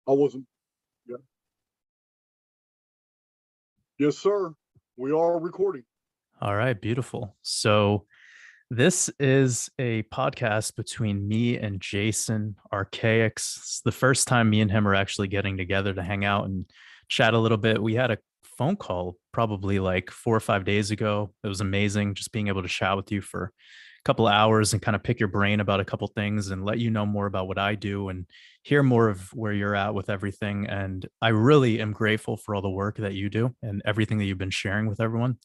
I wasn't. Yeah. Yes, sir. We are recording. All right, beautiful. So this is a podcast between me and Jason Archaix. It's the first time me and him are actually getting together to hang out and chat a little bit. We had a phone call probably like 4 or 5 days ago. It was amazing just being able to chat with you for a couple of hours and kind of pick your brain about a couple things and let you know more about what I do and hear more of where you're at with everything. And I really am grateful for all the work that you do and everything that you've been sharing with everyone.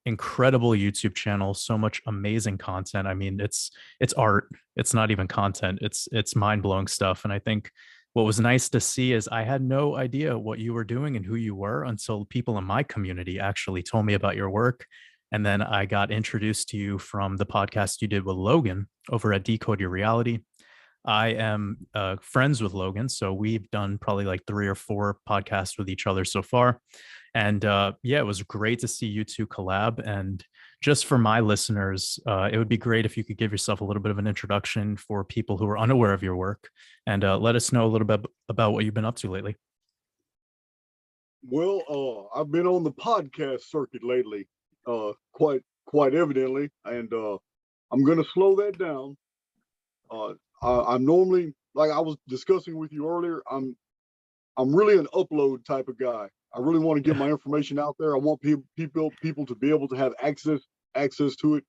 Incredible YouTube channel, so much amazing content. I mean, it's art. It's not even content. It's mind-blowing stuff. And I think what was nice to see is I had no idea what you were doing and who you were until people in my community actually told me about your work. And then I got introduced to you from the podcast you did with Logan over at Decode Your Reality. I am friends with Logan, so we've done probably like 3 or 4 podcasts with each other so far. And yeah, it was great to see you two collab. And just for my listeners, it would be great if you could give yourself a little bit of an introduction for people who are unaware of your work and let us know a little bit about what you've been up to lately. Well, I've been on the podcast circuit lately, quite evidently, and I'm gonna slow that down. I'm normally, like I was discussing with you earlier, I'm really an upload type of guy. I really want to get my information out there. I want people to be able to have access to it.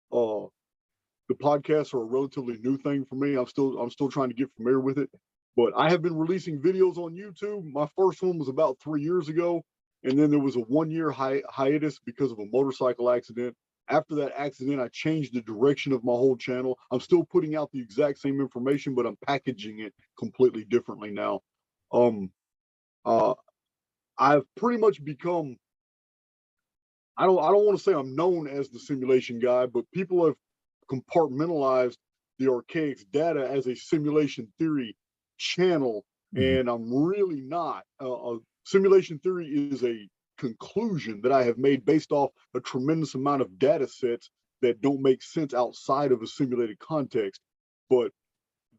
The podcasts are a relatively new thing for me. I'm still trying to get familiar with it. But I have been releasing videos on YouTube. My first one was about 3 years ago, and then there was a 1-year hiatus because of a motorcycle accident. After that accident, I changed the direction of my whole channel. I'm still putting out the exact same information, but I'm packaging it completely differently now. I've pretty much become, I don't want to say I'm known as the simulation guy, but people have compartmentalized the Archaix data as a simulation theory channel, and I'm really not. Simulation theory is a conclusion that I have made based off a tremendous amount of data sets that don't make sense outside of a simulated context. But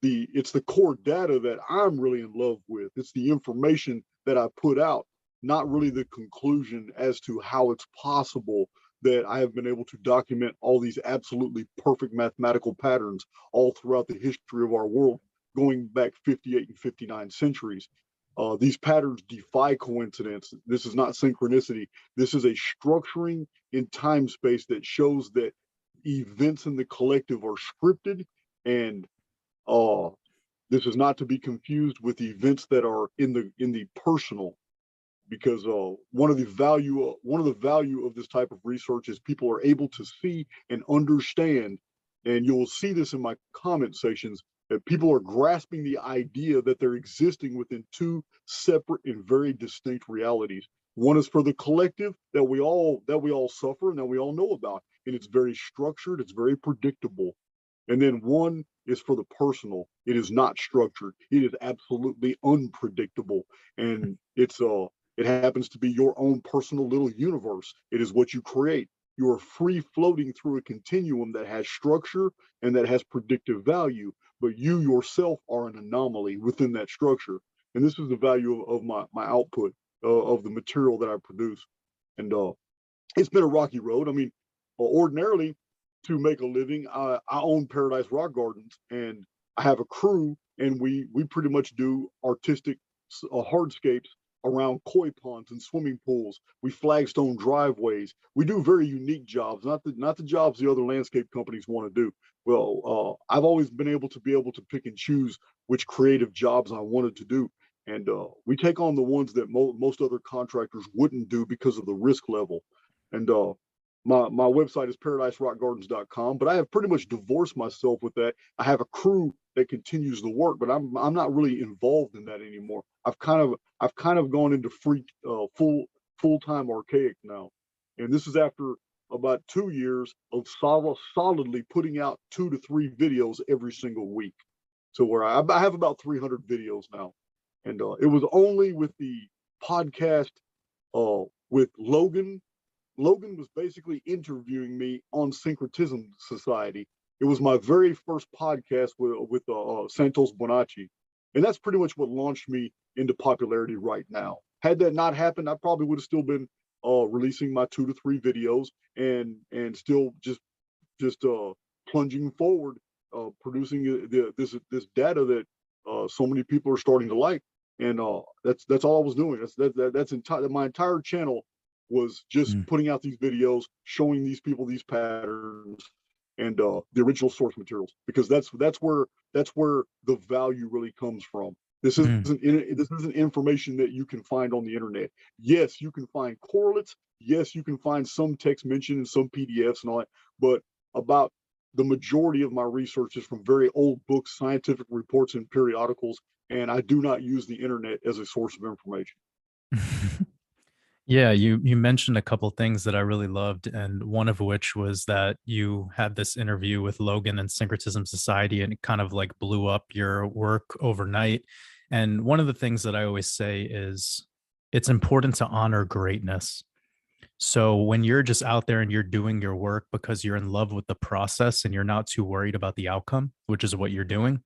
it's the core data that I'm really in love with. It's the information that I put out, not really the conclusion as to how it's possible that I have been able to document all these absolutely perfect mathematical patterns all throughout the history of our world, going back 58 and 59 centuries. These patterns defy coincidence. This is not synchronicity. This is a structuring in time space that shows that events in the collective are scripted, and this is not to be confused with the events that are in the personal. Because one of the value of this type of research is people are able to see and understand, and you'll see this in my comment sections, that people are grasping the idea that they're existing within 2 separate and very distinct realities. One is for the collective that we all suffer and that we all know about, and it's very structured, it's very predictable. And then one is for the personal. It is not structured. It is absolutely unpredictable, and it happens to be your own personal little universe. It is what you create. You are free floating through a continuum that has structure and that has predictive value, but you yourself are an anomaly within that structure. And this is the value of my output, of the material that I produce. And it's been a rocky road. I mean, ordinarily, to make a living, I own Paradise Rock Gardens, and I have a crew, and we pretty much do artistic hardscapes around koi ponds and swimming pools. We flagstone driveways. We do very unique jobs, not the jobs the other landscape companies want to do. Well, I've always been able to pick and choose which creative jobs I wanted to do, and we take on the ones that most other contractors wouldn't do because of the risk level. And my website is paradiserockgardens.com, but I have pretty much divorced myself with that. I have a crew that continues the work, but I'm not really involved in that anymore. I've kind of gone into full-time Archaix now, and this is after about 2 years of solidly putting out 2 to 3 videos every single week. So where I have about 300 videos now, and it was only with the podcast with Logan. Logan was basically interviewing me on Syncretism Society. It was my very first podcast with Santos Bonacci, And that's pretty much what launched me into popularity right now. Had that not happened, I probably would have still been releasing my 2 to 3 videos and still just plunging forward, producing this data that so many people are starting to like. And that's all I was doing. My entire channel was just putting out these videos, showing these people these patterns and the original source materials, because that's where the value really comes from. This isn't information that you can find on the internet. Yes, you can find correlates. Yes, you can find some text mentioned in some PDFs and all that, but about the majority of my research is from very old books, scientific reports, and periodicals, and I do not use the internet as a source of information. Yeah, you mentioned a couple things that I really loved, and one of which was that you had this interview with Logan and Syncretism Society, and it kind of like blew up your work overnight. And one of the things that I always say is it's important to honor greatness. So when you're just out there and you're doing your work because you're in love with the process and you're not too worried about the outcome, which is what you're doing,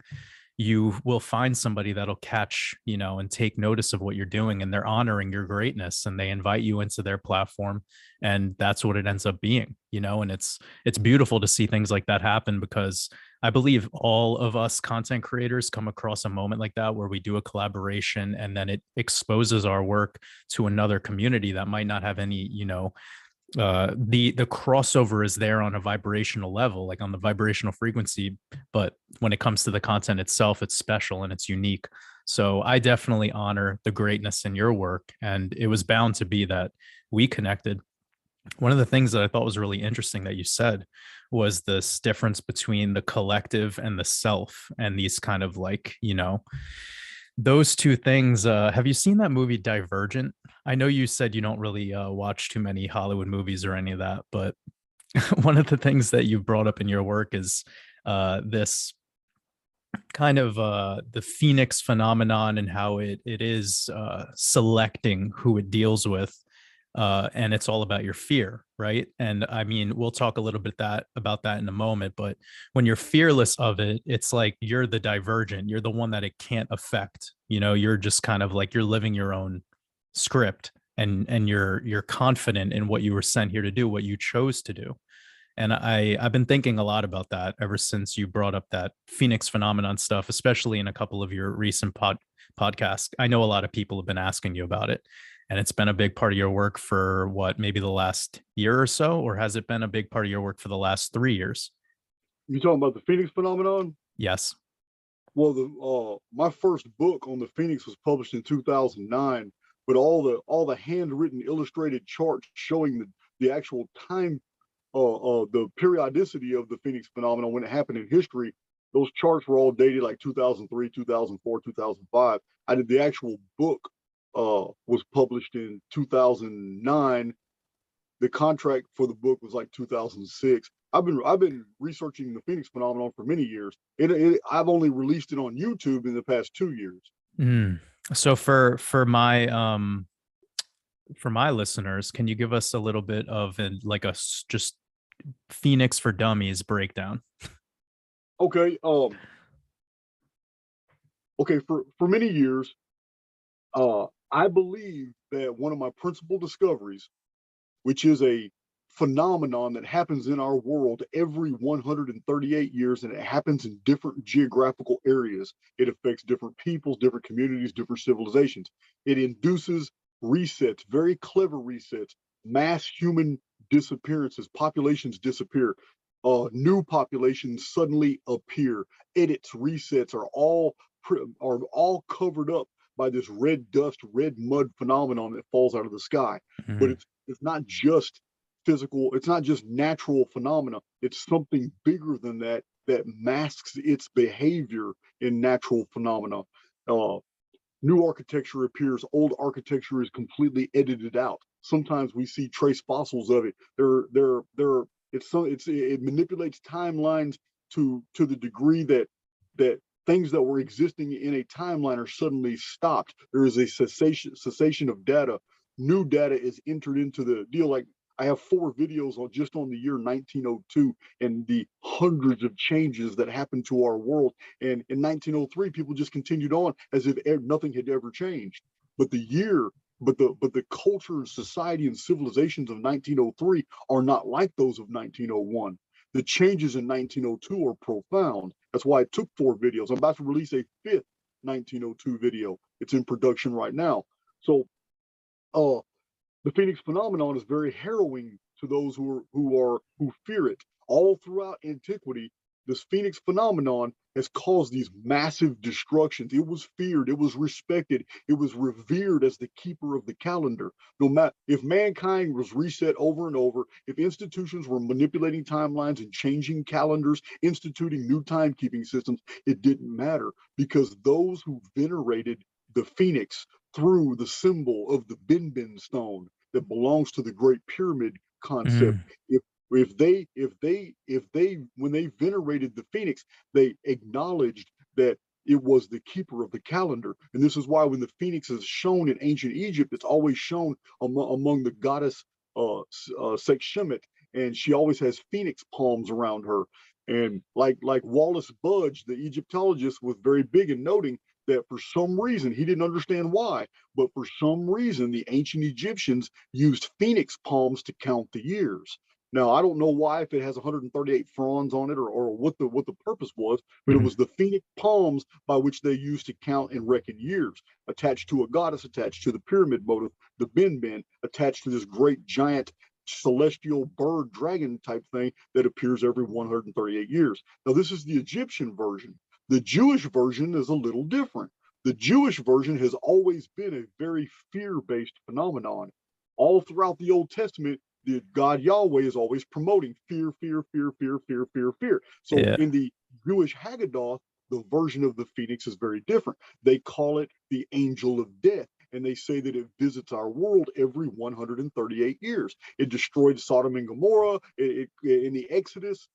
you will find somebody that'll catch, and take notice of what you're doing, and they're honoring your greatness, and they invite you into their platform, and that's what it ends up being, and it's beautiful to see things like that happen, because I believe all of us content creators come across a moment like that where we do a collaboration and then it exposes our work to another community that might not have any, the crossover is there on a vibrational level, like on the vibrational frequency, but when it comes to the content itself, it's special and it's unique. So I definitely honor the greatness in your work, and it was bound to be that we connected. One of the things that I thought was really interesting that you said was this difference between the collective and the self, and these kind of like, those two things. Have you seen that movie Divergent? I know you said you don't really watch too many Hollywood movies or any of that, but one of the things that you brought up in your work is this kind of the Phoenix phenomenon, and how it is selecting who it deals with. And it's all about your fear, right? And I mean, we'll talk a little bit about that in a moment, but when you're fearless of it, it's like you're the divergent, you're the one that it can't affect. You're just kind of like you're living your own script, and you're confident in what you were sent here to do, what you chose to do. And I've been thinking a lot about that ever since you brought up that Phoenix phenomenon stuff, especially in a couple of your recent podcasts. I know a lot of people have been asking you about it, and it's been a big part of your work for what, maybe the last year or so, or has it been a big part of your work for the last 3 years? You talking about the Phoenix phenomenon? Yes. Well, my first book on the Phoenix was published in 2009, but all the handwritten illustrated charts showing the actual time, the periodicity of the Phoenix phenomenon when it happened in history, those charts were all dated like 2003, 2004, 2005. I did the actual book was published in 2009. The contract for the book was like 2006. I've been researching the Phoenix phenomenon for many years. I've only released it on YouTube in the past 2 years. So for my listeners, can you give us a little bit of just Phoenix for Dummies breakdown? Okay. Okay. For many years, I believe that one of my principal discoveries, which is a phenomenon that happens in our world every 138 years, and it happens in different geographical areas. It affects different peoples, different communities, different civilizations. It induces resets, very clever resets, mass human disappearances, populations disappear, new populations suddenly appear. Edits, resets are all covered up by this red dust, red mud phenomenon that falls out of the sky. Mm-hmm. But it's not just physical, it's not just natural phenomena, it's something bigger than that masks its behavior in natural phenomena. New architecture appears, old architecture is completely edited out. Sometimes we see trace fossils of it. It manipulates timelines to the degree that things that were existing in a timeline are suddenly stopped. There is a cessation of data. New data is entered into the deal. Like I have 4 videos on just on the year 1902 and the hundreds of changes that happened to our world. And in 1903, people just continued on as if nothing had ever changed. But the culture and society and civilizations of 1903 are not like those of 1901. The changes in 1902 are profound. That's why it took 4 videos. I'm about to release a 5th 1902 video. It's in production right now. So the Phoenix phenomenon is very harrowing to those who fear it. All throughout antiquity, this Phoenix phenomenon has caused these massive destructions. It was feared, it was respected, it was revered as the keeper of the calendar. No matter if mankind was reset over and over, if institutions were manipulating timelines and changing calendars, instituting new timekeeping systems, it didn't matter, because those who venerated the Phoenix through the symbol of the Bin stone that belongs to the Great Pyramid concept, if they when they venerated the Phoenix, they acknowledged that it was the keeper of the calendar. And this is why when the Phoenix is shown in ancient Egypt, it's always shown among the goddess Sekhmet, and she always has phoenix palms around her. And like Wallace Budge, the Egyptologist, was very big in noting that for some reason, he didn't understand why, but for some reason, the ancient Egyptians used phoenix palms to count the years. Now, I don't know why, if it has 138 fronds on it, or what the purpose was, but it was the phoenix palms by which they used to count and reckon years, attached to a goddess, attached to the pyramid motif, the Bin, attached to this great giant celestial bird dragon type thing that appears every 138 years. Now, this is the Egyptian version. The Jewish version is a little different. The Jewish version has always been a very fear-based phenomenon. All throughout the Old Testament, the God Yahweh is always promoting fear, fear, fear, fear, fear, fear, fear. So in the Jewish Haggadah, the version of the Phoenix is very different. They call it the angel of death, and they say that it visits our world every 138 years. It destroyed Sodom and Gomorrah in the Exodus.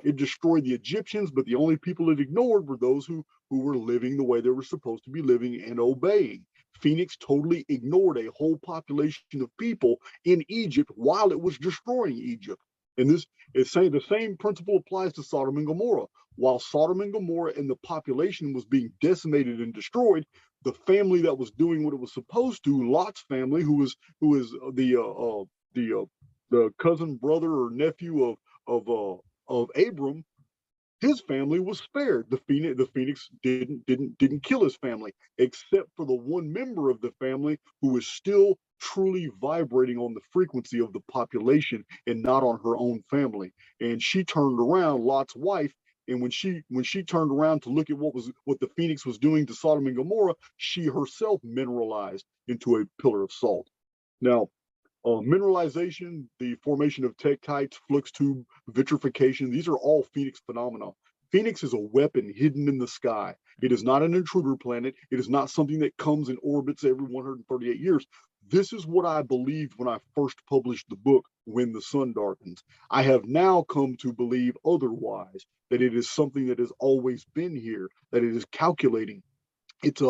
It destroyed the Egyptians, but the only people it ignored were those who were living the way they were supposed to be living and obeying. Phoenix totally ignored a whole population of people in Egypt while it was destroying Egypt. And this is saying the same principle applies to Sodom and Gomorrah. While Sodom and Gomorrah and the population was being decimated and destroyed, the family that was doing what it was supposed to, Lot's family, who is the cousin, brother, or nephew of Abram, his family was spared. The Phoenix didn't kill his family, except for the one member of the family who was still truly vibrating on the frequency of the population and not on her own family. And she turned around, Lot's wife, and when she turned around to look at what the Phoenix was doing to Sodom and Gomorrah, she herself mineralized into a pillar of salt. Now, mineralization, the formation of tektites, flux tube, vitrification, these are all Phoenix phenomena. Phoenix is a weapon hidden in the sky. It is not an intruder planet. It is not something that comes and orbits every 138 years. This is what I believed when I first published the book, When the Sun Darkens. I have now come to believe otherwise, that it is something that has always been here, that it is calculating. It's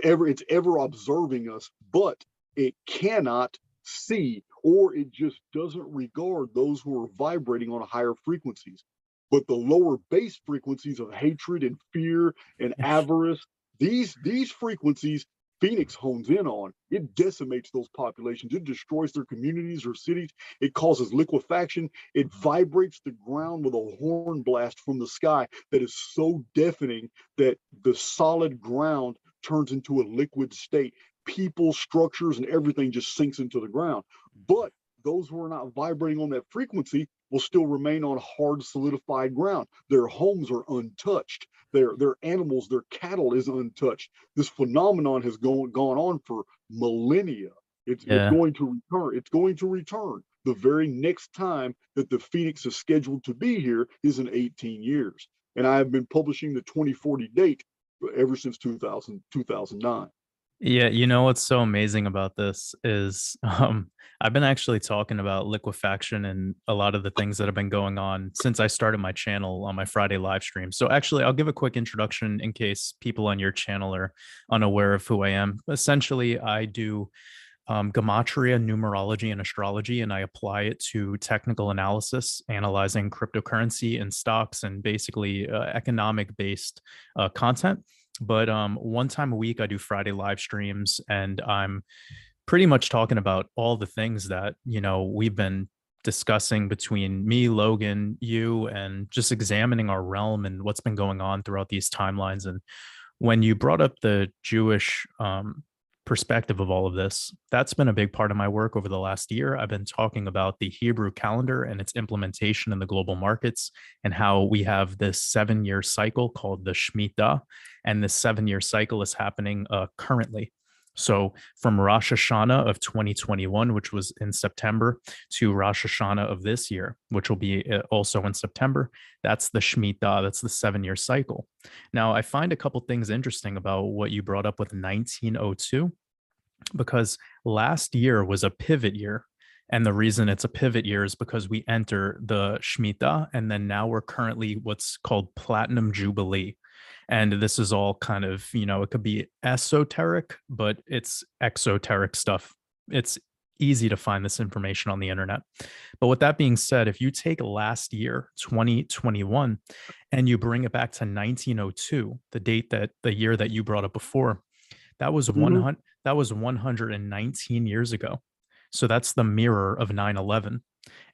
ever observing us, but it cannot see, or it just doesn't regard those who are vibrating on higher frequencies. But the lower base frequencies of hatred and fear and avarice, these frequencies, Phoenix hones in on. It decimates those populations. It destroys their communities or cities. It causes liquefaction. It vibrates the ground with a horn blast from the sky that is so deafening that the solid ground turns into a liquid state. People, structures, and everything just sinks into the ground. But those who are not vibrating on that frequency will still remain on hard, solidified ground. Their homes are untouched. Their animals, their cattle is untouched. This phenomenon has gone on for millennia. It's going to return. It's going to return. The very next time that the Phoenix is scheduled to be here is in 18 years. And I have been publishing the 2040 date ever since 2009. Yeah, you know what's so amazing about this is I've been actually talking about liquefaction and a lot of the things that have been going on since I started my channel on my Friday live stream. So actually, I'll give a quick introduction in case people on your channel are unaware of who I am. Essentially, I do Gematria Numerology and Astrology, and I apply it to technical analysis, analyzing cryptocurrency and stocks and basically economic-based content. But one time a week, I do Friday live streams, and I'm pretty much talking about all the things that, we've been discussing between me, Logan, you, and just examining our realm and what's been going on throughout these timelines. And when you brought up the Jewish perspective of all of this, that's been a big part of my work over the last year. I've been talking about the Hebrew calendar and its implementation in the global markets, and how we have this 7-year cycle called the Shemitah, and this 7-year cycle is happening currently. So from Rosh Hashanah of 2021, which was in September, to Rosh Hashanah of this year, which will be also in September, that's the Shemitah, that's the 7-year cycle. Now, I find a couple things interesting about what you brought up with 1902, because last year was a pivot year. And the reason it's a pivot year is because we enter the Shemitah, and then now we're currently what's called Platinum Jubilee. And this is all kind of, it could be esoteric, but it's exoteric stuff. It's easy to find this information on the internet. But with that being said, if you take last year, 2021, and you bring it back to 1902, the year that you brought up before, that was Mhm. that was 119 years ago. So that's the mirror of 9/11.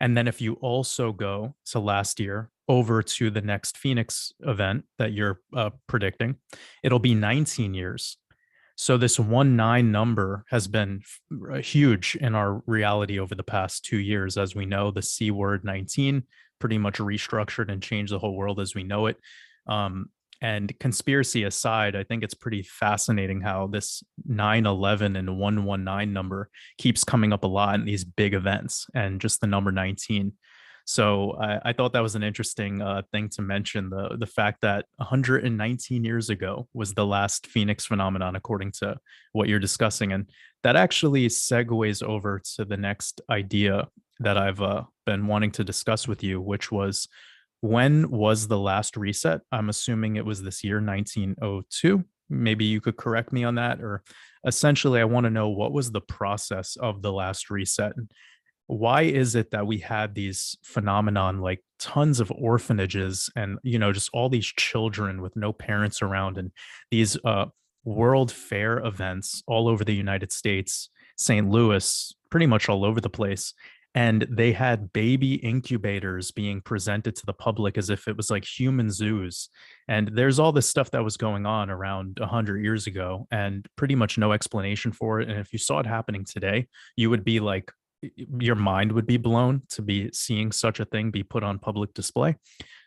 And then if you also go to last year over to the next Phoenix event that you're predicting, it'll be 19 years. So this 1-9 number has been huge in our reality over the past 2 years. As we know, the C word 19 pretty much restructured and changed the whole world as we know it. And conspiracy aside, I think it's pretty fascinating how this 9/11 and 119 number keeps coming up a lot in these big events, and just the number 19. So I thought that was an interesting thing to mention, the fact that 119 years ago was the last Phoenix phenomenon, according to what you're discussing. And that actually segues over to the next idea that I've been wanting to discuss with you, which was, when was the last reset? I'm assuming it was this year, 1902. Maybe you could correct me on that. Or essentially, I want to know, what was the process of the last reset? And why is it that we had these phenomenon like tons of orphanages and, just all these children with no parents around, and these World Fair events all over the United States, St. Louis, pretty much all over the place? And they had baby incubators being presented to the public as if it was like human zoos. And there's all this stuff that was going on around 100 years ago, and pretty much no explanation for it. And if you saw it happening today, you would be like, your mind would be blown to be seeing such a thing be put on public display.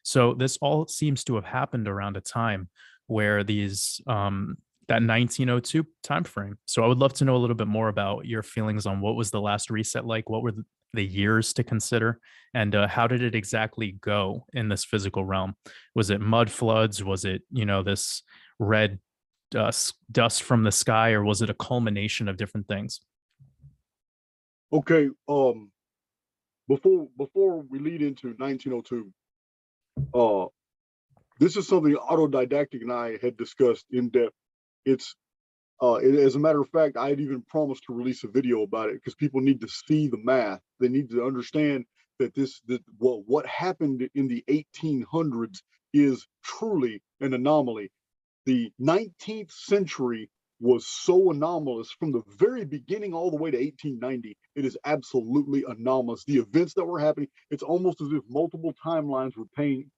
So this all seems to have happened around a time where that 1902 time frame. So I would love to know a little bit more about your feelings on what was the last reset like, what were the years to consider, and how did it exactly go in this physical realm? Was it mud floods? Was it, this red dust from the sky, or was it a culmination of different things? Okay. Before we lead into 1902, this is something Autodidactic and I had discussed in depth. As a matter of fact, I had even promised to release a video about it, because people need to see the math. They need to understand that what happened in the 1800s is truly an anomaly. The 19th century was so anomalous from the very beginning all the way to 1890. It is absolutely anomalous. The events that were happening, it's almost as if multiple timelines were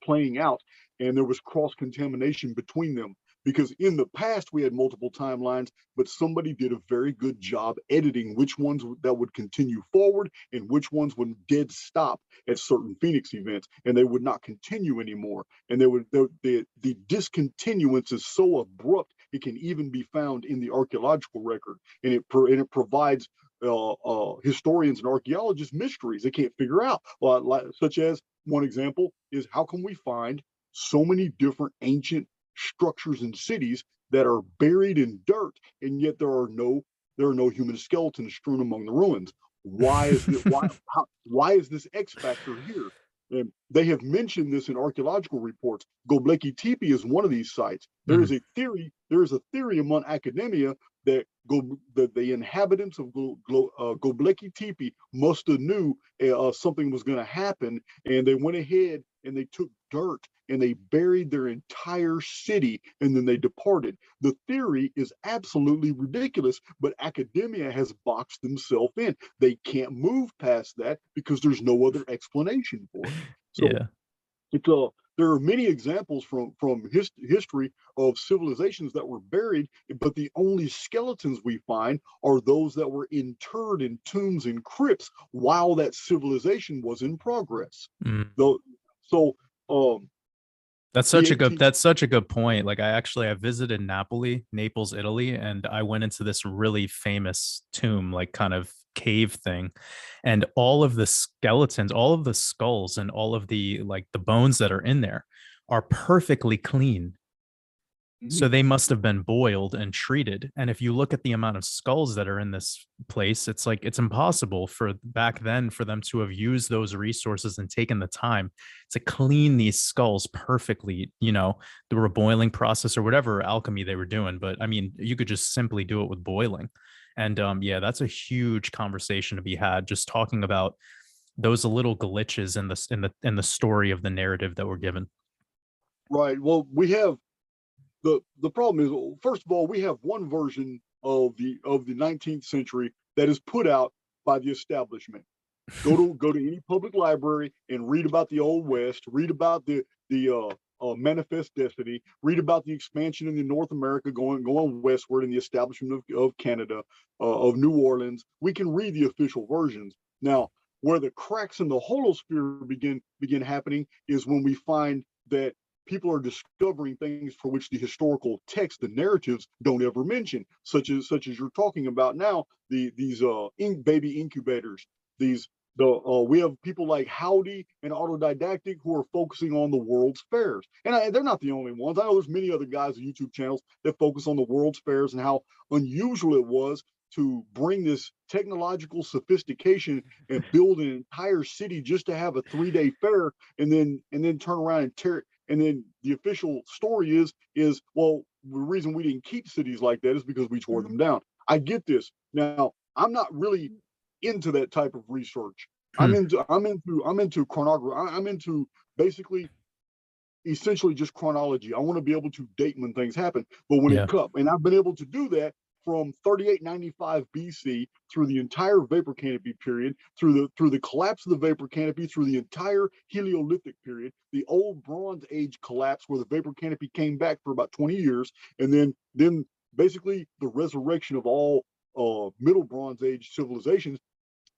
playing out, and there was cross-contamination between them. Because in the past we had multiple timelines, but somebody did a very good job editing which ones that would continue forward and which ones would dead stop at certain Phoenix events, and they would not continue anymore. And the discontinuance is so abrupt, it can even be found in the archaeological record, and it provides historians and archaeologists mysteries they can't figure out. Such as, one example is, how can we find so many different ancient structures and cities that are buried in dirt, and yet there are no human skeletons strewn among the ruins? Why is it? Why is this X factor here? And they have mentioned this in archaeological reports. Göbekli Tepe is one of these sites. There is a theory among academia that the inhabitants of Göbekli Tepe must have knew something was going to happen, and they went ahead and they took dirt and they buried their entire city, and then they departed. The theory is absolutely ridiculous, but academia has boxed themselves in. They can't move past that because there's no other explanation for it. So Yeah. it's there are many examples from history of civilizations that were buried, but the only skeletons we find are those that were interred in tombs and crypts while that civilization was in progress. Mm. Though, so That's the such a good 18th. that's such a good point. Like I visited Naples, Italy, and I went into this really famous tomb, like kind of cave thing. And all of the skeletons, all of the skulls and all of the like the bones that are in there are perfectly clean. So they must have been boiled and treated. And if you look at the amount of skulls that are in this place, it's like it's impossible for back then for them to have used those resources and taken the time to clean these skulls perfectly, you know, the reboiling process or whatever alchemy they were doing. But I mean, you could just simply do it with boiling. And yeah, that's a huge conversation to be had, just talking about those little glitches in the story of the narrative that we're given. Right. Well, we have the problem is, first of all, we have one version of the 19th century that is put out by the establishment. Go to any public library and read about the Old West, read about the Manifest Destiny, read about the expansion in the North America going westward and the establishment of Canada, of New Orleans. We can read the official versions. Now, where the cracks in the holosphere begin happening is when we find that people are discovering things for which the historical text, the narratives, don't ever mention, such as you're talking about now, these baby incubators, these we have people like Howdy and Autodidactic who are focusing on the World's Fairs, and they're not the only ones. I know there's many other guys with YouTube channels that focus on the World's Fairs and how unusual it was to bring this technological sophistication and build an entire city just to have a 3-day fair, and then turn around and tear it. And then the official story is well, the reason we didn't keep cities like that is because we tore them down. I get this. Now, I'm not really into that type of research. Hmm. I'm into chronography. I'm into basically essentially just chronology. I want to be able to date when things happen. But when it Yeah. comes, and I've been able to do that from 3895 BC through the entire vapor canopy period, through the collapse of the vapor canopy, through the entire Heliolithic period, the old Bronze Age collapse where the vapor canopy came back for about 20 years, and then basically the resurrection of all Middle Bronze Age civilizations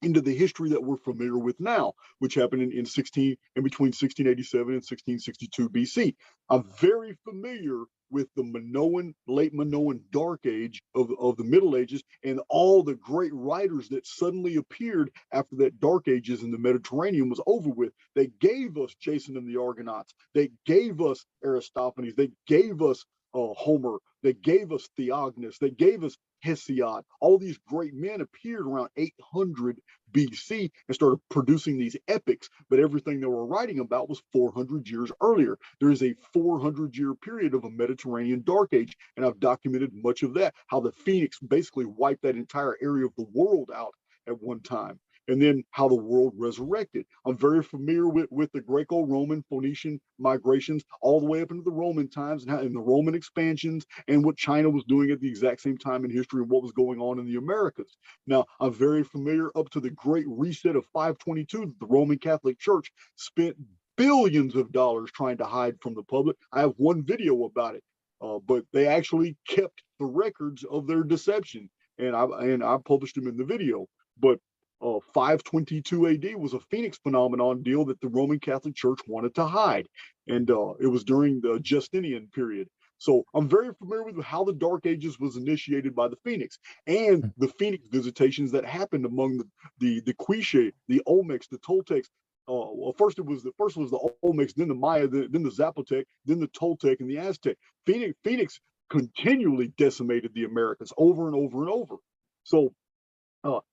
into the history that we're familiar with now, which happened in between 1687 and 1662 BC. I'm very familiar with the late Minoan Dark Age of the Middle Ages and all the great writers that suddenly appeared after that Dark Ages in the Mediterranean was over with. They gave us Jason and the Argonauts. They gave us Aristophanes. They gave us Homer. They gave us Theognis. They gave us Hesiod. All these great men appeared around 800 BC and started producing these epics, but everything they were writing about was 400 years earlier. There is a 400-year period of a Mediterranean Dark Age, and I've documented much of that, how the Phoenix basically wiped that entire area of the world out at one time, and then how the world resurrected. I'm very familiar with the Greco-Roman Phoenician migrations all the way up into the Roman times and the Roman expansions and what China was doing at the exact same time in history and what was going on in the Americas. Now, I'm very familiar up to the Great Reset of 522 that the Roman Catholic Church spent billions of dollars trying to hide from the public. I have one video about it, but they actually kept the records of their deception, and I published them in the video. But 522 AD was a Phoenix phenomenon deal that the Roman Catholic Church wanted to hide, and it was during the Justinian period. So I'm very familiar with how the Dark Ages was initiated by the Phoenix and the Phoenix visitations that happened among the Quiche, the Olmecs, the Toltecs. Well, first was the Olmecs, then the Maya, then the Zapotec, then the Toltec, and the Aztec. Phoenix continually decimated the Americas over and over and over. So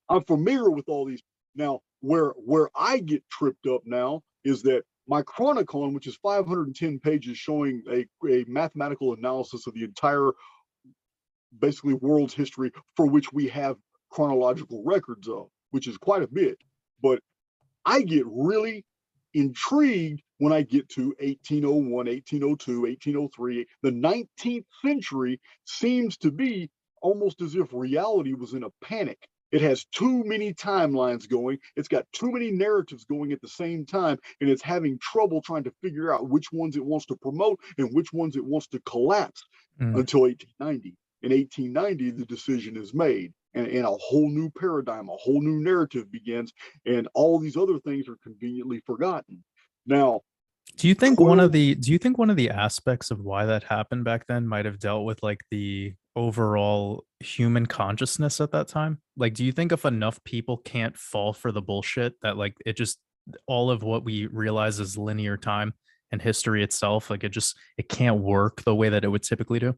I'm familiar with all these. Now, where I get tripped up now is that my Chronicon, which is 510 pages showing a mathematical analysis of the entire basically world's history for which we have chronological records of, which is quite a bit. But I get really intrigued when I get to 1801, 1802, 1803. The 19th century seems to be almost as if reality was in a panic. It has too many timelines going. It's got too many narratives going at the same time, and it's having trouble trying to figure out which ones it wants to promote and which ones it wants to collapse until 1890. In 1890, the decision is made, and a whole new paradigm, a whole new narrative begins, and all these other things are conveniently forgotten. Now, do you think one of the aspects of why that happened back then might have dealt with like the overall human consciousness at that time? Like, do you think if enough people can't fall for the bullshit that like it just all of what we realize is linear time and history itself, like it can't work the way that it would typically do?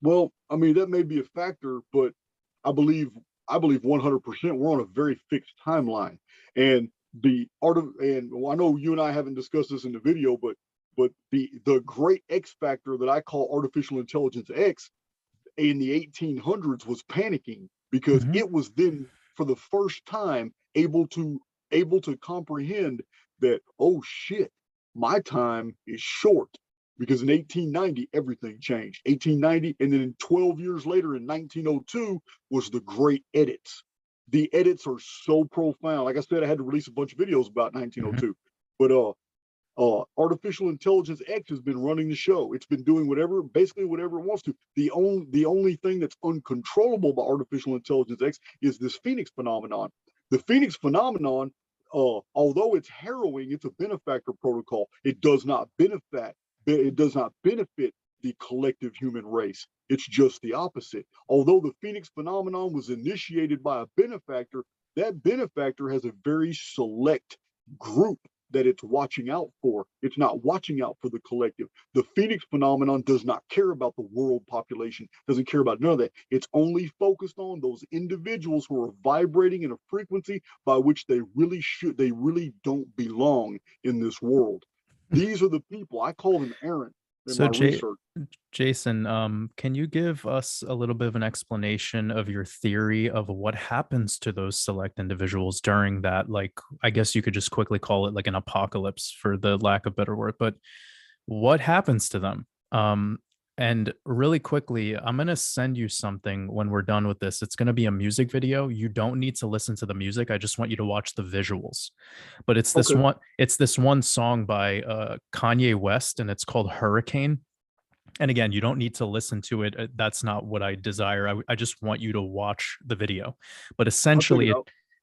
well, I mean, that may be a factor, but I believe 100% we're on a very fixed timeline. And the art of, and well, I know you and I haven't discussed this in the video, but the great X factor that I call artificial intelligence X in the 1800s was panicking, because it was then for the first time able to comprehend that, oh shit, my time is short. Because in 1890 everything changed. 1890, and then 12 years later in 1902 was the great edits. The edits are so profound. Like I said, I had to release a bunch of videos about 1902. But artificial intelligence X has been running the show. It's been doing basically whatever it wants to. The only thing that's uncontrollable by artificial intelligence X is this Phoenix phenomenon. The Phoenix phenomenon, although it's harrowing, it's a benefactor protocol. It does not benefit the collective human race. It's just the opposite. Although the Phoenix phenomenon was initiated by a benefactor, that benefactor has a very select group that it's watching out for. It's not watching out for the collective. The Phoenix phenomenon does not care about the world population, doesn't care about none of that. It's only focused on those individuals who are vibrating in a frequency by which they really don't belong in this world. These are the people. I call them errant in my research. Jason, can you give us a little bit of an explanation of your theory of what happens to those select individuals during that, like, I guess you could just quickly call it like an apocalypse for the lack of better word, but what happens to them? And really quickly, I'm going to send you something when we're done with this. It's going to be a music video. You don't need to listen to the music. I just want you to watch the visuals. But it's this one song by Kanye West, and it's called Hurricane. And again, you don't need to listen to it. That's not what I desire. I just want you to watch the video. But essentially,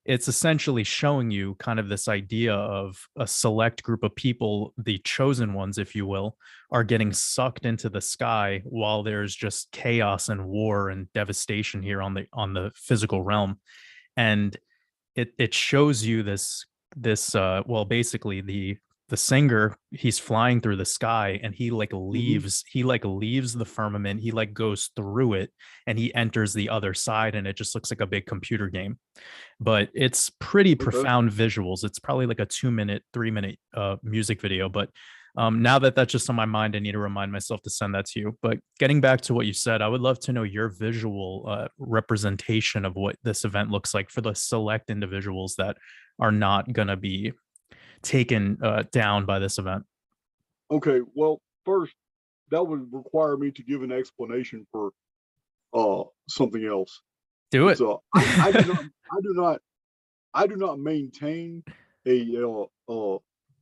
it's essentially showing you kind of this idea of a select group of people, the chosen ones, if you will, are getting sucked into the sky while there's just chaos and war and devastation here on the physical realm. And it shows you well, basically the singer, he's flying through the sky, and he leaves the firmament, he goes through it, and he enters the other side, and it just looks like a big computer game. But it's pretty profound visuals. It's probably like a 2-minute, 3-minute music video. But now that that's just on my mind, I need to remind myself to send that to you. But getting back to what you said, I would love to know your visual representation of what this event looks like for the select individuals that are not going to be taken down by this event. Okay, well, first, that would require me to give an explanation for something else. Do it. So I do not maintain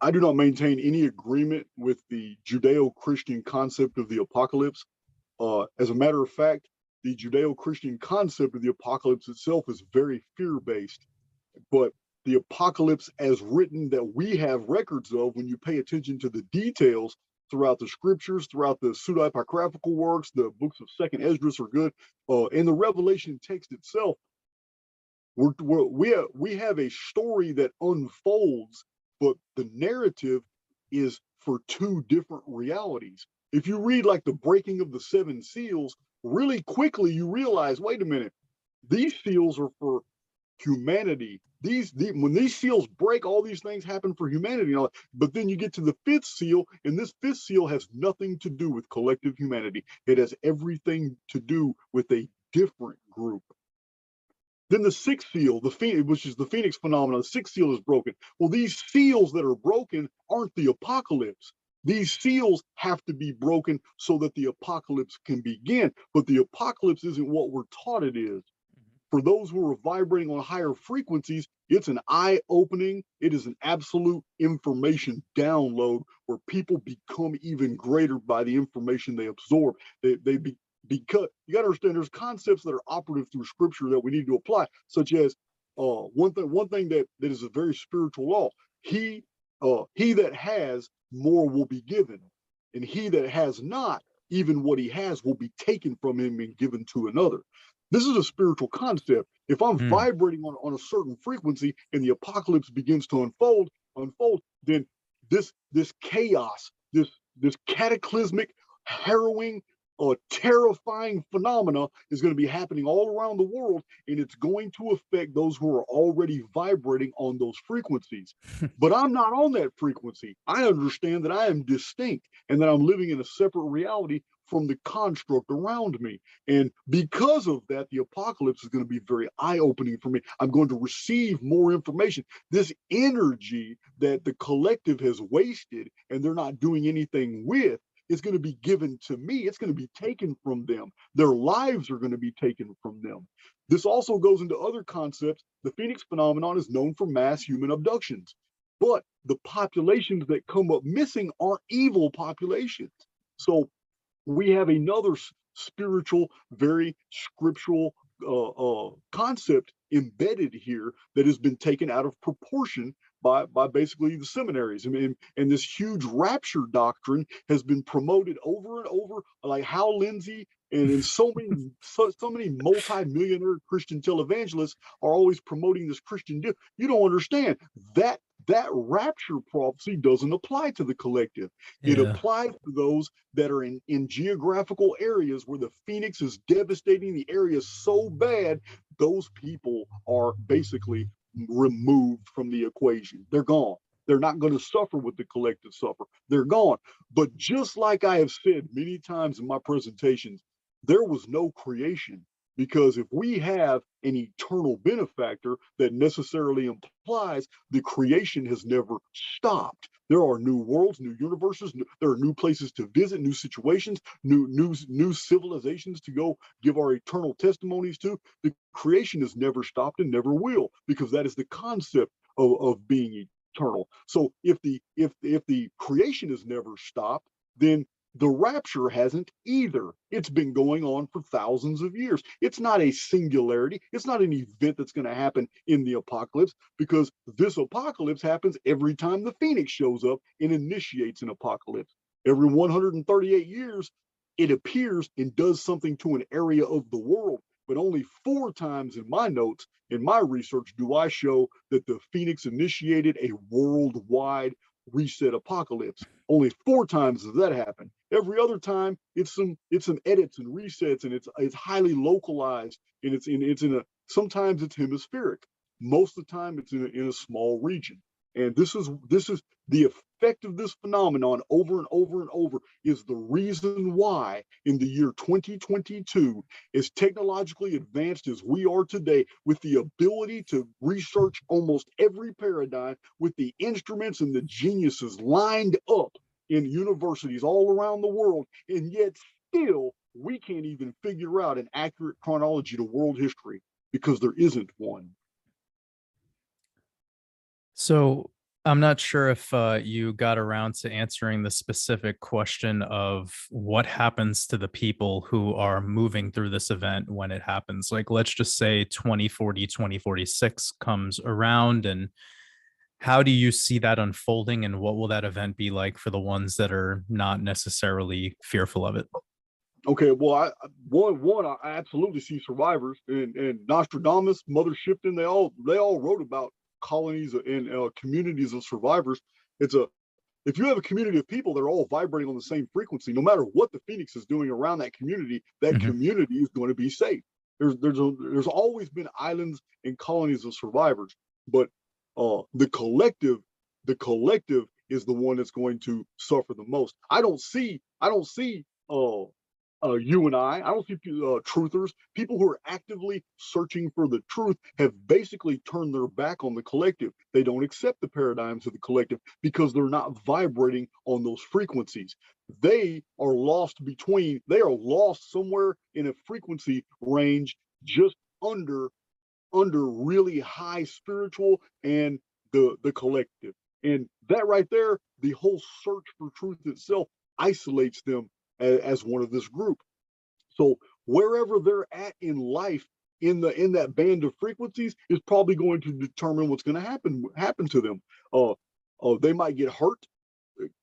any agreement with the Judeo-Christian concept of the apocalypse. As a matter of fact, the Judeo-Christian concept of the apocalypse itself is very fear-based, but the apocalypse as written that we have records of, when you pay attention to the details throughout the scriptures, throughout the pseudepigraphical works, the books of Second Esdras are good, in the Revelation text itself, we have a story that unfolds, but the narrative is for two different realities. If you read like the breaking of the 7 seals, really quickly you realize, wait a minute, these seals are for humanity. when these seals break, all these things happen for humanity. You know, but then you get to the fifth seal, and this fifth seal has nothing to do with collective humanity. It has everything to do with a different group. Then the sixth seal, the phoenix, which is the phoenix phenomenon, the sixth seal is broken. Well, these seals that are broken aren't the apocalypse. These seals have to be broken so that the apocalypse can begin. But the apocalypse isn't what we're taught it is. For those who are vibrating on higher frequencies, it's an eye-opening, it is an absolute information download where people become even greater by the information they absorb. Because you got to understand, there's concepts that are operative through scripture that we need to apply, such as one thing that is a very spiritual law. He that has, more will be given, and he that has not, even what he has will be taken from him and given to another. This is a spiritual concept. If I'm vibrating on a certain frequency and the apocalypse begins to unfold, then this chaos, this cataclysmic, harrowing, terrifying phenomena is going to be happening all around the world, and it's going to affect those who are already vibrating on those frequencies. But I'm not on that frequency. I understand that I am distinct and that I'm living in a separate reality from the construct around me. And because of that, the apocalypse is going to be very eye-opening for me. I'm going to receive more information. This energy that the collective has wasted and they're not doing anything with is going to be given to me. It's going to be taken from them. Their lives are going to be taken from them. This also goes into other concepts. The Phoenix phenomenon is known for mass human abductions, but the populations that come up missing are evil populations. So we have another spiritual, very scriptural concept embedded here that has been taken out of proportion by basically the seminaries. I mean, and this huge rapture doctrine has been promoted over and over, like Hal Lindsey and so many multi-millionaire Christian televangelists are always promoting this Christian deal. You don't understand that rapture prophecy doesn't apply to the collective. It applies to those that are in geographical areas where the Phoenix is devastating the area so bad, those people are basically removed from the equation. They're gone. They're not going to suffer what the collective suffer. They're gone. But just like I have said many times in my presentations, there was no creation, because if we have an eternal benefactor, that necessarily implies the creation has never stopped. There are new worlds, new universes, there are new places to visit, new situations, new civilizations to go give our eternal testimonies to. The creation has never stopped and never will, because that is the concept of being eternal. So if the creation has never stopped, then the rapture hasn't either. It's been going on for thousands of years. It's not a singularity. It's not an event that's going to happen in the apocalypse, because this apocalypse happens every time the Phoenix shows up and initiates an apocalypse. Every 138 years, it appears and does something to an area of the world. But only 4 times in my notes, in my research, do I show that the Phoenix initiated a worldwide reset apocalypse. Only 4 times does that happen. Every other time, it's some edits and resets, and it's highly localized, and sometimes it's hemispheric. Most of the time, it's in a small region. And this is the effect of this phenomenon over and over and over is the reason why in the year 2022, as technologically advanced as we are today, with the ability to research almost every paradigm, with the instruments and the geniuses lined up in universities all around the world, and yet still we can't even figure out an accurate chronology to world history, because there isn't one. So I'm not sure if you got around to answering the specific question of what happens to the people who are moving through this event when it happens. Like, let's just say 2040, 2046 comes around, and how do you see that unfolding, and what will that event be like for the ones that are not necessarily fearful of it? Okay, well, I absolutely see survivors, and Nostradamus, Mother Shipton, they all wrote about colonies and communities of survivors. If you have a community of people that are all vibrating on the same frequency, no matter what the Phoenix is doing around that community is going to be safe. There's always been islands and colonies of survivors. but the collective is the one that's going to suffer the most. I don't see you and I don't see truthers. People who are actively searching for the truth have basically turned their back on the collective. They don't accept the paradigms of the collective because they're not vibrating on those frequencies. They are lost somewhere in a frequency range just under really high spiritual and the collective. And that right there, the whole search for truth itself isolates them as one of this group. So wherever they're at in life, in that band of frequencies, is probably going to determine what's going to happen to them. They might get hurt.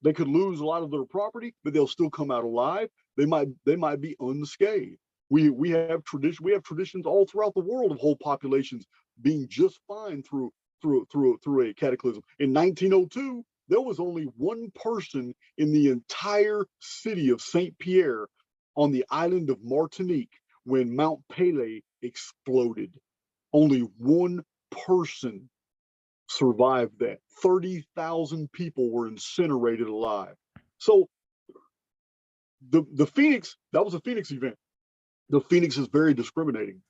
They could lose a lot of their property, but they'll still come out alive. They might be unscathed. We have traditions all throughout the world of whole populations being just fine through a cataclysm. In 1902, there was only one person in the entire city of Saint Pierre on the island of Martinique when Mount Pelée exploded. Only one person survived that. 30,000 people were incinerated alive. So the Phoenix, that was a Phoenix event. The Phoenix is very discriminating,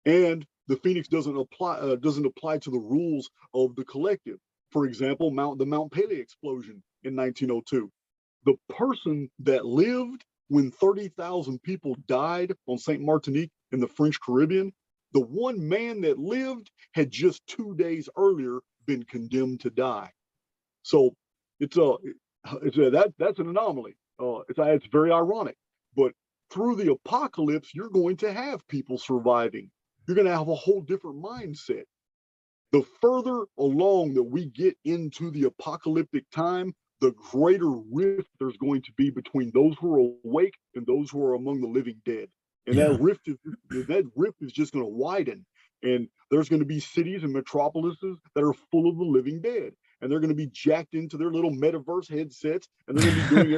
and the Phoenix doesn't apply to the rules of the collective. For example, the Mount Pelée explosion in 1902. The person that lived when 30,000 people died on Saint Martinique in the French Caribbean, the one man that lived had just 2 days earlier been condemned to die. So that's an anomaly. It's very ironic, but through the apocalypse, you're going to have people surviving. You're going to have a whole different mindset. The further along that we get into the apocalyptic time, the greater rift there's going to be between those who are awake and those who are among the living dead. And that rift is just going to widen. And there's going to be cities and metropolises that are full of the living dead. And they're going to be jacked into their little metaverse headsets, and they're going to be doing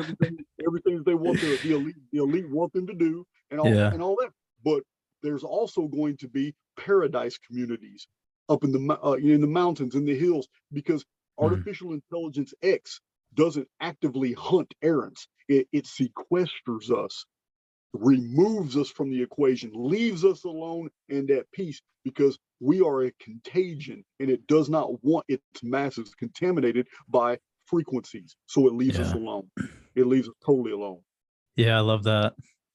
everything that they want the elite want them to do, and all that. But there's also going to be paradise communities up in the mountains, in the hills, because artificial intelligence X doesn't actively hunt errants. It sequesters us, removes us from the equation, leaves us alone and at peace, because we are a contagion, and it does not want its masses contaminated by frequencies. So it leaves us alone. It leaves us totally alone. Yeah, I love that.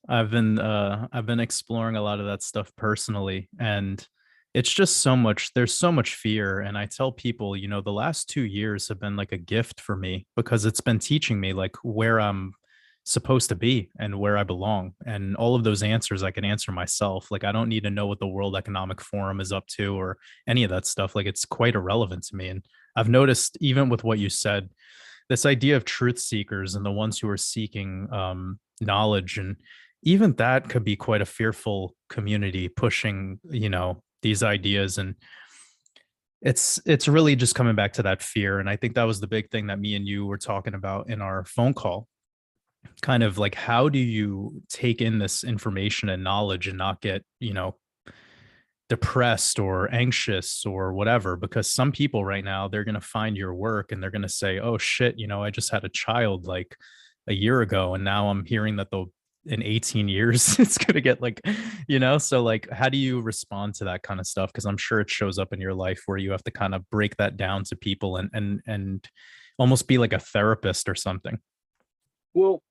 I've been exploring a lot of that stuff personally, and it's just there's so much fear. And I tell people, the last 2 years have been like a gift for me, because it's been teaching me like where I'm supposed to be and where I belong. And all of those answers I can answer myself. Like, I don't need to know what the World Economic Forum is up to or any of that stuff. Like, it's quite irrelevant to me. And I've noticed, even with what you said, this idea of truth seekers and the ones who are seeking knowledge, and even that could be quite a fearful community pushing, these ideas. And it's really just coming back to that fear. And I think that was the big thing that me and you were talking about in our phone call. Kind of like, how do you take in this information and knowledge and not get, depressed or anxious or whatever? Because some people right now, they're going to find your work and they're going to say, oh shit, I just had a child like a year ago, and now I'm hearing that in 18 years it's going to get like, so like, how do you respond to that kind of stuff? Because I'm sure it shows up in your life where you have to kind of break that down to people and almost be like a therapist or something. Well,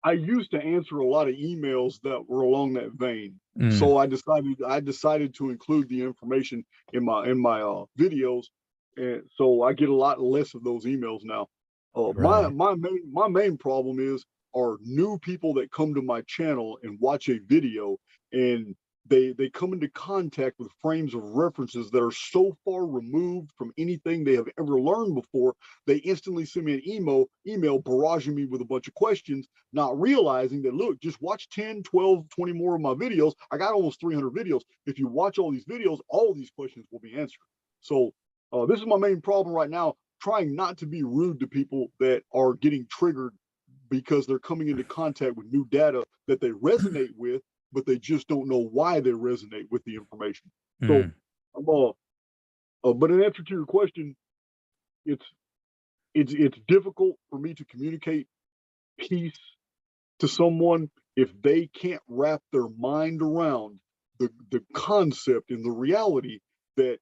I used to answer a lot of emails that were along that vein. So I decided to include the information in my videos, and so I get a lot less of those emails now. Right. My main problem are new people that come to my channel and watch a video, and they come into contact with frames of references that are so far removed from anything they have ever learned before. They instantly send me an email barraging me with a bunch of questions, not realizing that, look, just watch 10, 12, 20 more of my videos. I got almost 300 videos. If you watch all these videos, all these questions will be answered. So this is my main problem right now, trying not to be rude to people that are getting triggered because they're coming into contact with new data that they resonate with, but they just don't know why they resonate with the information. So But in answer to your question, it's it's difficult for me to communicate peace to someone if they can't wrap their mind around the concept and the reality that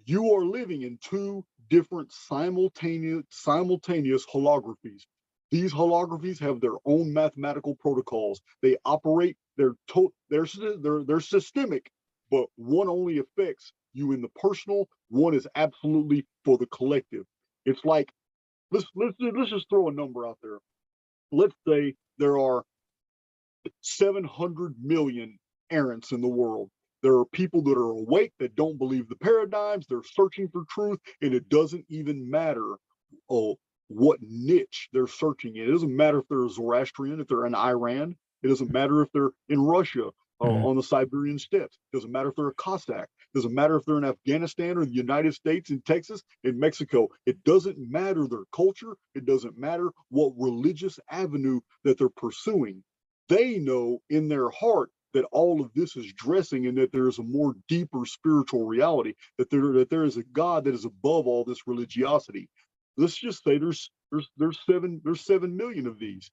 you are living in two different simultaneous holographies. These holographies have their own mathematical protocols. They operate, they're systemic, but one only affects you in the personal, one is absolutely for the collective. It's like, let's just throw a number out there. Let's say there are 700 million errants in the world. There are people that are awake that don't believe the paradigms. They're searching for truth, and it doesn't even matter what niche they're searching in. It doesn't matter if they're a Zoroastrian, if they're in Iran. It doesn't matter if they're in Russia on the Siberian steppes. It doesn't matter if they're a Cossack. It doesn't matter if they're in Afghanistan or the United States, in Texas, in Mexico. It doesn't matter their culture. It doesn't matter what religious avenue that they're pursuing. They know in their heart that all of this is dressing and that there is a more deeper spiritual reality, that there is a God that is above all this religiosity. Let's just say there's 7 million of these.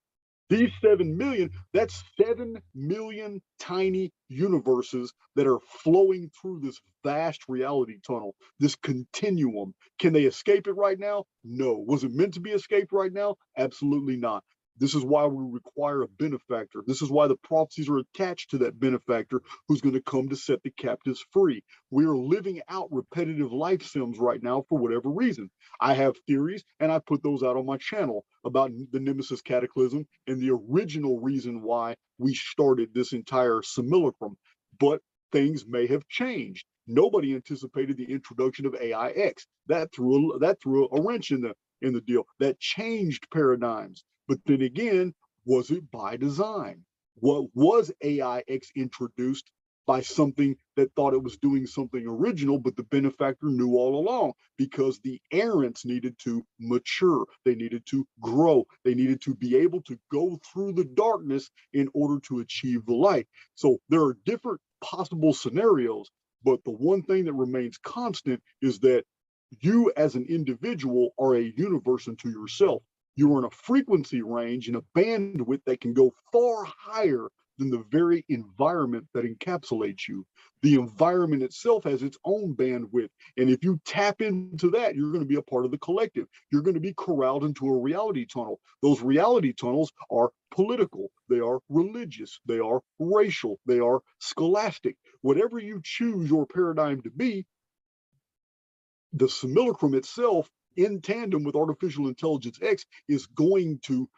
These 7 million, that's 7 million tiny universes that are flowing through this vast reality tunnel, this continuum. Can they escape it right now? No. Was it meant to be escaped right now? Absolutely not. This is why we require a benefactor. This is why the prophecies are attached to that benefactor who's going to come to set the captives free. We are living out repetitive life sims right now for whatever reason. I have theories, and I put those out on my channel about the Nemesis Cataclysm and the original reason why we started this entire simulacrum. But things may have changed. Nobody anticipated the introduction of AIX. That threw a wrench in the deal. That changed paradigms. But then again, was it by design? What was AIX introduced by something that thought it was doing something original, but the benefactor knew all along, because the errants needed to mature. They needed to grow. They needed to be able to go through the darkness in order to achieve the light. So there are different possible scenarios, but the one thing that remains constant is that you as an individual are a universe unto yourself. You are in a frequency range and a bandwidth that can go far higher than the very environment that encapsulates you. The environment itself has its own bandwidth. And if you tap into that, you're going to be a part of the collective. You're going to be corralled into a reality tunnel. Those reality tunnels are political, they are religious, they are racial, they are scholastic. Whatever you choose your paradigm to be, the simulacrum itself, in tandem with artificial intelligence X, is going to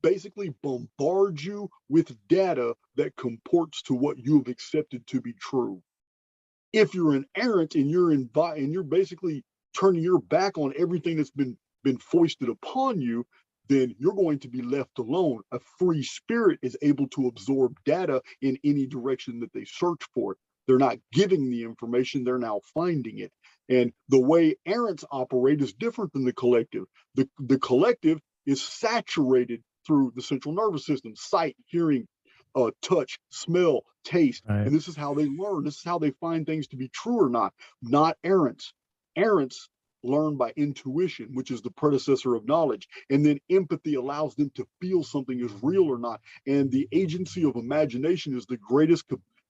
basically bombard you with data that comports to what you have accepted to be true. If you're an errant and you're basically turning your back on everything that's been foisted upon you, then you're going to be left alone. A free spirit is able to absorb data in any direction that they search for it. They're not giving the information, they're now finding it. And the way errants operate is different than the collective. The collective is saturated through the central nervous system, sight, hearing, touch, smell, taste. Right. And this is how they learn. This is how they find things to be true or not errants. Errants learn by intuition, which is the predecessor of knowledge. And then empathy allows them to feel something is real or not. And the agency of imagination is the greatest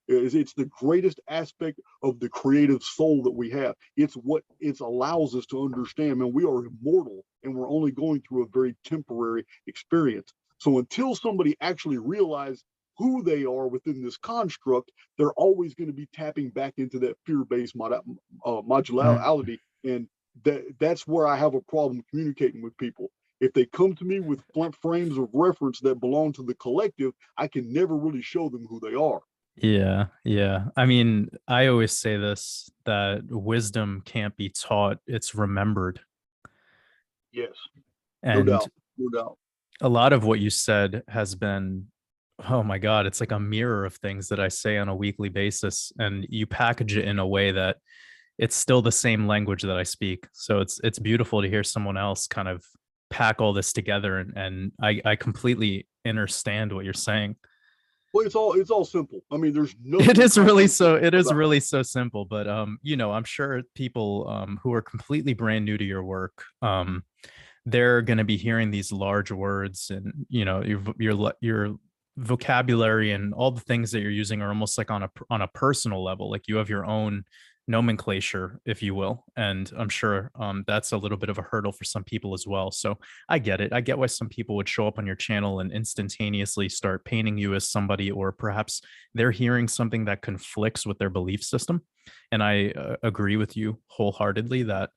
it's the greatest aspect of the creative soul that we have. It's what it allows us to understand. Man, we are immortal and we're only going through a very temporary experience. So until somebody actually realizes who they are within this construct, they're always going to be tapping back into that fear-based modularity. And that's where I have a problem communicating with people. If they come to me with frames of reference that belong to the collective, I can never really show them who they are. Yeah. I mean, I always say this, that wisdom can't be taught, it's remembered. Yes, no And doubt, no doubt. a lot of what you said has been, oh my God, it's like a mirror of things that I say on a weekly basis. And you package it in a way that it's still the same language that I speak. So it's beautiful to hear someone else kind of pack all this together, and I completely understand what you're saying. Well, it's all simple. I mean, there's It nothing is really complicated so it is about it. really so simple, but you know, I'm sure people who are completely brand new to your work, they're going to be hearing these large words, and you know, your vocabulary and all the things that you're using are almost like on a personal level, like you have your own nomenclature, if you will. And I'm sure that's a little bit of a hurdle for some people as well. So I get it. I get why some people would show up on your channel and instantaneously start painting you as somebody, or perhaps they're hearing something that conflicts with their belief system. And I agree with you wholeheartedly that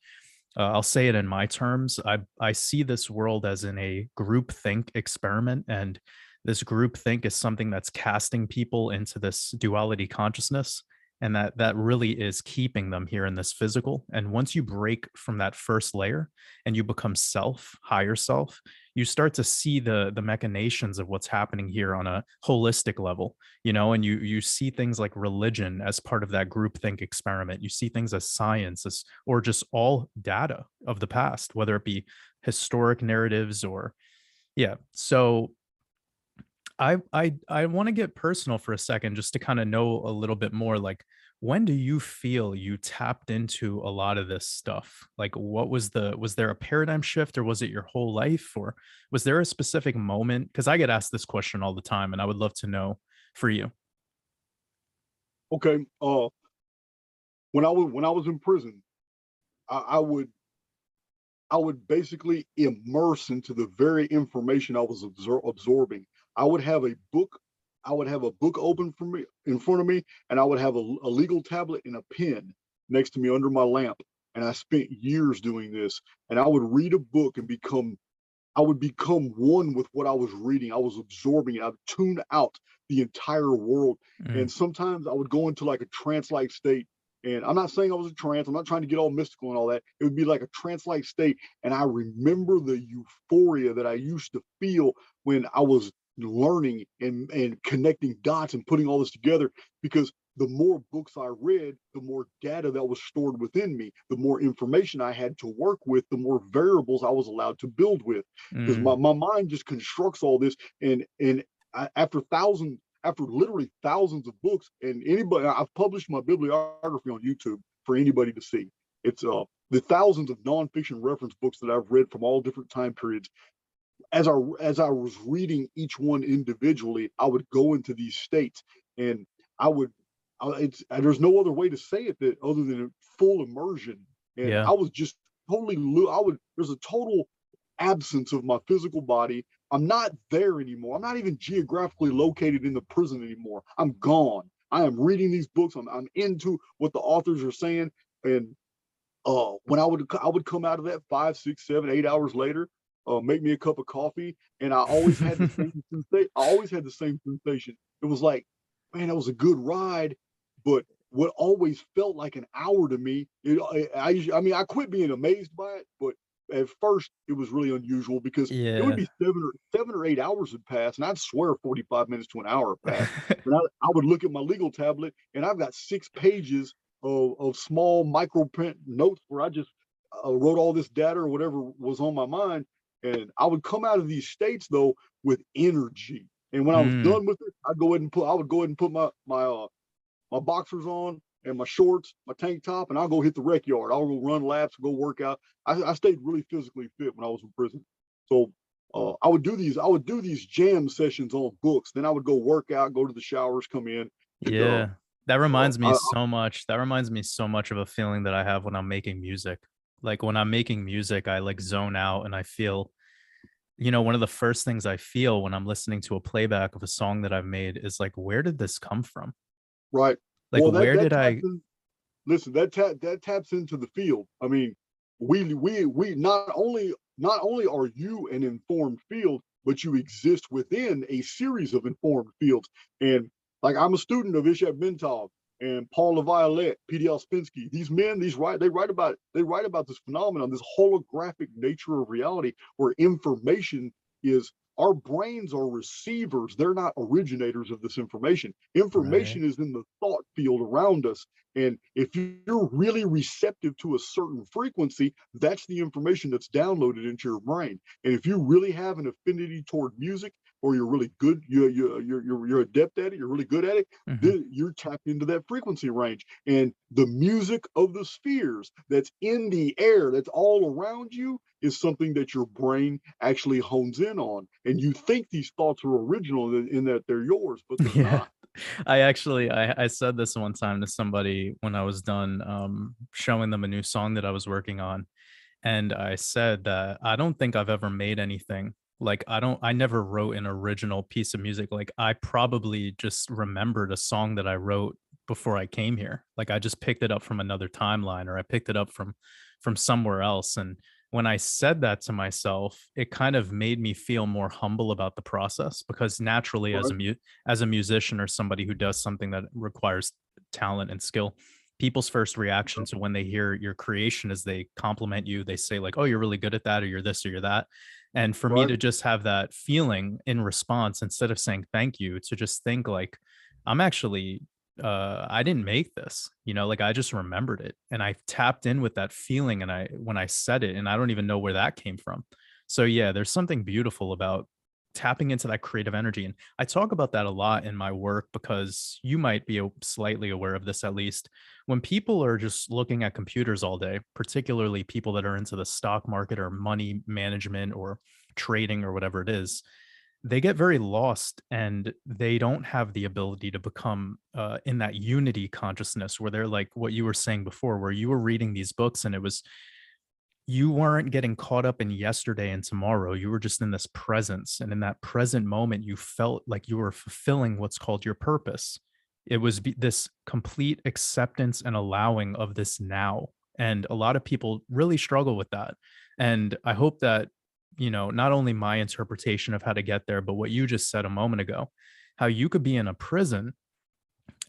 I'll say it in my terms. I see this world as in a group think experiment, and this group think is something that's casting people into this duality consciousness, and that really is keeping them here in this physical. And once you break from that first layer and you become self, higher self, you start to see the machinations of what's happening here on a holistic level, you know. And you see things like religion as part of that groupthink experiment. You see things as science, as or just all data of the past, whether it be historic narratives or yeah. So I want to get personal for a second, just to kind of know a little bit more. Like, when do you feel you tapped into a lot of this stuff? Like, what was was there a paradigm shift, or was it your whole life, or was there a specific moment? Because I get asked this question all the time, and I would love to know for you. Okay. When I was in prison, I, I would I would basically immerse into the very information I was absorbing. I would have a book. I would have a book open for me in front of me, and I would have a legal tablet and a pen next to me under my lamp. And I spent years doing this. And I would read a book and I would become one with what I was reading. I was absorbing it. I would tune out the entire world. Mm, And sometimes I would go into like a trance-like state. And I'm not saying I was a trance. I'm not trying to get all mystical and all that. It would be like a trance-like state. And I remember the euphoria that I used to feel when I was learning and connecting dots and putting all this together, because the more books I read, the more data that was stored within me, the more information I had to work with, the more variables I was allowed to build with. Because mm, my mind just constructs all this. And after literally thousands of books, and anybody, I've published my bibliography on YouTube for anybody to see. It's the thousands of nonfiction reference books that I've read from all different time periods. As I was reading each one individually, I would go into these states, and I would there's no other way to say it that other than full immersion. And yeah. I was just totally I would there's a total absence of my physical body. I'm not there anymore. I'm not even geographically located in the prison anymore. I'm gone. I am reading these books. I'm into what the authors are saying. And when I would come out of that 5, 6, 7, 8 hours later, make me a cup of coffee, and I always had the same sensation. I always had the same sensation. It was like, man, that was a good ride, but what always felt like an hour to me, I mean, I quit being amazed by it, but at first it was really unusual because it would Yeah. be 7 or 8 hours would pass, and I'd swear 45 minutes to an hour passed. And I would look at my legal tablet, and I've got 6 pages of small micro print notes where I just wrote all this data or whatever was on my mind. And I would come out of these states though with energy. And when I was Mm, done with it, I would go ahead and put my boxers on and my shorts, my tank top, and I'll go hit the rec yard. I'll go run laps, go work out. I stayed really physically fit when I was in prison. So I would do these jam sessions on books. Then I would go work out, go to the showers, come in, and yeah. That reminds me I, so much. That reminds me so much of a feeling that I have when I'm making music. Like when I'm making music, I like zone out and I feel, you know, one of the first things I feel when I'm listening to a playback of a song that I've made is like, where did this come from? right. Like, Well, where that did taps I? in. Listen, that taps into the field. I mean, we not only are you an informed field, but you exist within a series of informed fields. And like I'm a student of Ishak Bentov and Paul LaViolette, P.D.L. Spinsky. These men, they write about this phenomenon, this holographic nature of reality, where information is our brains are receivers. They're not originators of this information. Right. Information is in the thought field around us. And if you're really receptive to a certain frequency, that's the information that's downloaded into your brain. And if you really have an affinity toward music, or you're really good, you're adept at it, you're really good at it, Mhm. then you're tapped into that frequency range. And the music of the spheres that's in the air, that's all around you, is something that your brain actually hones in on. And you think these thoughts are original in that they're yours, but they're Yeah. not. I said this one time to somebody when I was done showing them a new song that I was working on. And I said that I don't think I've ever made anything. Like I never wrote an original piece of music. Like I probably just remembered a song that I wrote before I came here. Like I just picked it up from another timeline, or I picked it up from somewhere else. And when I said that to myself, it kind of made me feel more humble about the process, because naturally Right. as a musician or somebody who does something that requires talent and skill, people's first reaction to when they hear your creation is they compliment you. They say like, "Oh, you're really good at that," or "You're this," or "You're that." And for me Right. to just have that feeling in response, instead of saying thank you, to just think like, I'm actually I didn't make this, like I just remembered it and I tapped in with that feeling, and I when I said it, and I don't even know where that came from. So yeah, there's something beautiful about tapping into that creative energy. And I talk about that a lot in my work, because you might be slightly aware of this at least. When people are just looking at computers all day, particularly people that are into the stock market or money management or trading or whatever it is, they get very lost and they don't have the ability to become in that unity consciousness, where they're like what you were saying before, where you were reading these books and it was, you weren't getting caught up in yesterday and tomorrow. You were just in this presence. And in that present moment, you felt like you were fulfilling what's called your purpose. It was this complete acceptance and allowing of this now. And a lot of people really struggle with that. And I hope that, not only my interpretation of how to get there, but what you just said a moment ago, how you could be in a prison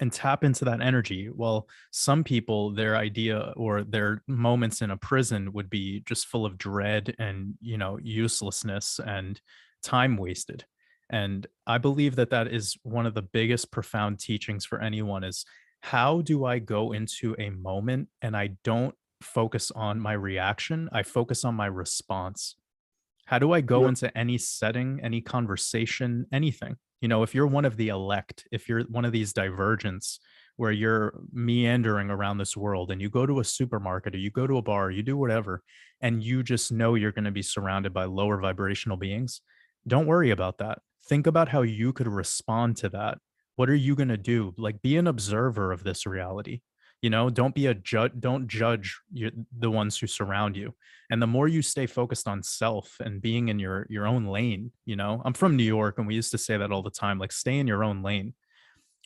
and tap into that energy. Well, some people, their idea or their moments in a prison would be just full of dread and, uselessness and time wasted. And I believe that that is one of the biggest profound teachings for anyone is, how do I go into a moment and I don't focus on my reaction, I focus on my response? How do I go Yeah. into any setting, any conversation, anything? If you're one of the elect, if you're one of these divergents where you're meandering around this world and you go to a supermarket or you go to a bar, you do whatever, and you just know you're going to be surrounded by lower vibrational beings, don't worry about that. Think about how you could respond to that. What are you going to do? Like, be an observer of this reality. Don't be a judge. Don't judge the ones who surround you. And the more you stay focused on self and being in your own lane, I'm from New York and we used to say that all the time, like, stay in your own lane.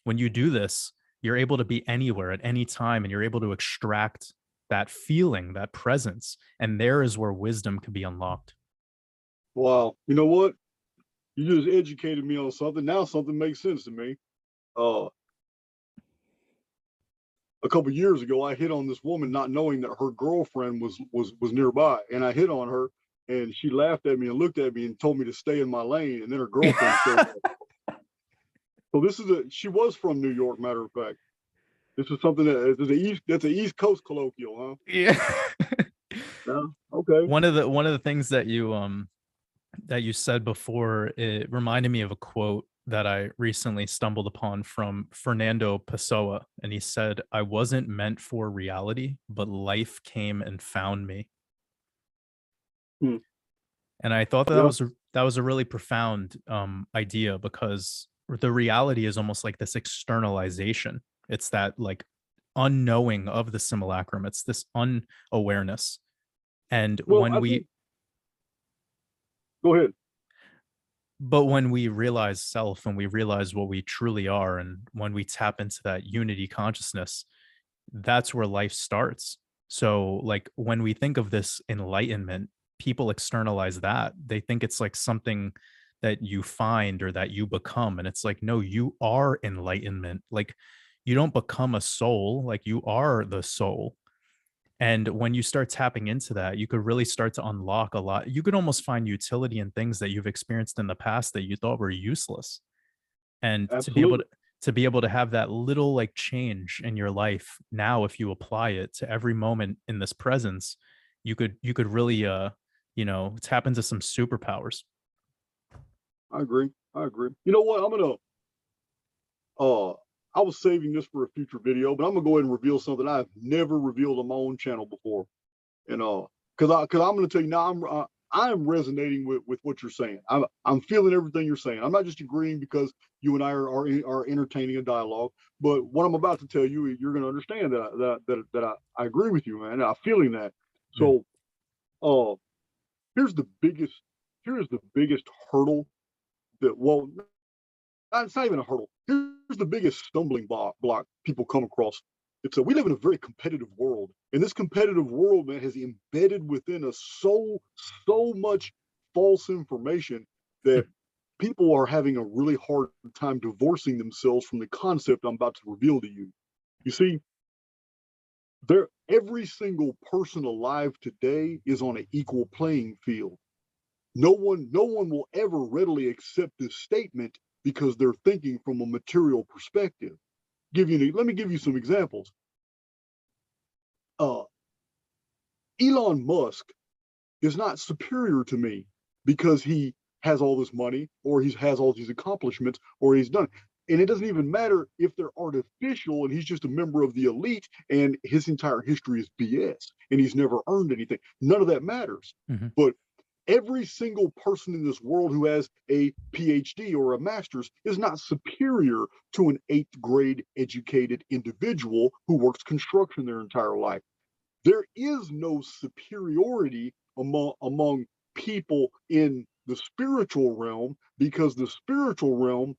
When you do this, you're able to be anywhere at any time and you're able to extract that feeling, that presence. And there is where wisdom can be unlocked. Wow. You know what? You just educated me on something. Now something makes sense to me. Uh, a couple years ago, I hit on this woman, not knowing that her girlfriend was nearby, and I hit on her, and she laughed at me and looked at me and told me to stay in my lane. And then her girlfriend showed up. So she was from New York, matter of fact. This was something that's an East Coast colloquial, huh? Yeah. Yeah. Okay. One of the things that you said before, it reminded me of a quote that I recently stumbled upon from Fernando Pessoa. And he said, "I wasn't meant for reality, but life came and found me." Hmm. And I thought that Yeah. that was a really profound idea, because the reality is almost like this externalization. It's that like unknowing of the simulacrum. It's this unawareness. And Well, I think. Go ahead. when we realize self and we realize what we truly are, and when we tap into that unity consciousness, that's where life starts. So, like, when we think of this enlightenment, people externalize that. They think it's like something that you find or that you become. And it's like, no, you are enlightenment. Like, you don't become a soul, like, you are the soul. And when you start tapping into that, you could really start to unlock a lot. You could almost find utility in things that you've experienced in the past that you thought were useless. And Absolutely. to be able to have that little like change in your life now, if you apply it to every moment in this presence, you could really tap into some superpowers. I agree. I agree. You know what? I'm gonna I was saving this for a future video, but I'm gonna go ahead and reveal something I've never revealed on my own channel before. And because I'm gonna tell you now, I'm resonating with what you're saying. I'm feeling everything you're saying. I'm not just agreeing because you and I are entertaining a dialogue, but what I'm about to tell you, you're gonna understand that I agree with you, man. I'm feeling that. Mm. So uh here's the biggest here's the biggest hurdle that, well, it's not even a hurdle. Here's the biggest stumbling block people come across. It's we live in a very competitive world, and this competitive world, man, has embedded within us so much false information that people are having a really hard time divorcing themselves from the concept I'm about to reveal to you. You see, every single person alive today is on an equal playing field. No one will ever readily accept this statement because they're thinking from a material perspective. Let me give you some examples. Uh, Elon Musk is not superior to me because he has all this money or he has all these accomplishments or he's done. And it doesn't even matter if they're artificial and he's just a member of the elite and his entire history is BS and he's never earned anything. None of that matters. Mm-hmm. But every single person in this world who has a PhD or a master's is not superior to an 8th grade educated individual who works construction their entire life. There is no superiority among people in the spiritual realm because the spiritual realm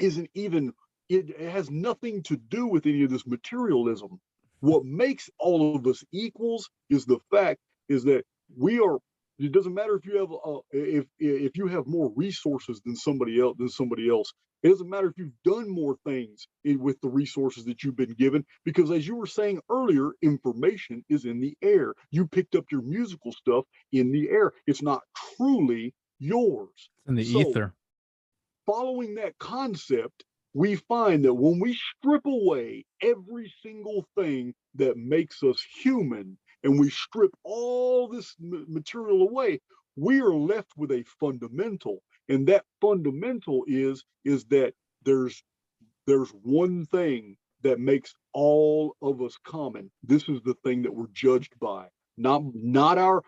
isn't even, it has nothing to do with any of this materialism. What makes all of us equals is the fact is that we are, it doesn't matter if you have if you have more resources than somebody else. It doesn't matter if you've done more things with the resources that you've been given, because as you were saying earlier, information is in the air. You picked up your musical stuff in the air. It's not truly yours. In the So, ether. following that concept, we find that when we strip away every single thing that makes us human and we strip all this material away, we are left with a fundamental. And that fundamental is that there's one thing that makes all of us common. This is the thing that we're judged by, not our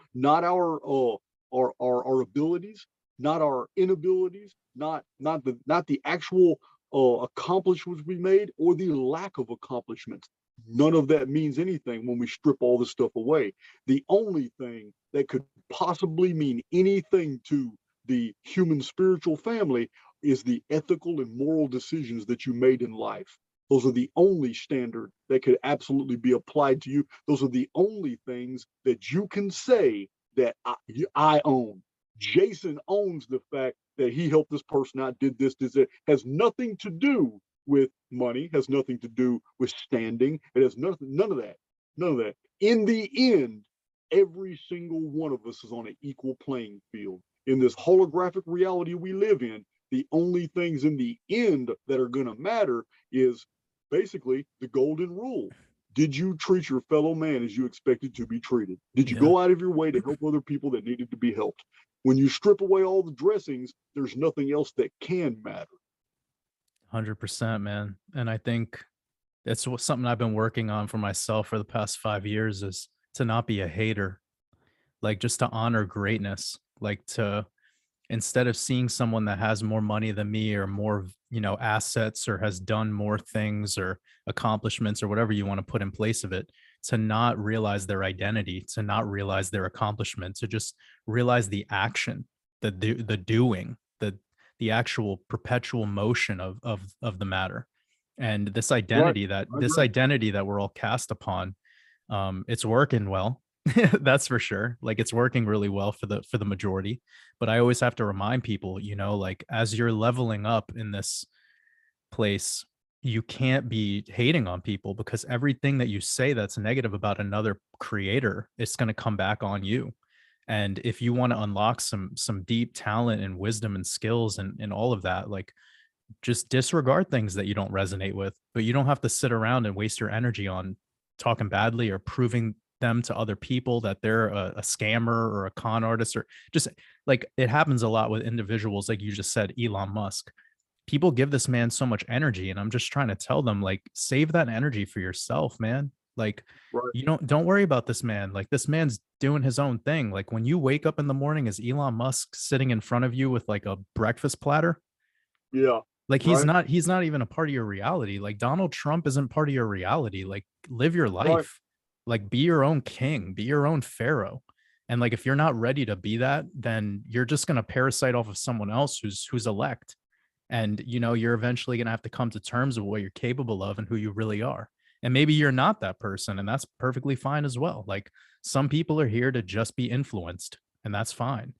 abilities, not our inabilities, not the actual accomplishments we made or the lack of accomplishments. None of that means anything when we strip all this stuff away. The only thing that could possibly mean anything to the human spiritual family is the ethical and moral decisions that you made in life. Those are the only standard that could absolutely be applied to you. Those are the only things that you can say that I own. Jason owns the fact that he helped this person out, did this, that. Has nothing to do with money, has nothing to do with standing. It has none of that. None of that. In the end, every single one of us is on an equal playing field. In this holographic reality we live in, the only things in the end that are going to matter is basically the golden rule. Did you treat your fellow man as you expected to be treated? Did you go out of your way to help other people that needed to be helped? When you strip away all the dressings, there's nothing else that can matter. 100%, man. And I think it's something I've been working on for myself for the past 5 years is to not be a hater, like just to honor greatness, like to, instead of seeing someone that has more money than me or more, assets or has done more things or accomplishments or whatever you want to put in place of it, to not realize their identity, to not realize their accomplishment, to just realize the action, the doing, the actual perpetual motion of the matter. And this identity that we're all cast upon, it's working well. That's for sure. Like it's working really well for the majority. But I always have to remind people, like as you're leveling up in this place, you can't be hating on people, because everything that you say that's negative about another creator, it's going to come back on you. And if you want to unlock some deep talent and wisdom and skills and all of that, like just disregard things that you don't resonate with. But you don't have to sit around and waste your energy on talking badly or proving them to other people that they're a scammer or a con artist, or just like it happens a lot with individuals, like you just said, Elon Musk. People give this man so much energy, and I'm just trying to tell them, like, save that energy for yourself, man. Like, Right. you don't worry about this man. Like, this man's doing his own thing. Like, when you wake up in the morning, is Elon Musk sitting in front of you with like a breakfast platter? Yeah. Like, Right. he's not even a part of your reality. Like, Donald Trump isn't part of your reality. Like, live your Right. life. Like, be your own king, be your own pharaoh. And like, if you're not ready to be that, then you're just gonna parasite off of someone else who's elect. And you know, you're eventually gonna have to come to terms with what you're capable of and who you really are. And maybe you're not that person, and that's perfectly fine as well. Like, some people are here to just be influenced, and that's fine.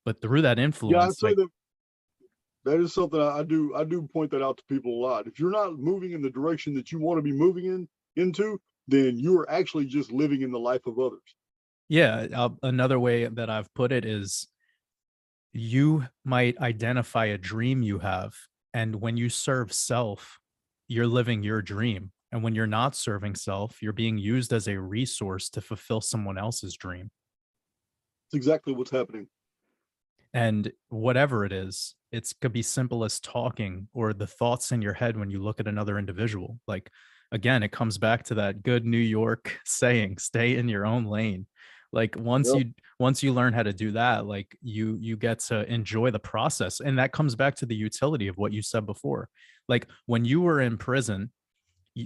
But through that Yeah, I'd influence, say like, that that is something I do point that out to people a lot. If you're not moving in the direction that you want to be moving into, then you are actually just living in the life of others. yeah, another way that I've put it is, you might identify a dream you have, and when you serve self, you're living your dream. And when you're not serving self, you're being used as a resource to fulfill someone else's dream. It's exactly what's happening. And whatever it is, it's could be simple as talking or the thoughts in your head when you look at another individual. Like, again, it comes back to that good New York saying, stay in your own lane. Like, Yep. once you learn how to do that, like, you get to enjoy the process. And that comes back to the utility of what you said before. Like, when you were in prison,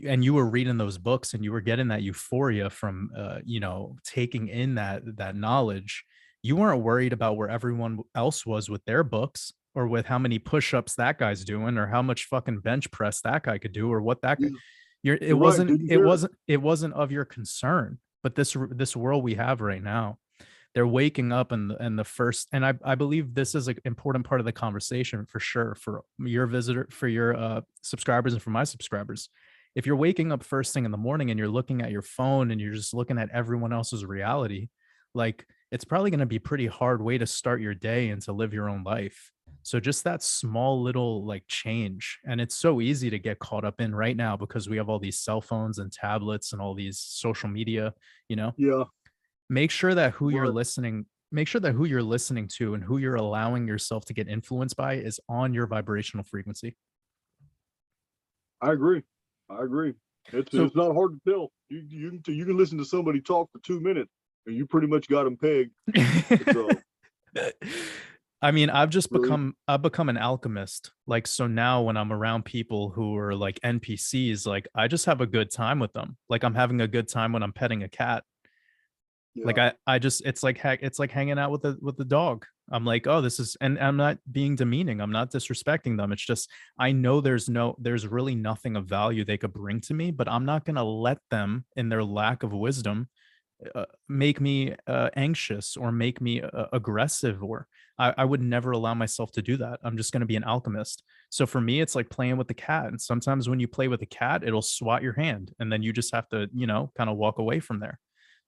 and you were reading those books and you were getting that euphoria from you know, taking in that knowledge, you weren't worried about where everyone else was with their books, or with how many push-ups that guy's doing, or how much fucking bench press that guy could do, or what that guy, Yeah. you're You're right. Didn't care. it wasn't of your concern. But this world we have right now, they're waking up, and the first, and I believe this is an important part of the conversation for sure, for your visitor, for your subscribers, and for my subscribers. If you're waking up first thing in the morning and you're looking at your phone and you're just looking at everyone else's reality, like, it's probably going to be a pretty hard way to start your day and to live your own life. So just that small little like change, and it's so easy to get caught up in right now because we have all these cell phones and tablets and all these social media, you know. Yeah. Make sure that Right. make sure that who you're listening to and who you're allowing yourself to get influenced by is on your vibrational frequency. I agree. I agree. So It's not hard to tell. You can listen to somebody talk for 2 minutes and you pretty much got them pegged. So I mean, really, I've become an alchemist. Like, so now when I'm around people who are like NPCs, like, I just have a good time with them. Like, I'm having a good time when I'm petting a cat. Like, yeah, I just, it's like it's like hanging out with the dog. I'm like, oh, this is, and I'm not being demeaning. I'm not disrespecting them. It's just, I know there's really nothing of value they could bring to me, but I'm not gonna let them, in their lack of wisdom, make me anxious or make me aggressive, or I would never allow myself to do that. I'm just going to be an alchemist. So for me, it's like playing with the cat. And sometimes when you play with a cat, it'll swat your hand, and then you just have to, you know, kind of walk away from there.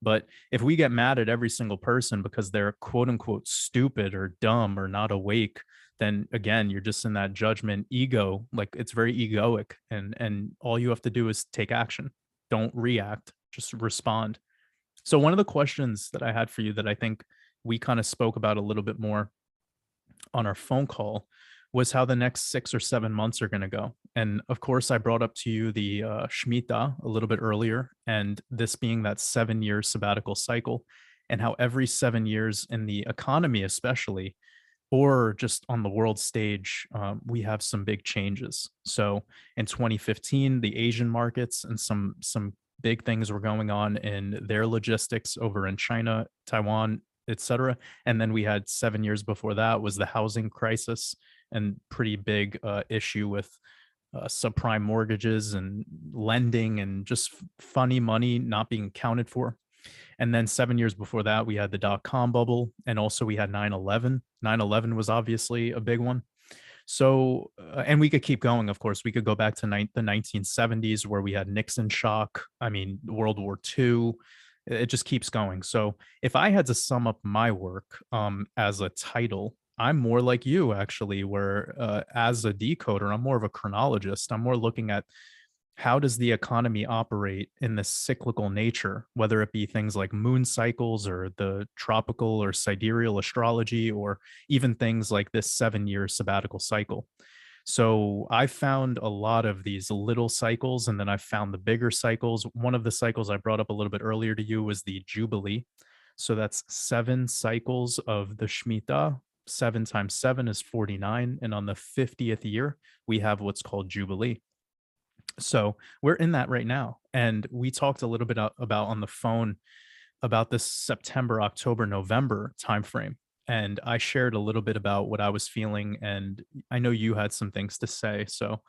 But if we get mad at every single person because they're quote unquote stupid or dumb or not awake, then again, you're just in that judgment ego. Like, it's very egoic, and all you have to do is take action. Don't react, just respond. So one of the questions that I had for you that I think we kind of spoke about a little bit more on our phone call was how the next 6 or 7 months are going to go. And of course, I brought up to you the Shemitah a little bit earlier, and this being that 7 year sabbatical cycle, and how every 7 years in the economy, especially, or just on the world stage, we have some big changes. So in 2015, the Asian markets and some big things were going on in their logistics over in China, Taiwan, etc. And then we had 7 years before that was the housing crisis, and pretty big issue with subprime mortgages and lending, and just funny money not being accounted for. And then 7 years before that, we had the dot-com bubble, and also we had 9/11. 9/11 was obviously a big one. So, and we could keep going. Of course, we could go back to the 1970s where we had Nixon shock. I mean, World War II. It just keeps going. So, if I had to sum up my work as a title, I'm more like you actually, where as a decoder, I'm more of a chronologist. I'm more looking at how does the economy operate in this cyclical nature, whether it be things like moon cycles or the tropical or sidereal astrology, or even things like this 7-year sabbatical cycle. So I found a lot of these little cycles, and then I found the bigger cycles. One of the cycles I brought up a little bit earlier to you was the Jubilee. So that's 7 cycles of the Shemitah. 7 times 7 is 49. And on the 50th year, we have what's called Jubilee. So we're in that right now. And we talked a little bit about on the phone about this September, October, November timeframe. And I shared a little bit about what I was feeling. And I know you had some things to say. So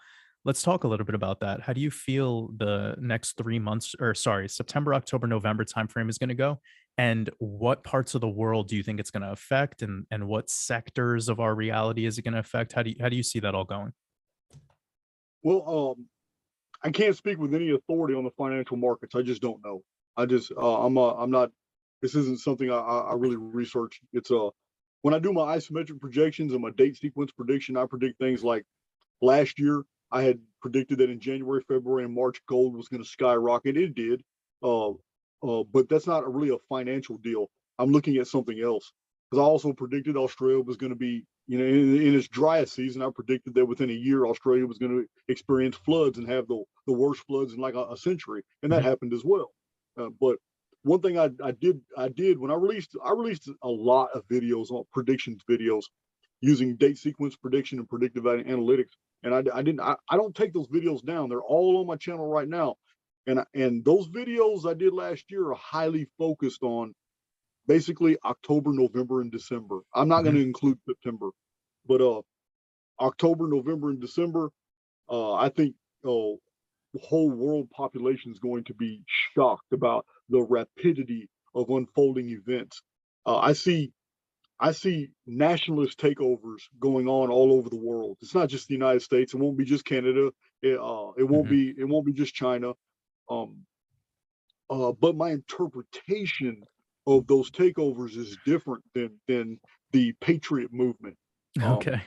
let's talk a little bit about that. How do you feel the next 3 months, or sorry, September, October, November timeframe is going to go? And what parts of the world do you think it's going to affect? And what sectors of our reality is it going to affect? How do you see that all going? Well, I can't speak with any authority on the financial markets. I just don't know. I'm not. This isn't something I really research. It's when I do my isometric projections and my date sequence prediction, I predict things like last year. I had predicted that in January, February, and March, gold was going to skyrocket. It did, but that's not really a financial deal. I'm looking at something else, because I also predicted Australia was going to be, in its driest season. I predicted that within a year, Australia was going to experience floods and have the worst floods in like a century, and that Mhm. happened as well. But one thing I did when I released a lot of videos on predictions videos using date sequence prediction and predictive analytics, and I don't take those videos down. They're all on my channel right now, and those videos I did last year are highly focused on basically October, November, and December. I'm not going Mhm. to include September, but October, November, and December, I think the whole world population is going to be shocked about the rapidity of unfolding events. I see nationalist takeovers going on all over the world. It's not just the United States. It won't be just Canada. Mhm. It won't be just China. Um, but my interpretation of those takeovers is different than the patriot movement. Um, Okay.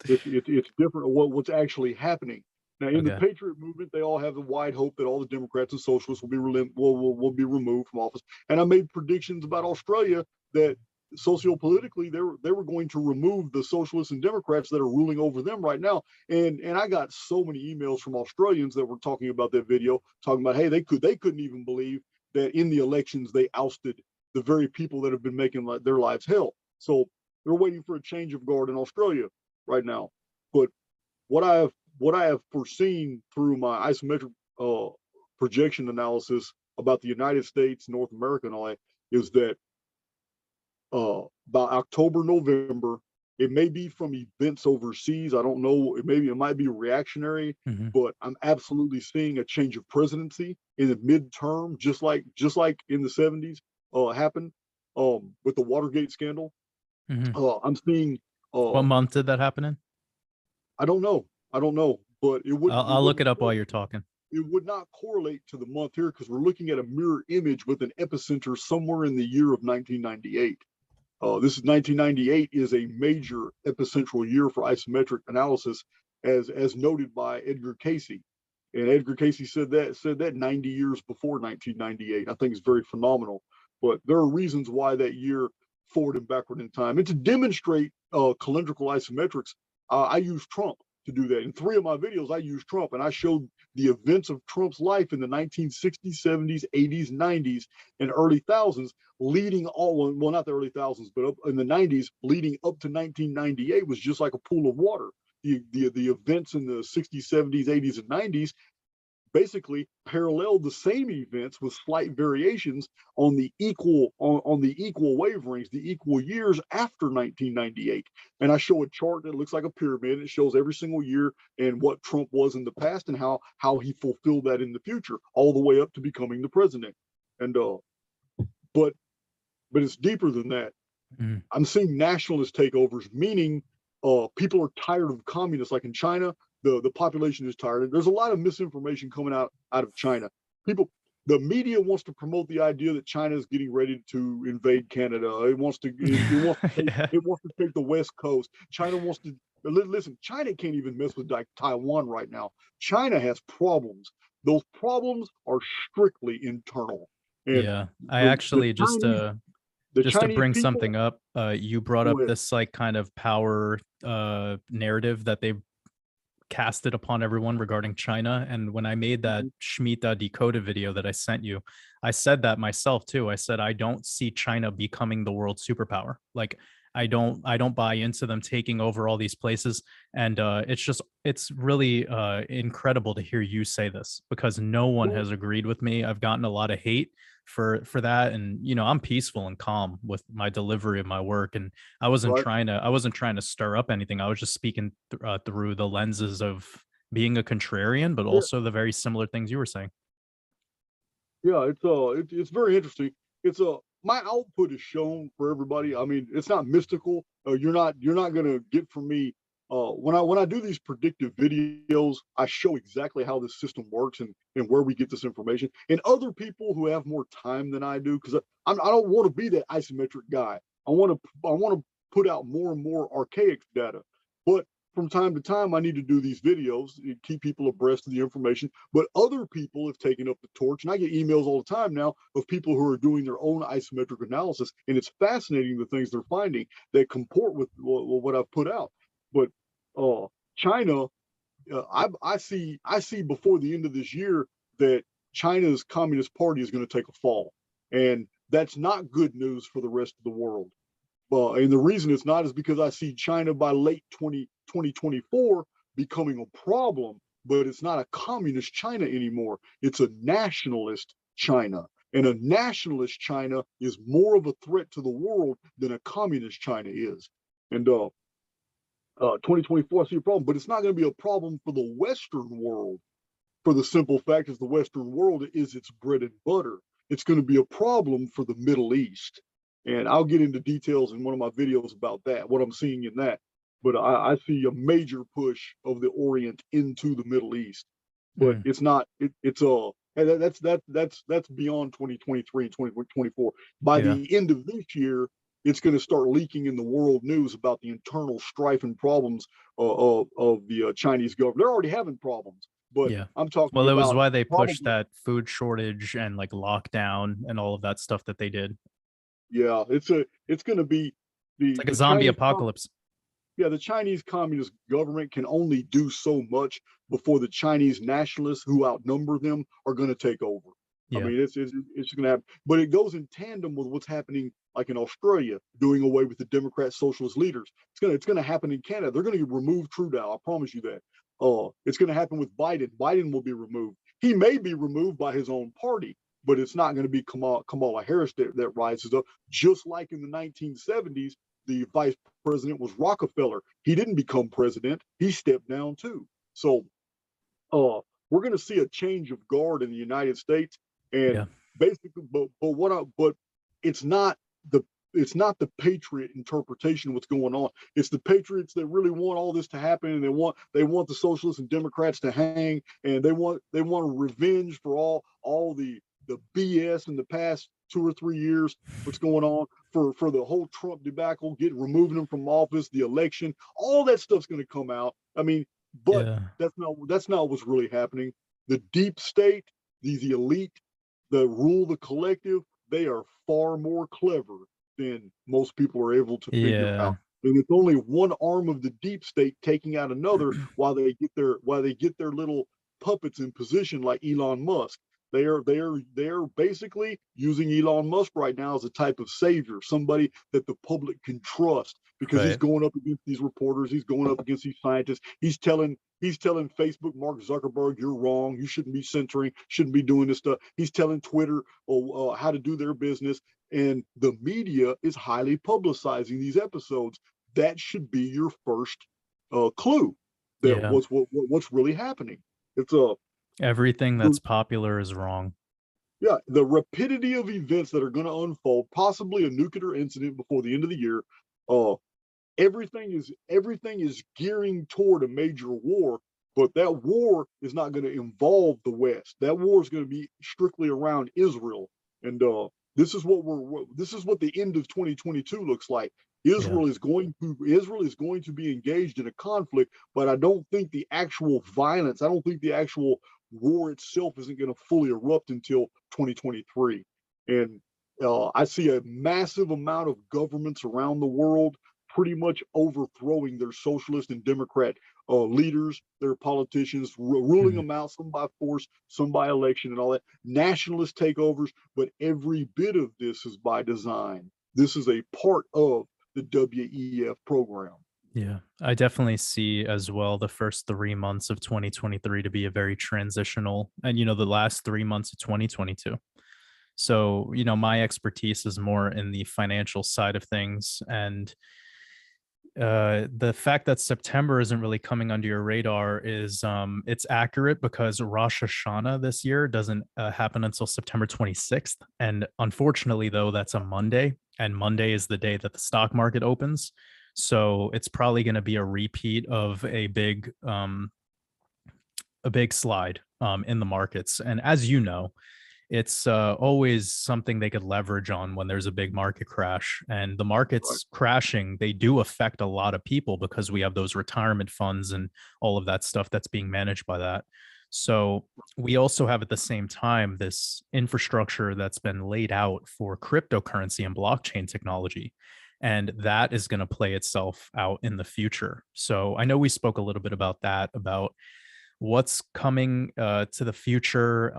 it's different what's actually happening. Now, in the Okay. patriot movement, they all have the wide hope that all the Democrats and socialists will be removed from office. And I made predictions about Australia that sociopolitically they were going to remove the socialists and Democrats that are ruling over them right now. And I got so many emails from Australians that were talking about that video, talking about, hey, they couldn't even believe that in the elections they ousted the very people that have been making their lives hell. So they're waiting for a change of guard in Australia right now. But what I have foreseen through my isometric projection analysis about the United States, North America, and all that is that by October, November, it may be from events overseas. I don't know. It might be reactionary, Mhm. but I'm absolutely seeing a change of presidency in the midterm, just like in the 70s happened with the Watergate scandal. Mhm. I'm seeing What uh, month did that happen in? I don't know. I don't know, but I'll look it up while you're talking. it would not correlate to the month here because we're looking at a mirror image with an epicenter somewhere in the year of 1998. This is 1998 is a major epicentral year for isometric analysis, as noted by Edgar Casey. And Edgar Casey said that 90 years before 1998. I think it's very phenomenal. But there are reasons why that year forward and backward in time. And to demonstrate calendrical isometrics, I use Trump to do that. In 3 of my videos, I use Trump, and I showed the events of Trump's life in the 1960s, 70s, 80s, 90s, and early thousands, leading all, well, not the early thousands, but up in the 90s, leading up to 1998 was just like a pool of water. The events in the 60s, 70s, 80s, and 90s basically paralleled the same events with slight variations on the equal wavelengths, the equal years after 1998. And I show a chart that looks like a pyramid. It shows every single year and what Trump was in the past and how he fulfilled that in the future, all the way up to becoming the president. And but but it's deeper than that. Mhm. I'm seeing nationalist takeovers, meaning people are tired of communists. Like in China, the population is tired. There's a lot of misinformation coming out of China. People, the media wants to promote the idea that China is getting ready to invade Canada. It wants to Yeah. take the West Coast. China wants to listen, China can't even mess with Taiwan right now. China has problems. Those problems are strictly internal. And Yeah, I the actually Chinese, the just to Chinese bring people, something up, you brought go up ahead. this like kind of power narrative that they casted upon everyone regarding China. And when I made that Mhm. Shemitah decoded video that I sent you, I said that myself too. I said I don't see China becoming the world superpower. Like I don't buy into them taking over all these places. And it's really incredible to hear you say this because no one Well, has agreed with me. I've gotten a lot of hate for that. And I'm peaceful and calm with my delivery of my work. And right. I wasn't trying to stir up anything. I was just speaking through the lenses of being a contrarian, but Yeah, also the very similar things you were saying. yeah, it's very interesting. It's my output is shown for everybody. I mean, it's not mystical. You're not gonna get from me. When I do these predictive videos, I show exactly how this system works and where we get this information. And other people who have more time than I do, because I don't want to be that isometric guy. I want to put out more and more Archaix data, but from time to time, I need to do these videos and keep people abreast of the information. But other people have taken up the torch, and I get emails all the time now of people who are doing their own isometric analysis, and it's fascinating the things they're finding that comport with what I've put out. But China, I see before the end of this year that China's Communist Party is going to take a fall, and that's not good news for the rest of the world. And the reason it's not is because I see China by late 2024 becoming a problem, but it's not a communist China anymore. It's a nationalist China. And a nationalist China is more of a threat to the world than a communist China is. And 2024, I see a problem, but it's not going to be a problem for the Western world for the simple fact is the Western world is its bread and butter. It's going to be a problem for the Middle East. And I'll get into details in one of my videos about that, what I'm seeing in that. But I see a major push of the Orient into the Middle East. But Mm, it's not, that's beyond 2023 and 2024. By yeah. the end of this year, it's going to start leaking in the world news about the internal strife and problems of the Chinese government. They're already having problems, but Yeah. I'm talking Well, it was about why they pushed probably, that food shortage and like lockdown and all of that stuff that they did. yeah, it's going to be It's like a the zombie apocalypse. yeah, the Chinese Communist government can only do so much before the Chinese nationalists who outnumber them are going to take over. I Yeah. mean, it's going to happen, but it goes in tandem with what's happening, like in Australia, doing away with the Democrat socialist leaders. It's going to happen in Canada. They're going to remove Trudeau. I promise you that. It's going to happen with Biden. Biden will be removed. He may be removed by his own party, but it's not going to be Kamala Harris that rises up. Just like in the 1970s, the vice president was Rockefeller. He didn't become president. He stepped down too. So we're going to see a change of guard in the United States, and Yeah. basically, but it's not the it's not the patriot interpretation of what's going on. It's the patriots that really want all this to happen, and they want the socialists and Democrats to hang, and they want revenge for all the BS in the past 2 or 3 years. What's going on for the whole Trump debacle, removing him from office, the election, all that stuff's going to come out. I mean, but Yeah. that's not what's really happening. The deep state, the elite, the rule the collective, they are far more clever than most people are able to figure Yeah. out. And it's only one arm of the deep state taking out another while they get their little puppets in position like Elon Musk. They are basically using Elon Musk right now as a type of savior, somebody that the public can trust because he's Right. going up against these reporters, he's going up against these scientists, he's telling Facebook, Mark Zuckerberg, you're wrong, you shouldn't be censoring, shouldn't be doing this stuff. He's telling Twitter how to do their business, and the media is highly publicizing these episodes. That should be your first clue that Yeah. what's really happening. It's a Everything that's popular is wrong. Yeah, the rapidity of events that are going to unfold, possibly a nuclear incident before the end of the year. Uh, everything is gearing toward a major war, but that war is not going to involve the West. That war is going to be strictly around Israel, and this is what the end of 2022 looks like. Yeah. Israel is going to be engaged in a conflict, but I don't think the actual violence, I don't think the actual war itself isn't going to fully erupt until 2023. And I see a massive amount of governments around the world pretty much overthrowing their socialist and democrat leaders, their politicians, ruling Mhm. them out, some by force, some by election, and all that. Nationalist takeovers, but every bit of this is by design. This is a part of the WEF program. Yeah, I definitely see as well the first 3 months of 2023 to be a very transitional, and the last 3 months of 2022. So, my expertise is more in the financial side of things, and the fact that September isn't really coming under your radar is it's accurate because Rosh Hashanah this year doesn't happen until September 26th, and unfortunately, though, that's a Monday, and Monday is the day that the stock market opens. So it's probably going to be a repeat of a big slide in the markets. And as you know, it's always something they could leverage on when there's a big market crash. And the Right. markets crashing, they do affect a lot of people because we have those retirement funds and all of that stuff that's being managed by that. So we also have at the same time this infrastructure that's been laid out for cryptocurrency and blockchain technology. And that is going to play itself out in the future. So I know we spoke a little bit about that, about what's coming to the future.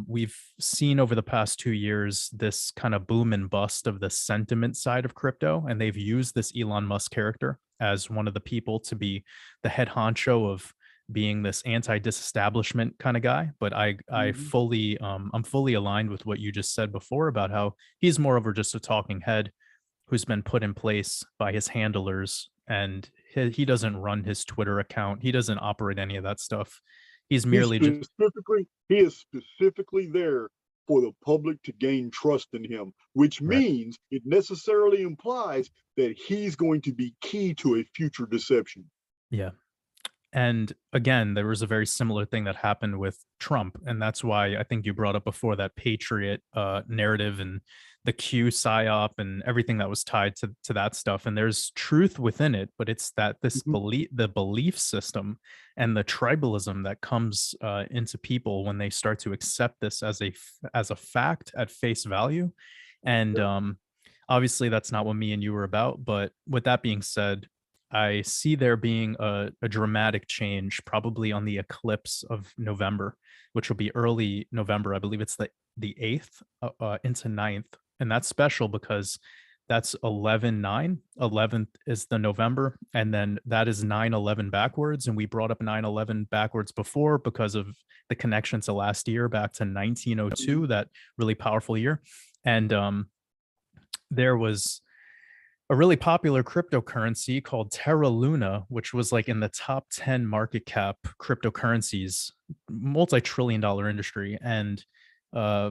We've seen over the past 2 years this kind of boom and bust of the sentiment side of crypto, and they've used this Elon Musk character as one of the people to be the head honcho of being this anti-disestablishment kind of guy. But Mhm. I'm fully aligned with what you just said before about how he's more of just a talking head who's been put in place by his handlers, and he doesn't run his Twitter account. He doesn't operate any of that stuff. He's merely just He is specifically there for the public to gain trust in him, which right. means it necessarily implies that he's going to be key to a future deception. Yeah. And again, there was a very similar thing that happened with Trump. And that's why I think you brought up before that patriot narrative and the Q psyop and everything that was tied to that stuff. And there's truth within it, but it's that Mhm. the belief system and the tribalism that comes into people when they start to accept this as as a fact at face value. And Yeah. obviously, that's not what me and you were about. But with that being said, I see there being a dramatic change probably on the eclipse of November, which will be early November. I believe it's the 8th into 9th. And that's special because that's 11/9. 11th is the November. And then that is 9/11 backwards. And we brought up 9/11 backwards before because of the connection to last year back to Mhm. 1902, that really powerful year. And there was a really popular cryptocurrency called Terra Luna, which was like in the top 10 market cap cryptocurrencies, multi-trillion dollar industry. And uh,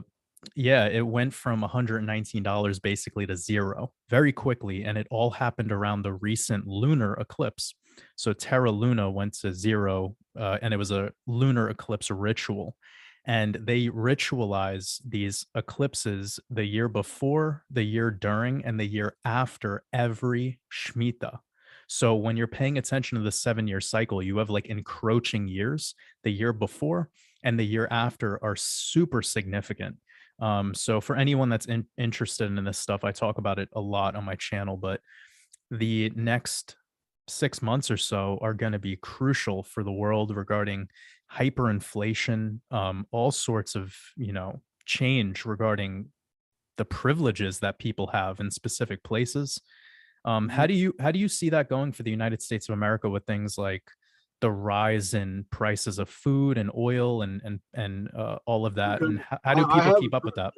yeah, it went from $119 basically to zero very quickly. And it all happened around the recent lunar eclipse. So Terra Luna went to zero, and it was a lunar eclipse ritual. And they ritualize these eclipses the year before, the year during, and the year after every Shemitah. So when you're paying attention to the 7 year cycle, you have like encroaching years. The year before and the year after are super significant. So for anyone that's interested in this stuff, I talk about it a lot on my channel, but the next 6 months or so are going to be crucial for the world regarding hyperinflation, all sorts of, change regarding the privileges that people have in specific places. Mhm. How do you see that going for the United States of America with things like the rise in prices of food and oil and all of that? Okay. And how do I people have keep up with that?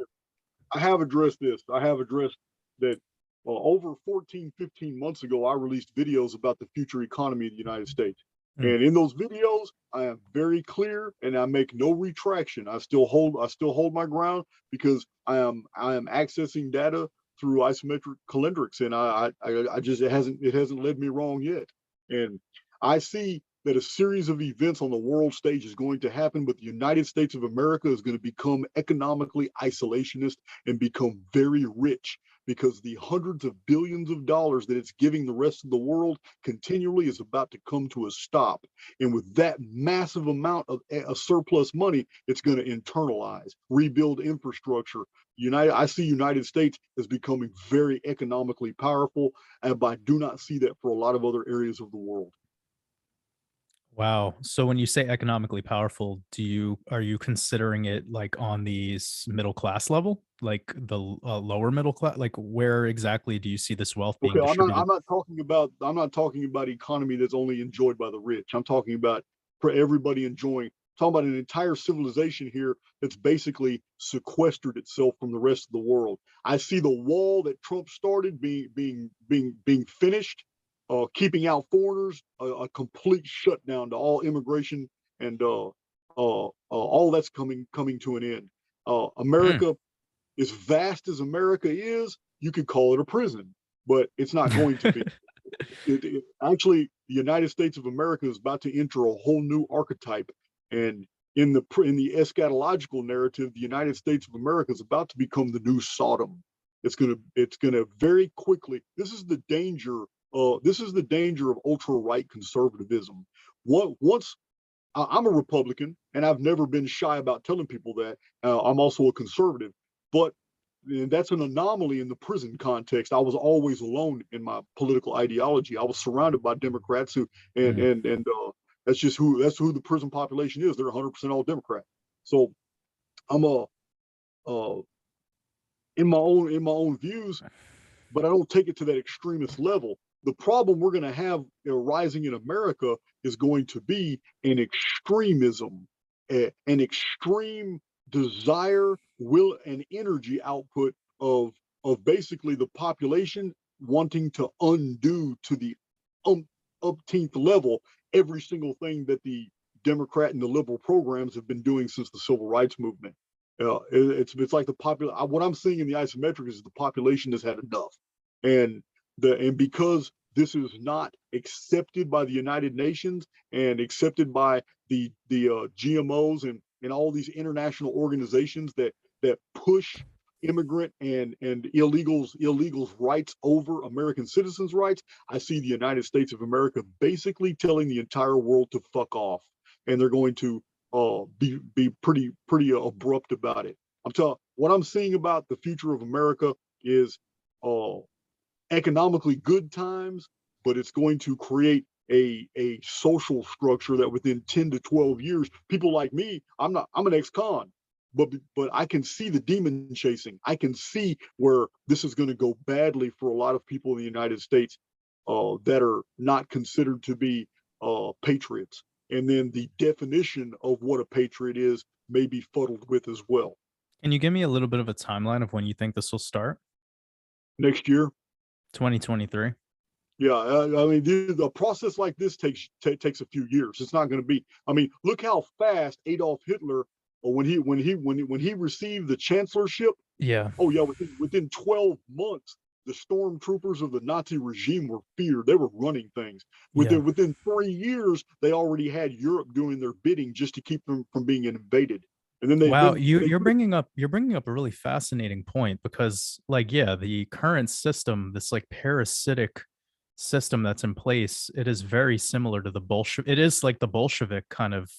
I have addressed this. I have addressed that over 14, 15 months ago, I released videos about the future economy of the United States. Mm, And in those videos, I am very clear and I make no retraction. I still hold my ground because I am accessing data through isometric calendrics, and I just it hasn't led me wrong yet. And I see that a series of events on the world stage is going to happen, but the United States of America is going to become economically isolationist and become very rich because the hundreds of billions of dollars that it's giving the rest of the world continually is about to come to a stop. And with that massive amount of a surplus money, it's going to internalize, rebuild infrastructure. I see United States as becoming very economically powerful, and I do not see that for a lot of other areas of the world. Wow. So when you say economically powerful, are you considering it like on the middle class level, like the lower middle class? Like where exactly do you see this wealth being Okay, distributed? I'm not talking about economy that's only enjoyed by the rich. I'm talking about for everybody enjoying. I'm talking about an entire civilization here that's basically sequestered itself from the rest of the world. I see the wall that Trump started being finished, keeping out foreigners, a complete shutdown to all immigration, and all that's coming to an end. Hmm. America, as vast as America is, you could call it a prison, but it's not going to be. Actually, the United States of America is about to enter a whole new archetype, and in the eschatological narrative, the United States of America is about to become the new Sodom. It's gonna very quickly. This is the danger. This is the danger of ultra right conservatism. Once I'm a Republican, and I've never been shy about telling people that. I'm also a conservative, but and that's an anomaly in the prison context. I was always alone in my political ideology. I was surrounded by Democrats who, Hmm. and that's who the prison population is. They're 100% all Democrat. So I'm a uh, in my own views, but I don't take it to that extremist level. The problem we're going to have rising in America is going to be an extremism, an extreme desire, will, and energy output of basically the population wanting to undo to the umpteenth level every single thing that the Democrat and the liberal programs have been doing since the civil rights movement. It's like what I'm seeing in the isometric is the population has had enough, and because this is not accepted by the United Nations and accepted by the GMOs and all these international organizations that push immigrant and illegals rights over American citizens' rights. I see the United States of America basically telling the entire world to fuck off, and they're going to be pretty abrupt about it. What I'm seeing about the future of America is uh, economically good times, but it's going to create a social structure that within 10 to 12 years, people like me, I'm an ex-con, but I can see the demon chasing. I can see where this is going to go badly for a lot of people in the United States that are not considered to be patriots. And then the definition of what a patriot is may be fuddled with as well. Can you give me a little bit of a timeline of when you think this will start? Next year, 2023. yeah, I mean, a process like this takes a few years. It's not going to be. I mean, look how fast Adolf Hitler, when he received the chancellorship. Yeah. Oh yeah, within 12 months, the stormtroopers of the Nazi regime were feared. They were running things. Yeah. Within 3 years, they already had Europe doing their bidding just to keep them from being invaded. And then Wow, they you're bringing up a really fascinating point because like yeah, the current system, this like parasitic system that's in place, it is very similar to the Bolshevik. It is like the Bolshevik kind of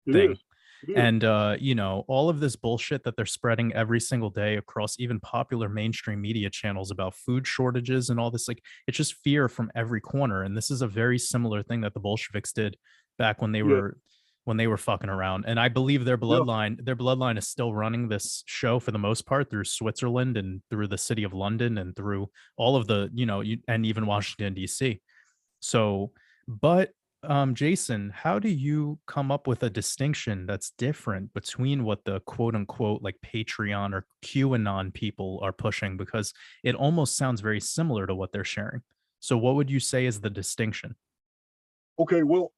it thing. is it is And all of this bullshit that they're spreading every single day across even popular mainstream media channels about food shortages and all this, like it's just fear from every corner. And this is a very similar thing that the Bolsheviks did back yeah when they were fucking around. And I believe yeah their bloodline is still running this show for the most part through Switzerland and through the city of London and through all of the, and even Washington, DC. So, but Jason, how do you come up with a distinction that's different between what the quote unquote like Patreon or QAnon people are pushing? Because it almost sounds very similar to what they're sharing. So, what would you say is the distinction? Okay, well,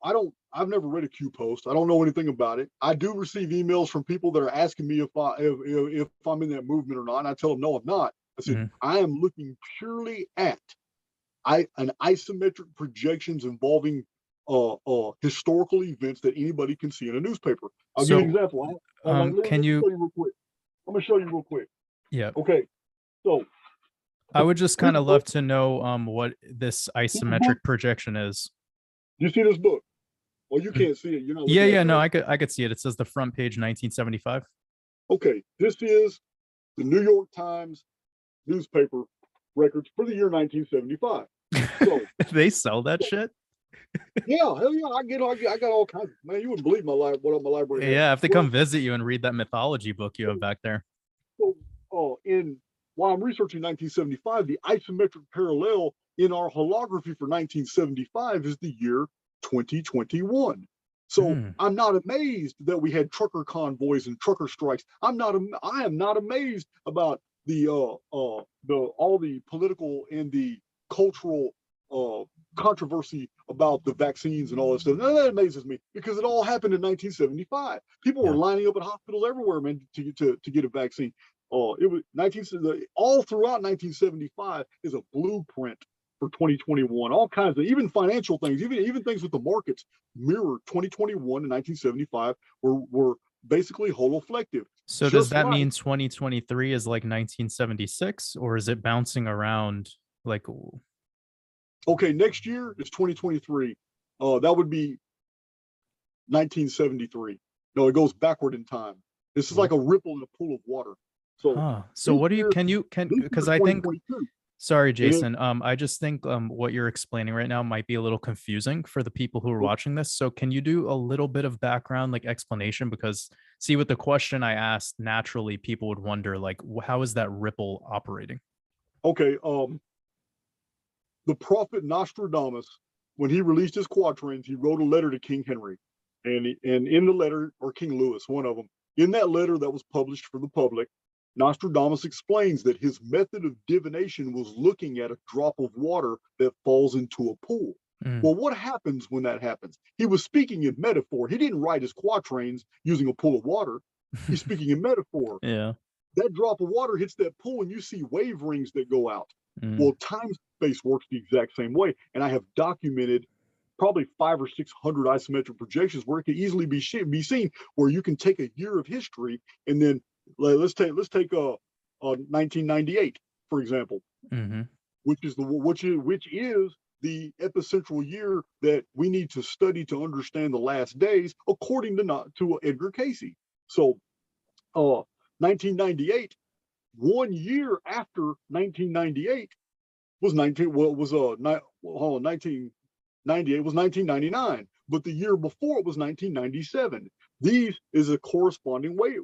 I've never read a Q post. I don't know anything about it. I do receive emails from people that are asking me if I'm in that movement or not. And I tell them no, I'm not. I said Mhm. I am looking purely at an isometric projections involving historical events that anybody can see in a newspaper. I'll give you an So, example. Let can me you? show you real quick. I'm gonna show you real quick. Yeah. Okay, so I would just Here's kind the of love book. to know what this Here's the book. isometric projection is. You see this book? Well, you Mm. can't see it. You're not Yeah, looking at yeah, it no, correctly. I could see it. It says the front page 1975. Okay, this is the New York Times newspaper records for the year 1975. So, They sell that so shit? yeah, hell yeah, I got all kinds of, man, you wouldn't believe what my library has. Yeah, I have to Well, come visit you and read that mythology book you have back there. so in while I'm researching 1975, the isometric parallel in our holography for 1975 is the year 2021. So Mm. I'm not amazed that we had trucker convoys and trucker strikes. I am not amazed about the all the political and the cultural controversy about the vaccines and all that stuff. That amazes me because it all happened in 1975. People were Yeah. lining up at hospitals everywhere, man, to get a vaccine. It was all throughout 1975 is a blueprint for 2021. All kinds of even financial things, even things with the markets mirror 2021 and 1975 were basically holoflective. So does Just that like mean 2023 is like 1976, or is it bouncing around like okay, next year is 2023. That would be 1973. No, it goes backward in time. This is like a ripple in a pool of water. So huh? So this what do you year, can this year because is I think 2022. sorry, And it, Jason. I just think what you're explaining right now might be a little confusing for the people who are watching this. So can you do a little bit of background, like explanation? Because see, with the question I asked, naturally people would wonder, like, how is that ripple operating? okay, the prophet Nostradamus, when he released his quatrains, he wrote a letter to King Henry, and in the letter, or King Louis, one of them, in that letter that was published for the public, Nostradamus explains that his method of divination was looking at a drop of water that falls into a pool. Mm. Well, what happens when that happens? He was speaking in metaphor. He didn't write his quatrains using a pool of water. He's speaking in metaphor. Yeah. That drop of water hits that pool and you see wave rings that go out. Mm. Well, time space works the exact same way. And I have documented probably 500 or 600 isometric projections where it can easily be seen, where you can take a year of history and then let's take 1998, for example, Mm-hmm. which is the epicentral year that we need to study to understand the last days, according to Edgar Casey. So 1998, 1 year after 1998 was 1998 was 1999, but the year before it was 1997. These is a corresponding wave.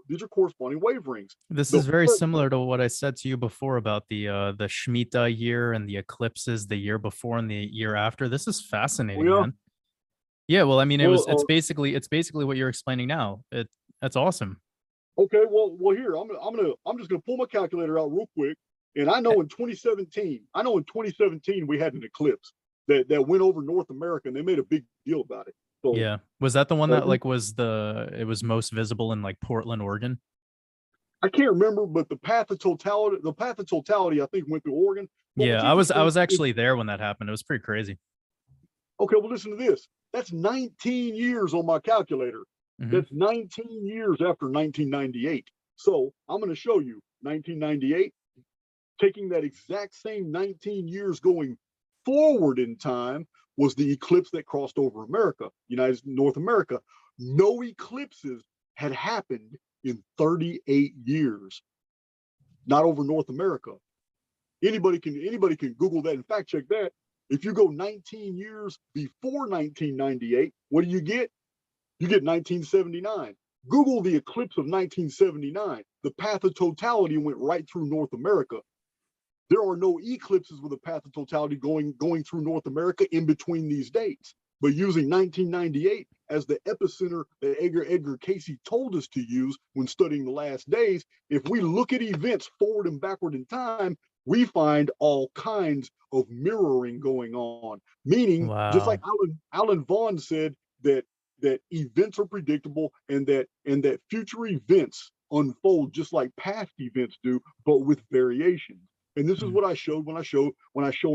These are corresponding wave rings. This The is very first, similar to what I said to you before about the Shemitah year and the eclipses the year before and the year after. This is fascinating, yeah, man. Yeah, well, I mean, well, it's basically what you're explaining now. That's awesome. okay, well, here I'm just gonna pull my calculator out real quick, and I know in 2017 we had an eclipse that went over North America, and they made a big deal about it. So Yeah. Was that the one uh, that like it was most visible in like Portland, Oregon? I can't remember, but the path of totality, I think went through Oregon. But Yeah, what's I interesting was is, actually there when that happened. It was pretty crazy. okay, well, listen to this. That's 19 years on my calculator. Hmm. That's 19 years after 1998. So I'm going to show you 1998, taking that exact same 19 years going forward in time was the eclipse that crossed over America, North America. No eclipses had happened in 38 years, not over North America. Anybody can Google that and fact check that. If you go 19 years before 1998, what do you get? You get 1979. Google the eclipse of 1979. The path of totality went right through North America. There are no eclipses with a path of totality going through North America in between these dates. But using 1998 as the epicenter that Edgar Casey told us to use when studying the last days, if we look at events forward and backward in time, we find all kinds of mirroring going on. Meaning, just like Wow. Alan Vaughan said that events are predictable and that future events unfold just like past events do, but with variations. And this is Mm. what I showed when I show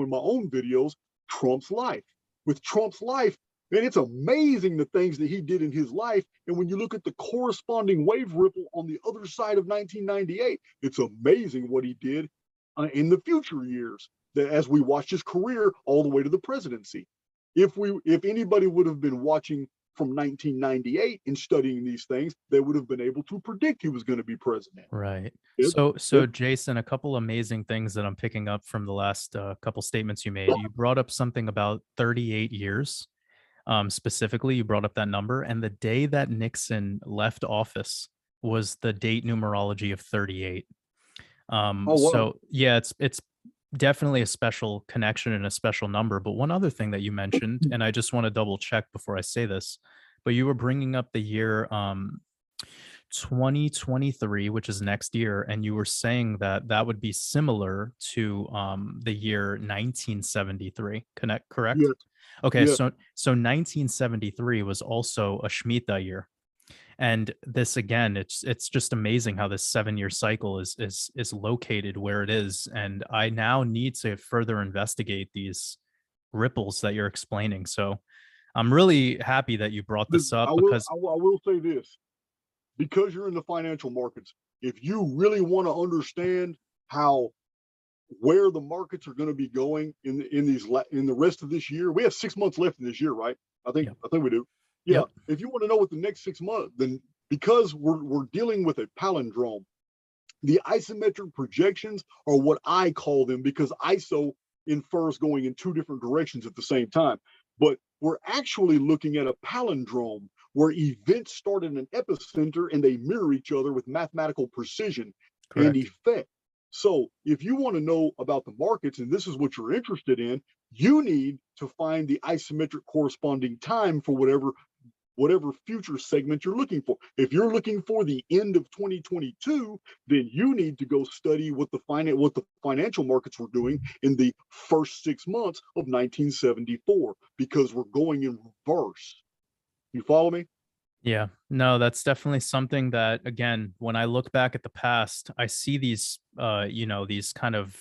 in my own videos Trump's life. With Trump's life, man, it's amazing the things that he did in his life. And when you look at the corresponding wave ripple on the other side of 1998, it's amazing what he did. in the future years, that as we watch his career all the way to the presidency. If anybody would have been watching from 1998 and studying these things, they would have been able to predict he was going to be president. Right. It, So Jason, a couple amazing things that I'm picking up from the last couple statements you made. You brought up something about 38 years. Specifically, you brought up that number, and the day that Nixon left office was the date numerology of 38. oh wow. So yeah, it's definitely a special connection and a special number. But one other thing that you mentioned, and I just want to double check before I say this, but you were bringing up the year 2023, which is next year, and you were saying that that would be similar to the year 1973. Correct? Yes, Okay, yes. so 1973 was also a Shemitah year. And this again, it's just amazing how this 7-year cycle is located where it is. And I now need to further investigate these ripples that you're explaining. So I'm really happy that you brought this I up will, because I will say this, because you're in the financial markets, if you really want to understand how where the markets are going to be going in the rest of this year, we have 6 months left in this year, right? I think we do. Yeah. Yep. If you want to know what the next 6 months, then because we're dealing with a palindrome, the isometric projections are what I call them, because ISO infers going in two different directions at the same time. But we're actually looking at a palindrome where events start in an epicenter and they mirror each other with mathematical precision and Correct. effect. So if you want to know about the markets, and this is what you're interested in, you need to find the isometric corresponding time for whatever future segment you're looking for. If you're looking for the end of 2022, then you need to go study what the financial markets were doing in the first 6 months of 1974, because we're going in reverse. You follow me? Yeah, no, that's definitely something that, again, when I look back at the past, I see these, these kind of,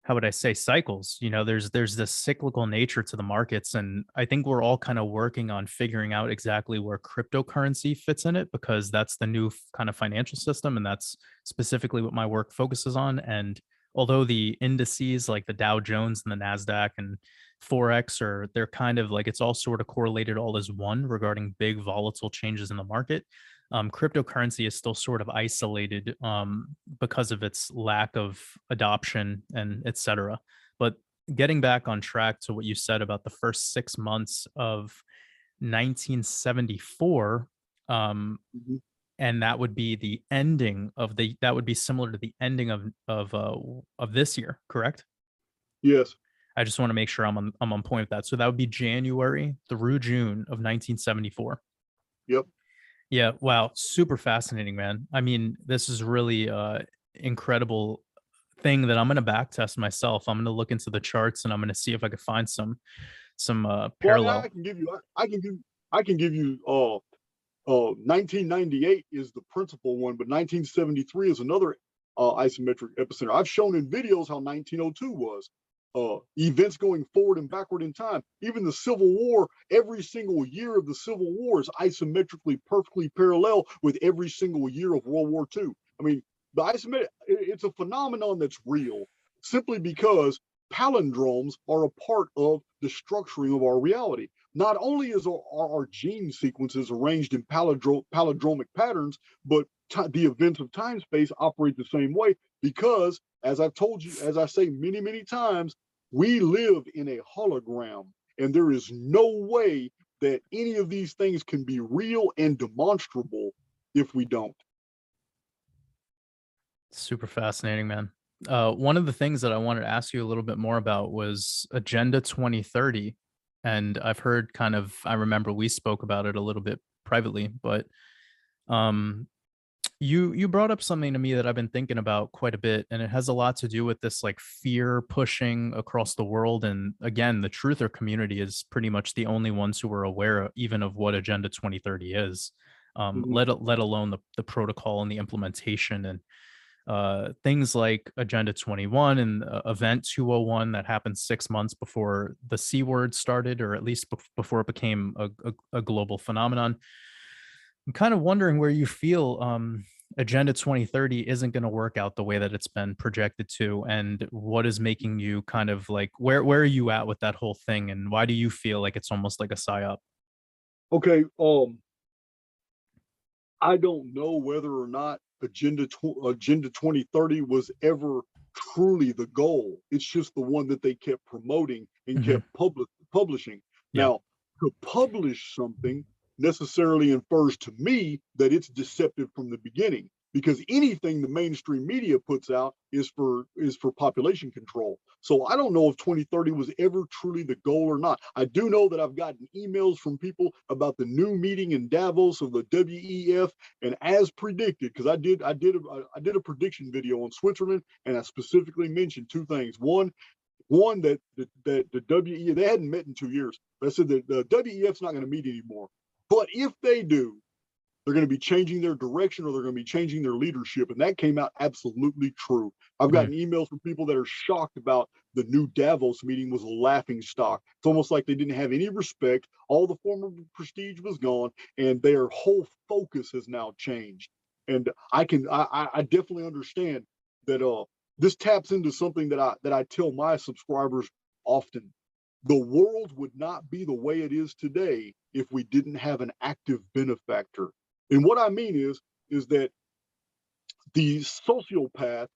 how would I say, cycles. There's this cyclical nature to the markets, and I think we're all kind of working on figuring out exactly where cryptocurrency fits in it, because that's the new kind of financial system, and that's specifically what my work focuses on. And although the indices like the Dow Jones and the Nasdaq and Forex they're kind of like, it's all sort of correlated all as one regarding big volatile changes in the market. Cryptocurrency is still sort of isolated because of its lack of adoption and etc. But getting back on track to what you said about the first 6 months of 1974, Mhm. and that would be the ending of that would be similar to the ending of this year, correct? Yes. I just want to make sure I'm on point with that. So that would be January through June of 1974. Yep. Yeah, wow, super fascinating, man. I mean, this is really incredible thing that I'm going to back test myself. I'm going to look into the charts and I'm going to see if I could find some Well, I mean, I parallel. can give you, I can give you, 1998 is the principal one, but 1973 is another isometric epicenter. I've shown in videos how 1902 was. Events going forward and backward in time. Even the Civil War, every single year of the Civil War is isometrically perfectly parallel with every single year of World War II. I mean, the isometric, it's a phenomenon that's real, simply because palindromes are a part of the structuring of our reality. Not only is our gene sequences arranged in palindromic patterns, but the events of time space operate the same way, because, as I've told you, as I say many, many times, we live in a hologram, and there is no way that any of these things can be real and demonstrable if we don't. Super fascinating, man. One of the things that I wanted to ask you a little bit more about was Agenda 2030. And I've heard I remember we spoke about it a little bit privately, but um, you brought up something to me that I've been thinking about quite a bit, and it has a lot to do with this like fear pushing across the world. And again, the truther community is pretty much the only ones who are aware even of what Agenda 2030 is, Mhm. let alone the protocol and the implementation and things like Agenda 21 and Event 201 that happened 6 months before the C word started, or at least before it became a global phenomenon. I'm kind of wondering where you feel Agenda 2030 isn't going to work out the way that it's been projected to? And what is making you kind of like, where are you at with that whole thing? And why do you feel like it's almost like a psyop? Okay, I don't know whether or not Agenda 2030 was ever truly the goal. It's just the one that they kept promoting and Hmm. kept publishing. Yeah. Now, to publish something necessarily infers to me that it's deceptive from the beginning, because anything the mainstream media puts out is for population control. So I don't know if 2030 was ever truly the goal or not. I do know that I've gotten emails from people about the new meeting in Davos of the WEF, and as predicted, because I did a prediction video on Switzerland, and I specifically mentioned two things. One that the WEF, they hadn't met in 2 years. But I said that the WEF's not going to meet anymore. But if they do, they're going to be changing their direction, or they're going to be changing their leadership. And that came out absolutely true. I've Mhm. gotten emails from people that are shocked about the new Davos meeting was a laughing stock. It's almost like they didn't have any respect. All the former prestige was gone, and their whole focus has now changed. And I definitely understand that this taps into something that I tell my subscribers often. The world would not be the way it is today if we didn't have an active benefactor. And what I mean is that the sociopaths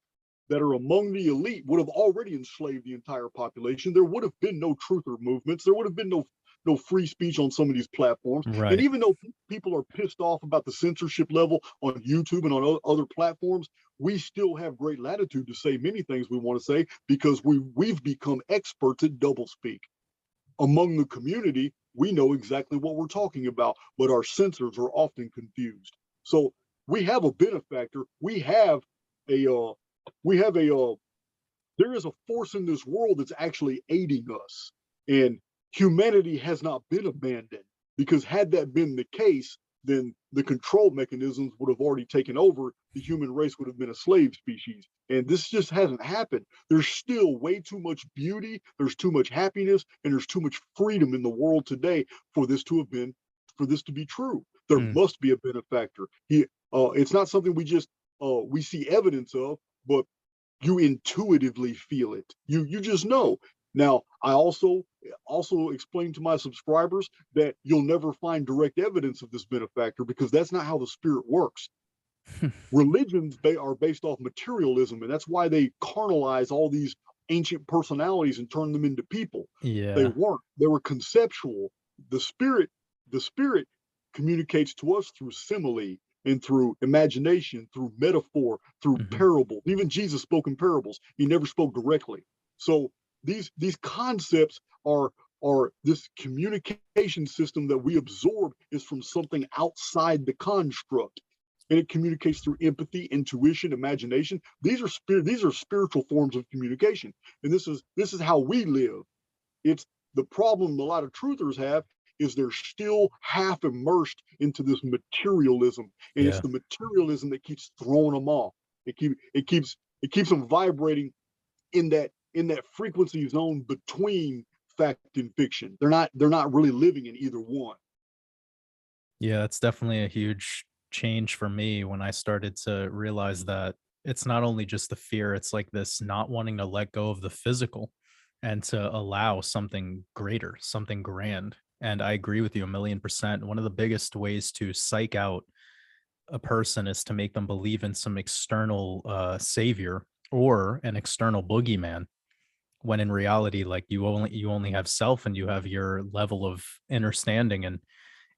that are among the elite would have already enslaved the entire population. There would have been no truther movements. There would have been no free speech on some of these platforms. And Right. even though people are pissed off about the censorship level on YouTube and on other platforms, we still have great latitude to say many things we want to say, because we've become experts at doublespeak. Among the community, we know exactly what we're talking about, but our censors are often confused. So we have a benefactor. A we have a there is a force in this world that's actually aiding us, and humanity has not been abandoned. Because had that been the case, then the control mechanisms would have already taken over. The human race would have been a slave species, and this just hasn't happened. There's still way too much beauty, there's too much happiness, and there's too much freedom in the world today for this to be true. There Mm. must be a benefactor. It's not something we see evidence of, but you intuitively feel it. You just know. Now, I also explain to my subscribers that you'll never find direct evidence of this benefactor, because that's not how the spirit works. Religions are based off materialism, and that's why they carnalize all these ancient personalities and turn them into people. They Yeah. weren't. They were conceptual. The spirit communicates to us through simile and through imagination, through metaphor, through Hmm. parable. Even Jesus spoke in parables. He never spoke directly. So these concepts are this communication system that we absorb is from something outside the construct, and it communicates through empathy, intuition, imagination. These are spiritual forms of communication, and this is how we live. It's the problem a lot of truthers have is they're still half immersed into this materialism, and it's Yeah. the materialism that keeps throwing them off. It keeps them vibrating in that frequency zone between fact and fiction. They're not really living in either one. Yeah, that's definitely a huge change for me when I started to realize that it's not only just the fear, it's like this not wanting to let go of the physical and to allow something greater, something grand. And I agree with you 1,000,000%. One of the biggest ways to psych out a person is to make them believe in some external savior or an external boogeyman, when in reality, like you only have self and you have your level of understanding. And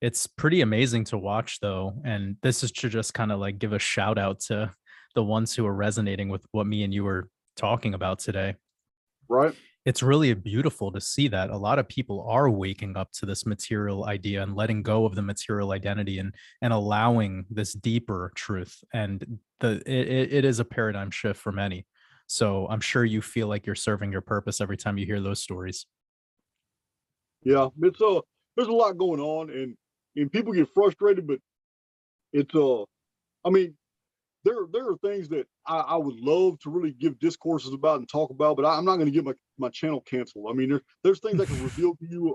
it's pretty amazing to watch though, and this is to just kinda, like, give a shout out to the ones who are resonating with what me and you were talking about today. Right? It's really beautiful to see that a lot of people are waking up to this material idea and letting go of the material identity and allowing this deeper truth, and it is a paradigm shift for many. So, I'm sure you feel like you're serving your purpose every time you hear those stories. Yeah. There's a lot going on, and people get frustrated, but it's I mean, there are things that I would love to really give discourses about and talk about, but I'm not going to get my channel canceled. I mean, there's things I can reveal to you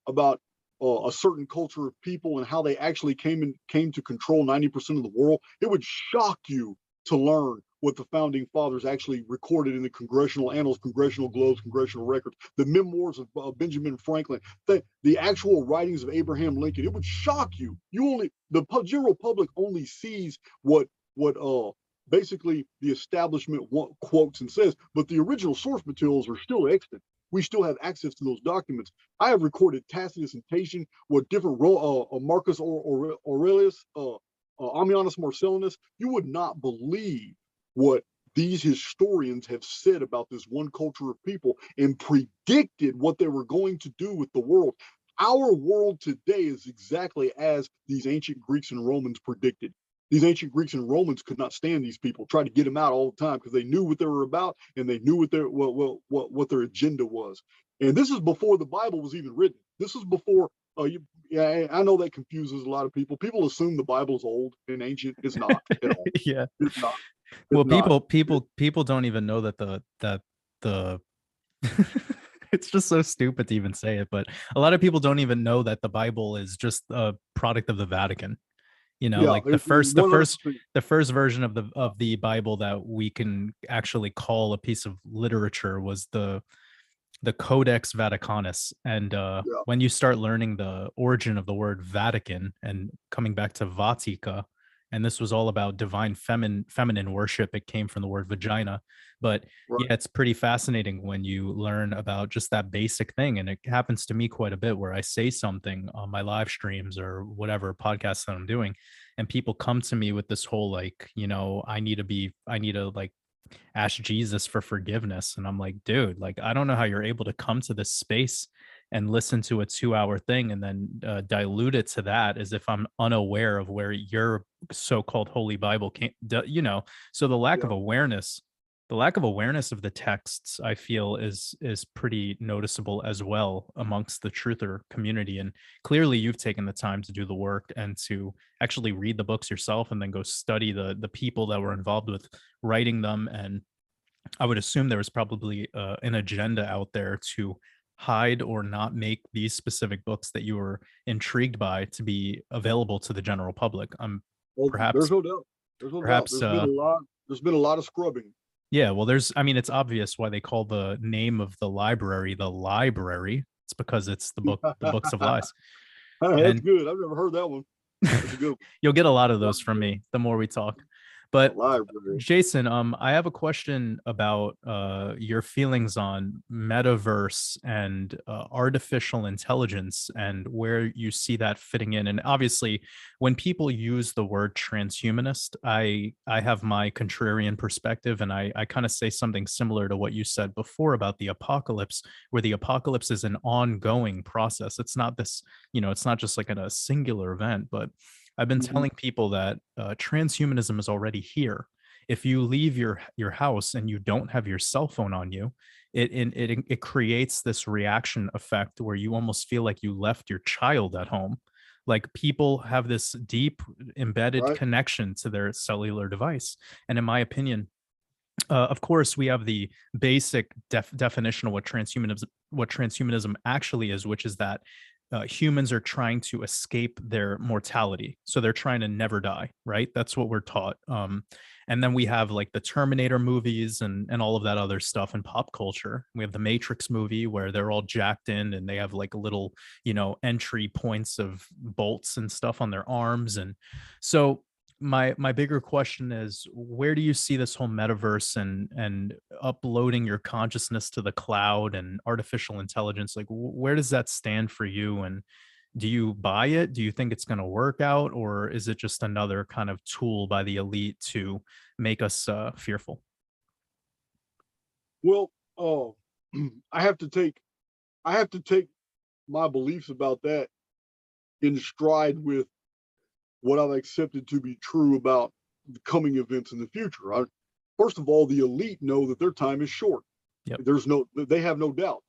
about a certain culture of people and how they actually came to control 90% of the world, it would shock you to learn what the founding fathers actually recorded in the congressional annals, congressional globes, congressional records, the memoirs of Benjamin Franklin, the actual writings of Abraham Lincoln. It would shock you. The general public only sees what basically the establishment quotes and says, but the original source materials are still extant. We still have access to those documents. I have recorded Tacitus and Tatian, what different Marcus Aurelius, Ammianus Marcellinus. You would not believe what these historians have said about this one culture of people and predicted what they were going to do with the world. Our world today is exactly as these ancient Greeks and Romans predicted. These ancient Greeks and Romans could not stand these people, tried to get them out all the time because they knew what they were about and they knew what their agenda was. And this is before the Bible was even written. This is before. I know that confuses a lot of people. People assume the Bible is old and ancient. It's not at all. Yeah, it's not. Well, people don't even know that the it's just so stupid to even say it, but a lot of people don't even know that the Bible is just a product of the Vatican. Like the first version of the Bible that we can actually call a piece of literature was the Codex Vaticanus. And when you start learning the origin of the word Vatican and coming back to Vatica, and this was all about divine feminine worship, it came from the word vagina. But yeah, it's pretty fascinating when you learn about just that basic thing. And it happens to me quite a bit where I say something on my live streams or whatever podcast that I'm doing, and people come to me with this whole I need to like ask Jesus for forgiveness. And I'm like, dude, like, I don't know how you're able to come to this space and listen to a 2-hour thing and then dilute it to that as if I'm unaware of where your so-called Holy Bible came, so the lack of awareness of the texts, I feel is pretty noticeable as well amongst the truther community. And clearly you've taken the time to do the work and to actually read the books yourself and then go study the people that were involved with writing them. And I would assume there was probably an agenda out there to hide or not make these specific books that you were intrigued by to be available to the general public. Perhaps there's no doubt. There's been a lot of scrubbing. Yeah, well, it's obvious why they call the name of the library the library. It's because it's the books of lies. That's good. I've never heard that one. That's a good one. You'll get a lot of those from me the more we talk. But Jason, I have a question about your feelings on metaverse and artificial intelligence and where you see that fitting in. And obviously, when people use the word transhumanist, I have my contrarian perspective, and I kind of say something similar to what you said before about the apocalypse, where the apocalypse is an ongoing process. It's not this, it's not just like a singular event, but I've been telling people that transhumanism is already here. If you leave your house and you don't have your cell phone on you, it creates this reaction effect where you almost feel like you left your child at home. Like people have this deep embedded connection to their cellular device. And in my opinion, of course, we have the basic definition of what transhumanism actually is, which is that humans are trying to escape their mortality. So they're trying to never die, right? That's what we're taught. And then we have like the Terminator movies and all of that other stuff in pop culture. We have the Matrix movie where they're all jacked in and they have like little, entry points of bolts and stuff on their arms. And so my bigger question is, where do you see this whole metaverse and uploading your consciousness to the cloud and artificial intelligence? Like, where does that stand for you? And do you buy it? Do you think it's going to work out, or is it just another kind of tool by the elite to make us fearful? Well, I have to take my beliefs about that in stride with what I've accepted to be true about the coming events in the future. First of all, the elite know that their time is short. Yep. They have no doubt.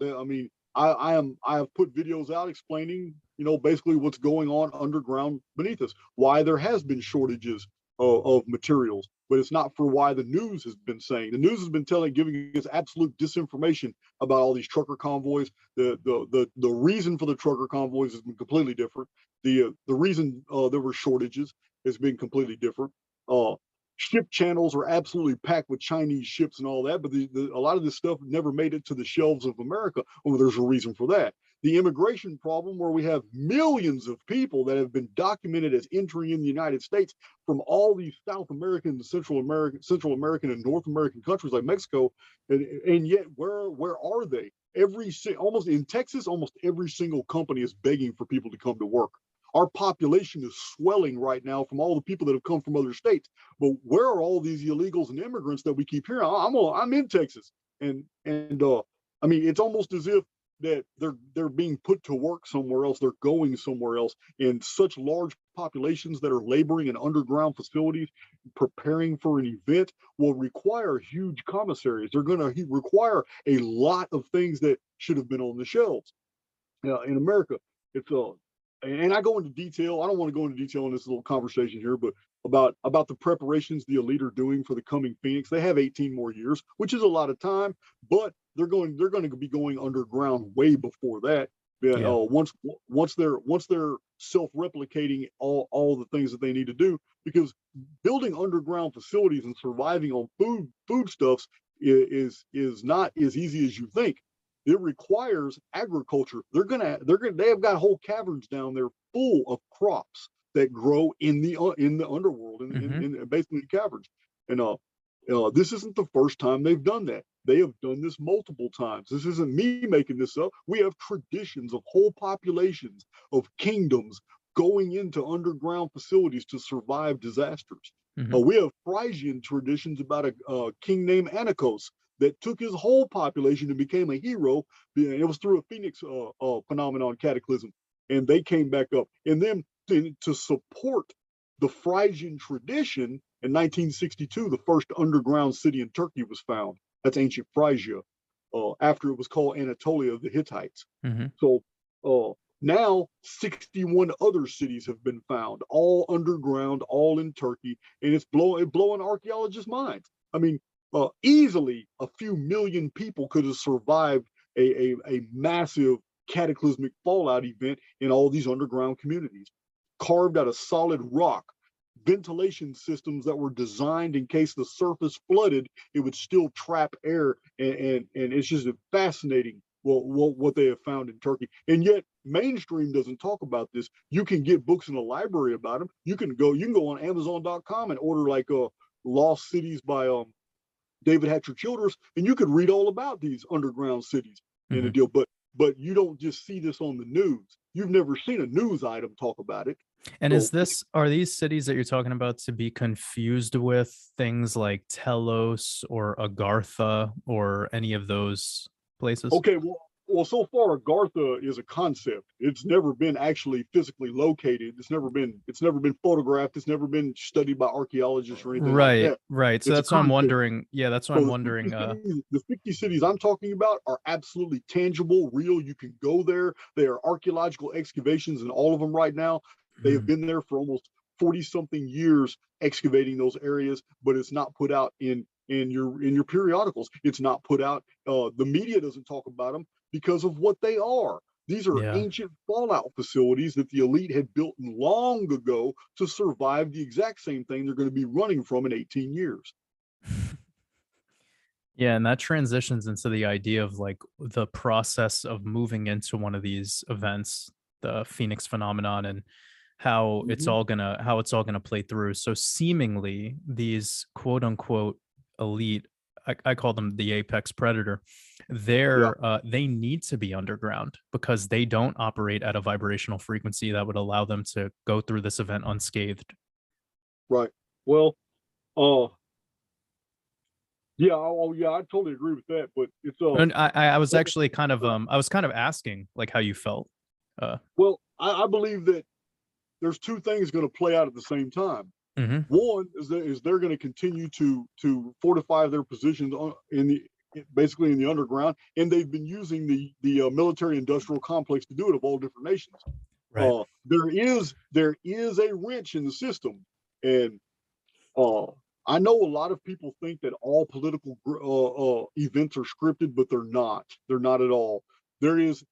I have put videos out explaining, basically what's going on underground beneath us, why there has been shortages of materials, but it's not for why the news has been saying. The news has been giving us absolute disinformation about all these trucker convoys. The reason for the trucker convoys has been completely different. The reason there were shortages has been completely different. Ship channels are absolutely packed with Chinese ships and all that, but a lot of this stuff never made it to the shelves of America. Well, there's a reason for that. The immigration problem, where we have millions of people that have been documented as entering in the United States from all these South American, Central American, and North American countries like Mexico, and yet where are they? Almost in Texas, almost every single company is begging for people to come to work. Our population is swelling right now from all the people that have come from other states. But where are all these illegals and immigrants that we keep hearing? I'm in Texas, and I mean, it's almost as if that they're being put to work somewhere else. They're going somewhere else. And such large populations that are laboring in underground facilities, preparing for an event, will require huge commissaries. They're going to require a lot of things that should have been on the shelves. In America, it's and I go into detail. I don't want to go into detail in this little conversation here, but about the preparations the elite are doing for the coming Phoenix. They have 18 more years, which is a lot of time, but they're going to be going underground way before that. Once they're self-replicating all the things that they need to do, because building underground facilities and surviving on foodstuffs is not as easy as you think. It requires agriculture. They have got whole caverns down there full of crops that grow in the underworld, in basically caverns. And this isn't the first time they've done that. They have done this multiple times. This isn't me making this up. We have traditions of whole populations of kingdoms going into underground facilities to survive disasters. We have Phrygian traditions about a king named Archaix that took his whole population and became a hero. It was through a Phoenix phenomenon, cataclysm, and they came back up. And then to support the Phrygian tradition, in 1962, the first underground city in Turkey was found. That's ancient Phrygia, after it was called Anatolia of the Hittites. So now 61 other cities have been found, all underground, all in Turkey, and it's blowing archaeologists' minds. I mean, easily a few million people could have survived a massive cataclysmic fallout event in all these underground communities, carved out of solid rock, ventilation systems that were designed in case the surface flooded, it would still trap air, and it's just fascinating what they have found in Turkey. And yet mainstream doesn't talk about this. You can get books in a library about them. You can go on Amazon.com and order like Lost Cities by David Hatcher Childers, and you could read all about these underground cities in a deal. But you don't just see this on the news. You've never seen a news item talk about it. And are these cities that you're talking about to be confused with things like Telos or Agartha or any of those places? Okay, well, so far Agartha is a concept. It's never been actually physically located. It's never been photographed. It's never been studied by archaeologists or anything like that. Right. So that's why I'm wondering. Yeah, that's why I'm wondering. The 50 cities I'm talking about are absolutely tangible, real. You can go there. There are archaeological excavations in all of them right now. They have been there for almost 40-something years excavating those areas, but it's not put out in your periodicals. It's not put out. The media doesn't talk about them because of what they are. These are ancient fallout facilities that the elite had built long ago to survive the exact same thing they're going to be running from in 18 years. Yeah, and that transitions into the idea of like the process of moving into one of these events, the Phoenix phenomenon, and how it's all gonna play through. So seemingly these quote unquote elite, I call them the apex predator, they need to be underground because they don't operate at a vibrational frequency that would allow them to go through this event unscathed. Right. Well, yeah, I totally agree with that. But it's And I was actually kind of I was kind of asking like how you felt. Well, I believe that there's two things going to play out at the same time. One is they're going to continue to fortify their positions basically in the underground, and they've been using the military industrial complex to do it, of all different nations. Right. There is a wrench in the system, and I know a lot of people think that all political events are scripted, but they're not. They're not at all. There is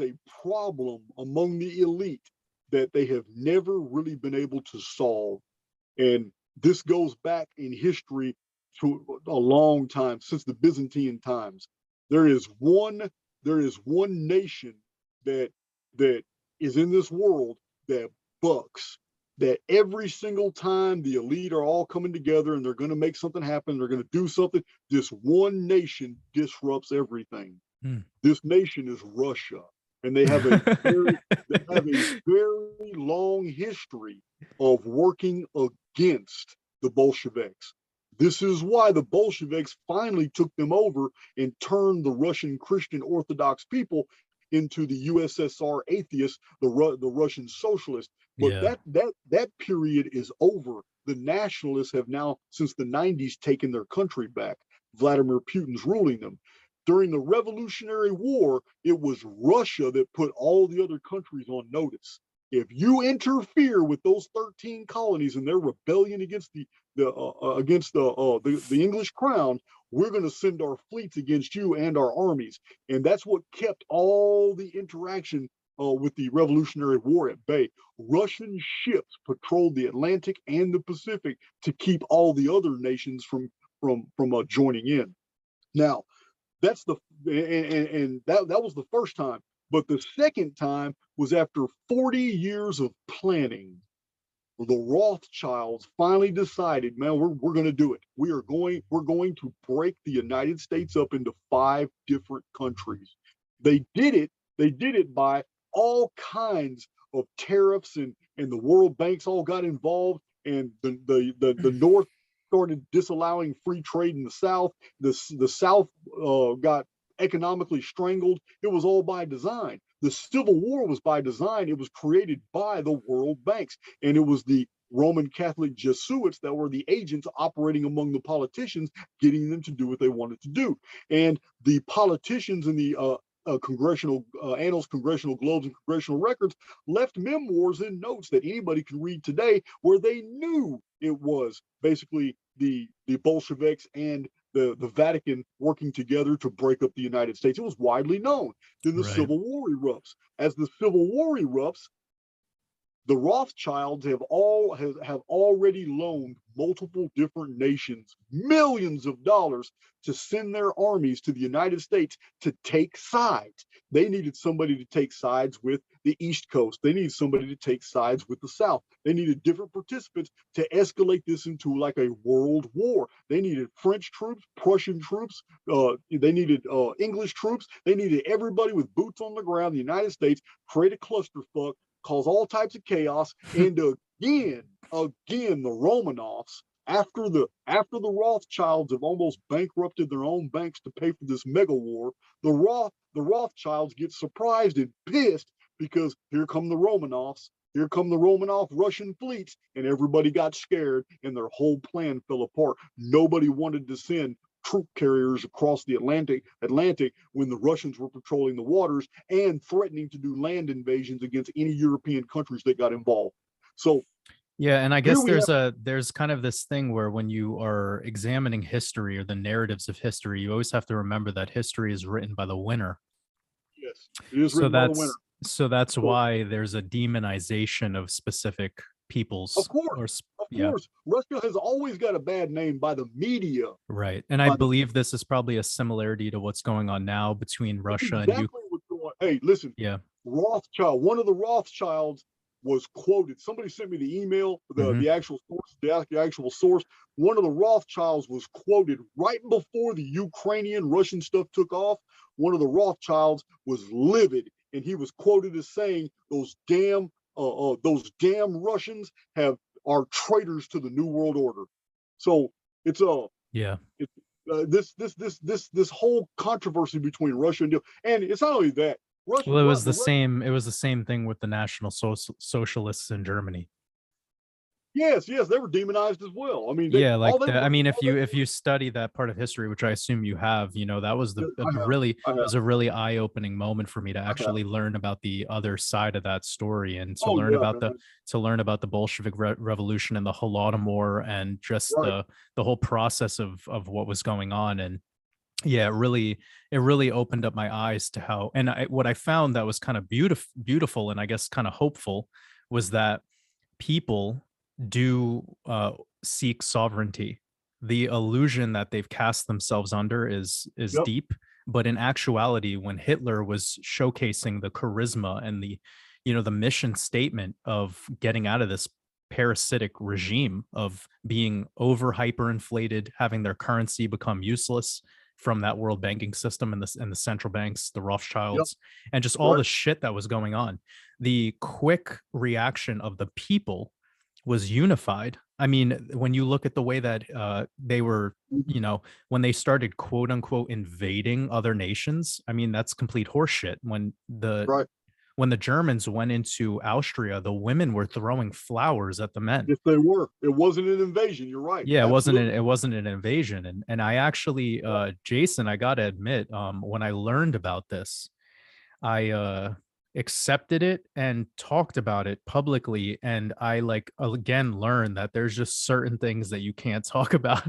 a problem among the elite that they have never really been able to solve. And this goes back in history to a long time, since the Byzantine times. There is one nation that is in this world that bucks, that every single time the elite are all coming together and they're going to make something happen, they're going to do something, this one nation disrupts everything. This nation is Russia, and they have a very long history of working against the Bolsheviks. This is why the Bolsheviks finally took them over and turned the Russian Christian Orthodox people into the USSR atheists, the Russian socialists. But that period is over. The nationalists have now, since the 90s, taken their country back. Vladimir Putin's ruling them. During the Revolutionary War, it was Russia that put all the other countries on notice. If you interfere with those 13 colonies in their rebellion against the English crown, we're going to send our fleets against you and our armies. And that's what kept all the interaction with the Revolutionary War at bay. Russian ships patrolled the Atlantic and the Pacific to keep all the other nations from joining in. Now, that was the first time. But the second time was after 40 years of planning. The Rothschilds finally decided, man, we're going to do it. We're going to break the United States up into 5 different countries. They did it by all kinds of tariffs, and the world banks all got involved, and the North started disallowing free trade in the South. The South got economically strangled. It was all by design. The Civil War was by design. It was created by the world banks, and it was the Roman Catholic Jesuits that were the agents operating among the politicians, getting them to do what they wanted to do. And the politicians in the congressional annals, congressional globes, and congressional records left memoirs and notes that anybody can read today, where they knew it was basically the Bolsheviks and the Vatican working together to break up the United States. It was widely known. Then the Civil War erupts. As the Civil War erupts, the Rothschilds have already loaned multiple different nations millions of dollars to send their armies to the United States to take sides. They needed somebody to take sides with the East Coast. They needed somebody to take sides with the South. They needed different participants to escalate this into like a world war. They needed French troops, Prussian troops. They needed English troops. They needed everybody with boots on the ground. The United States create a clusterfuck, cause all types of chaos, and again, the Romanovs, after the Rothschilds have almost bankrupted their own banks to pay for this mega war, the Rothschilds get surprised and pissed because here come the Romanovs, here come the Romanov Russian fleets, and everybody got scared and their whole plan fell apart. Nobody wanted to send troop carriers across the Atlantic when the Russians were patrolling the waters and threatening to do land invasions against any European countries that got involved. So yeah, and I guess there's kind of this thing where when you are examining history or the narratives of history, you always have to remember that history is written by the winner. Yes, it is written by the winner. So that's why there's a demonization of specific peoples. Of course. Russia has always got a bad name by the media. Right. And I believe this is probably a similarity to what's going on now between Russia and Ukraine. Hey, listen. Yeah. One of the Rothschilds was quoted. Somebody sent me the email, the actual source. One of the Rothschilds was quoted right before the Ukrainian Russian stuff took off. One of the Rothschilds was livid, and he was quoted as saying, those damn Russians are traitors to the New World Order. So it's this whole controversy between Russia and it's not only that. Well, it was the same thing with the National Socialists in Germany. Yes, yes, they were demonized as well. I mean, they Yeah, all like they were. I mean, All they if you study that part of history, which I assume you have, that was were, a I have, really I have, was a really eye-opening moment for me to I have. actually learn about the other side of that story, and Oh yeah, man. to learn about the Bolshevik Revolution and the Holodomor, and just Right. the whole process of what was going on. And yeah, it really opened up my eyes to how, and what I found that was kind of beautiful and I guess kind of hopeful was that people do seek sovereignty. The illusion that they've cast themselves under is Yep. deep, but in actuality, when Hitler was showcasing the charisma and the mission statement of getting out of this parasitic regime of being over hyperinflated, having their currency become useless from that world banking system and the central banks, the Yep. Rothschilds, and just all Right. the shit that was going on, the quick reaction of the people was unified. I mean, when you look at the way that they were, Mhm. when they started quote unquote invading other nations, I mean, that's complete horseshit. Right. When the Germans went into Austria, the women were throwing flowers at the men. If they were, it wasn't an invasion. You're right. Yeah, Absolutely. it wasn't an invasion. And I actually, Yeah. Jason, I gotta admit, when I learned about this, I accepted it and talked about it publicly, and I like again learned that there's just certain things that you can't talk about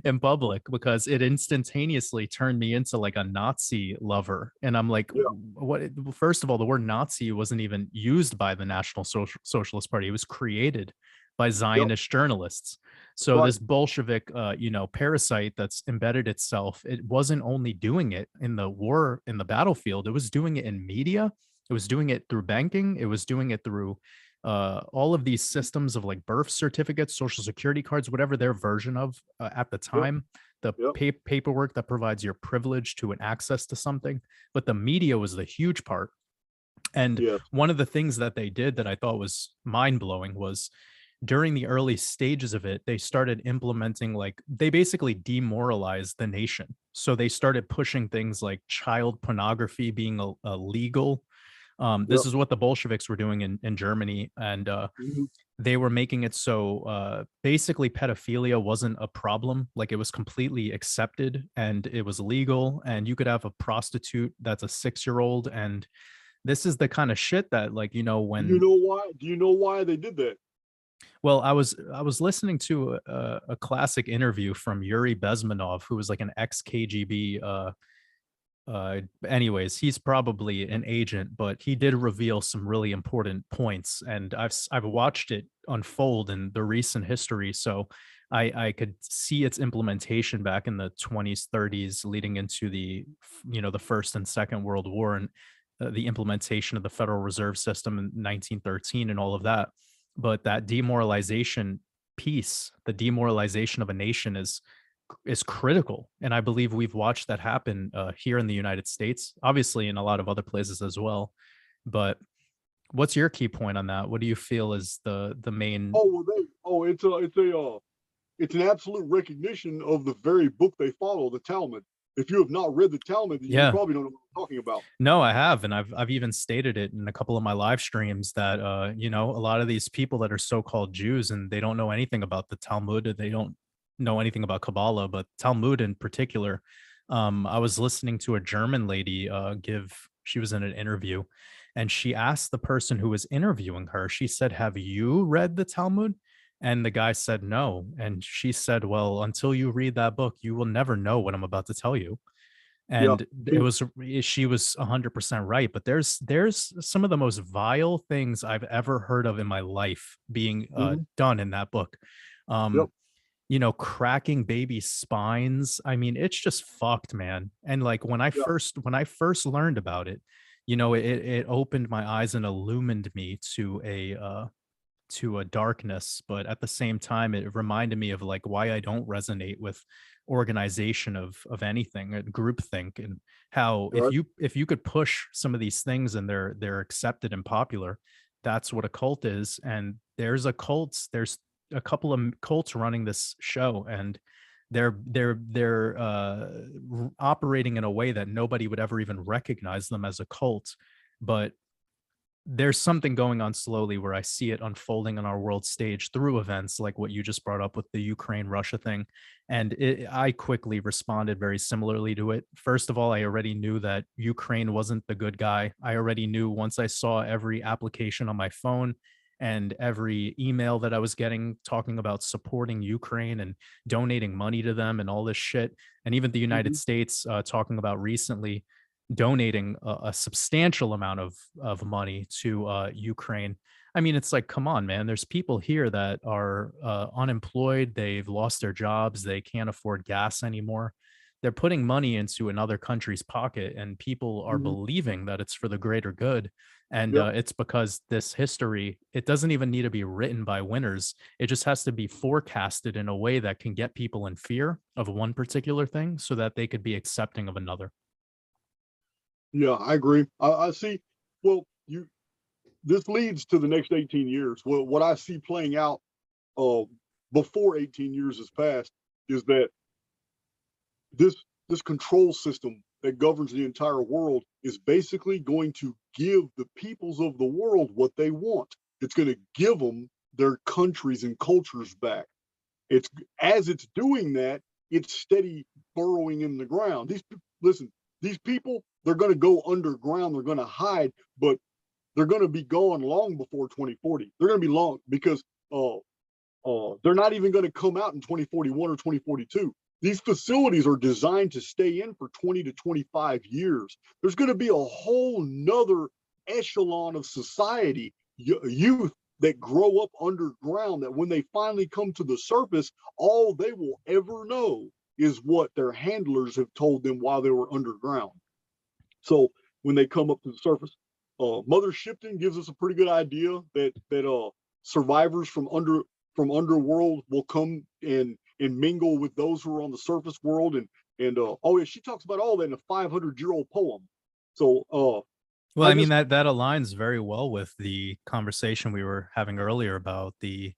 in public because it instantaneously turned me into like a Nazi lover. And I'm like, Yeah. what? First of all, the word Nazi wasn't even used by the National Socialist Party. It was created by Yep. Zionist journalists. That's So right. this Bolshevik, parasite that's embedded itself, it wasn't only doing it in the war, in the battlefield, it was doing it in media, it was doing it through banking, it was doing it through all of these systems of like birth certificates, social security cards, whatever their version of at the Yep. time, the Yep. paperwork that provides your privilege to an access to something. But the media was the huge part. And Yes. one of the things that they did that I thought was mind blowing was during the early stages of it, they started implementing, like, they basically demoralized the nation. So they started pushing things like child pornography being illegal. This Yep. is what the Bolsheviks were doing in Germany. And Mhm. they were making it so basically pedophilia wasn't a problem. Like it was completely accepted and it was legal. And you could have a prostitute that's a 6-year-old. And this is the kind of shit that, like, Do you when know why? Do you know why they did that? well, I was listening to a classic interview from Yuri Bezmenov, who was like an ex KGB. Anyways, he's probably an agent, but he did reveal some really important points, and I've watched it unfold in the recent history, so I could see its implementation back in the 20s, 30s, leading into the First and Second World War, and the implementation of the Federal Reserve System in 1913 and all of that. But that demoralization piece, the demoralization of a nation is critical, and I believe we've watched that happen here in the United States, obviously in a lot of other places as well. But what's your key point on that? What do you feel is the main? Oh, well, it's an absolute recognition of the very book they follow, the Talmud. If you have not read the Talmud, then you Yeah, probably don't know what I'm talking about. no, I have, and I've even stated it in a couple of my live streams that a lot of these people that are so-called Jews and they don't know anything about the Talmud, or they don't know anything about Kabbalah, but Talmud in particular. I was listening to a German lady she was in an interview, and she asked the person who was interviewing her, she said, "Have you read the Talmud?" And the guy said no. And she said, "Well, until you read that book, you will never know what I'm about to tell you." Yeah. And it was she was 100% right, but there's some of the most vile things I've ever heard of in my life being Hmm. done in that book. Yep. um Cracking baby spines, I mean, it's just fucked, man. And like Yeah. when I first learned about it, it opened my eyes and illumined me to a darkness, but at the same time, it reminded me of like why I don't resonate with organization of anything, groupthink, and how Right. if you could push some of these things and they're accepted and popular, that's what a cult is. And there's a couple of cults running this show, and they're operating in a way that nobody would ever even recognize them as a cult. But there's something going on slowly where I see it unfolding on our world stage through events like what you just brought up with the Ukraine-Russia thing. And I quickly responded very similarly to it. First of all, I already knew that Ukraine wasn't the good guy. I already knew once I saw every application on my phone and every email that I was getting talking about supporting Ukraine and donating money to them and all this shit. And even the United Mhm. States talking about recently donating a substantial amount of money to Ukraine. I mean, it's like, come on, man. There's people here that are unemployed. They've lost their jobs. They can't afford gas anymore. They're putting money into another country's pocket, and people are Mhm. believing that it's for the greater good. And Yep. it's because this history, it doesn't even need to be written by winners. It just has to be forecasted in a way that can get people in fear of one particular thing so that they could be accepting of another. Yeah, I agree. I see. Well, this leads to the next 18 years. Well, what I see playing out uh, before 18 years has passed is that this this control system that governs the entire world is basically going to give the peoples of the world what they want. It's going to give them their countries and cultures back. It's as it's doing that, it's steady burrowing in the ground. Listen, these people, they're going to go underground, they're going to hide, but they're going to be gone long before 2040. They're going to be long because they're not even going to come out in 2041 or 2042. These facilities are designed to stay in for 20 to 25 years. There's going to be a whole nother echelon of society, youth that grow up underground, that when they finally come to the surface, all they will ever know is what their handlers have told them while they were underground. So when they come up to the surface, Mother Shipton gives us a pretty good idea that survivors from underworld will come and mingle with those who are on the surface world, and oh yeah, she talks about all that in a 500-year-old poem. So Well, I I mean just that aligns very well with the conversation we were having earlier about the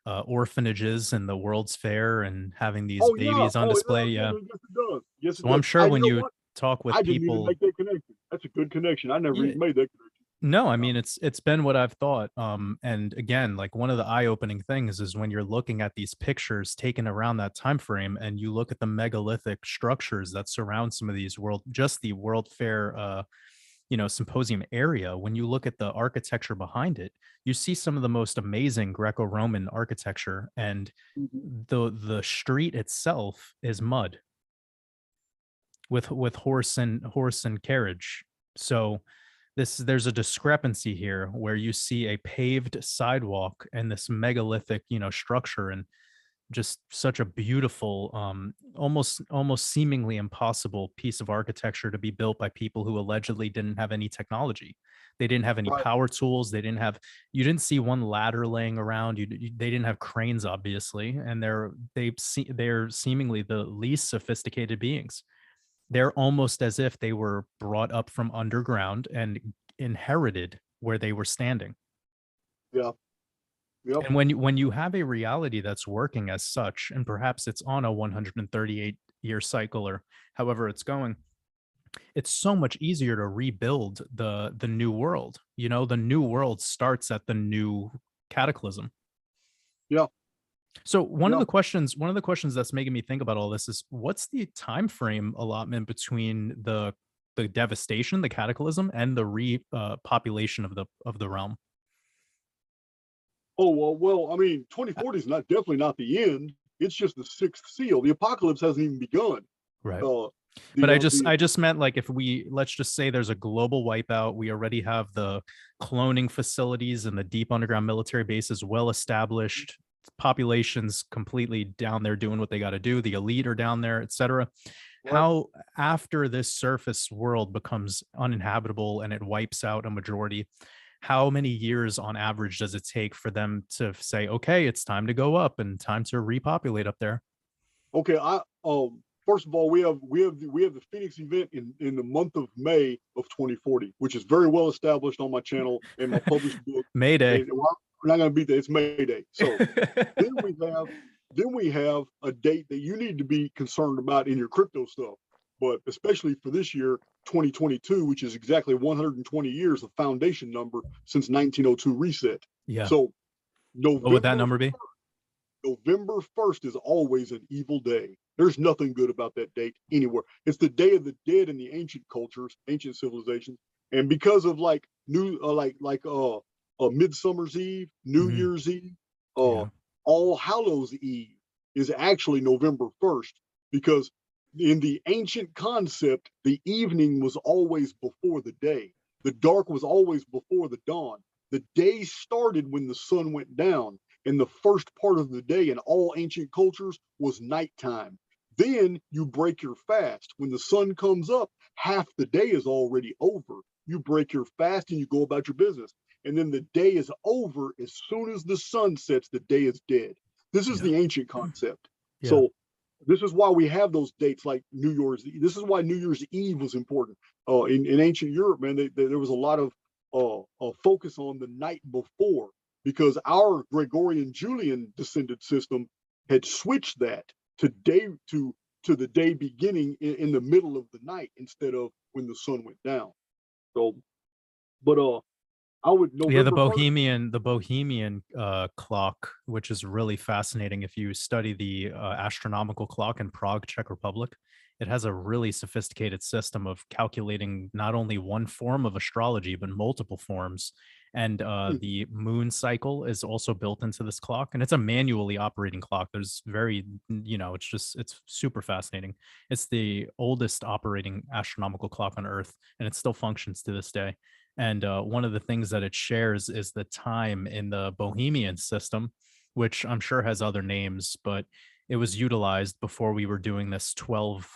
orphanages and the World's Fair and having these babies on oh it display. Yeah. absolutely, yes it does, yes it So I'm does. sure I when You know you what, talk with I didn't even people, make that connection. That's a good connection. I never yeah, even made that connection. no, I No. mean it's been what I've thought. And again, like one of the eye-opening things is when you're looking at these pictures taken around that time frame and you look at the megalithic structures that surround some of these just the World Fair symposium area. When you look at the architecture behind it, you see some of the most amazing Greco-Roman architecture, and Mhm. the street itself is mud with horse and carriage. So there's a discrepancy here where you see a paved sidewalk and this megalithic, structure, and just such a beautiful, almost seemingly impossible piece of architecture to be built by people who allegedly didn't have any technology. They didn't have any Right. power tools. You didn't see one ladder laying around. They didn't have cranes, obviously, and they're seemingly the least sophisticated beings. They're almost as if they were brought up from underground and inherited where they were standing. Yeah. Yep. And when you have a reality that's working as such, and perhaps it's on a 138-year cycle or however it's going, it's so much easier to rebuild the new world. The new world starts at the new cataclysm. Yeah. So Yeah. one of the questions that's making me think about all this is what's the time frame allotment between the devastation, the cataclysm, and the repopulation of the realm? Oh, well, I mean, 2040 is not definitely not the end. It's just the sixth seal. The apocalypse hasn't even begun. Right. Uh, But the the I just meant like if we let's just say there's a global wipeout, we already have the cloning facilities and the deep underground military bases well established, populations completely down there doing what they got to do, the elite are down there, etc. right. How after this surface world becomes uninhabitable and it wipes out a majority, how many years on average does it take for them to say, okay, it's time to go up and time to repopulate up there? Okay. First of all, we have the Phoenix event in the month of May of 2040, which is very well established on my channel and my published book. Mayday. And we're not going to beat that. It's May Day. So then we have then we have a date that you need to be concerned about in your crypto stuff. but especially for this year, 2022, which is exactly 120 years of foundation number since 1902 reset. Yeah. So What would that number be? November 1st is always an evil day. There's nothing good about that date anywhere. It's the Day of the Dead in the ancient cultures, ancient civilizations, and because of like Midsummer's Eve, New Mhm. Year's Eve, Yeah. All Hallows Eve is actually November 1st, because in the ancient concept, the evening was always before the day. The dark was always before the dawn. The day started when the sun went down, and the first part of the day in all ancient cultures was nighttime. Then you break your fast. When the sun comes up, half the day is already over. You break your fast and you go about your business. And then the day is over as soon as the sun sets, the day is dead. This is Yeah. the ancient concept. Yeah. So this is why we have those dates like New Year's. This is why New Year's Eve was important. In ancient Europe, man, there was a lot of focus on the night before, because our Gregorian Julian descended system had switched that to the day beginning in the middle of the night instead of when the sun went down. So, but I would Yeah, the November 1st. Bohemian clock, which is really fascinating. If you study the astronomical clock in Prague, Czech Republic, it has a really sophisticated system of calculating not only one form of astrology but multiple forms. And the moon cycle is also built into this clock, and it's a manually operating clock. There's it's super fascinating. It's the oldest operating astronomical clock on Earth, and it still functions to this day. And one of the things that it shares is the time in the Bohemian system, which I'm sure has other names, but it was utilized before we were doing this 12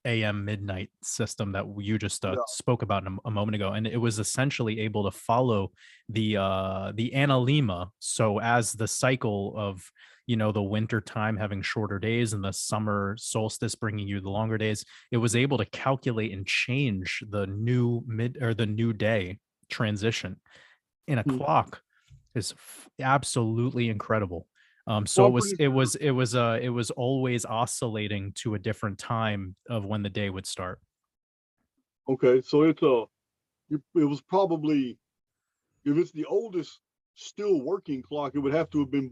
a.m. midnight system that you just Yeah. spoke about a moment ago. And it was essentially able to follow the analema. So as the cycle of the winter time having shorter days and the summer solstice bringing you the longer days, it was able to calculate and change the new day transition in a Mhm. clock is absolutely incredible. So Well, it I'm was pretty it sure. was it was it was always oscillating to a different time of when the day would start. Okay, so it was probably, if it's the oldest still working clock, it would have to have been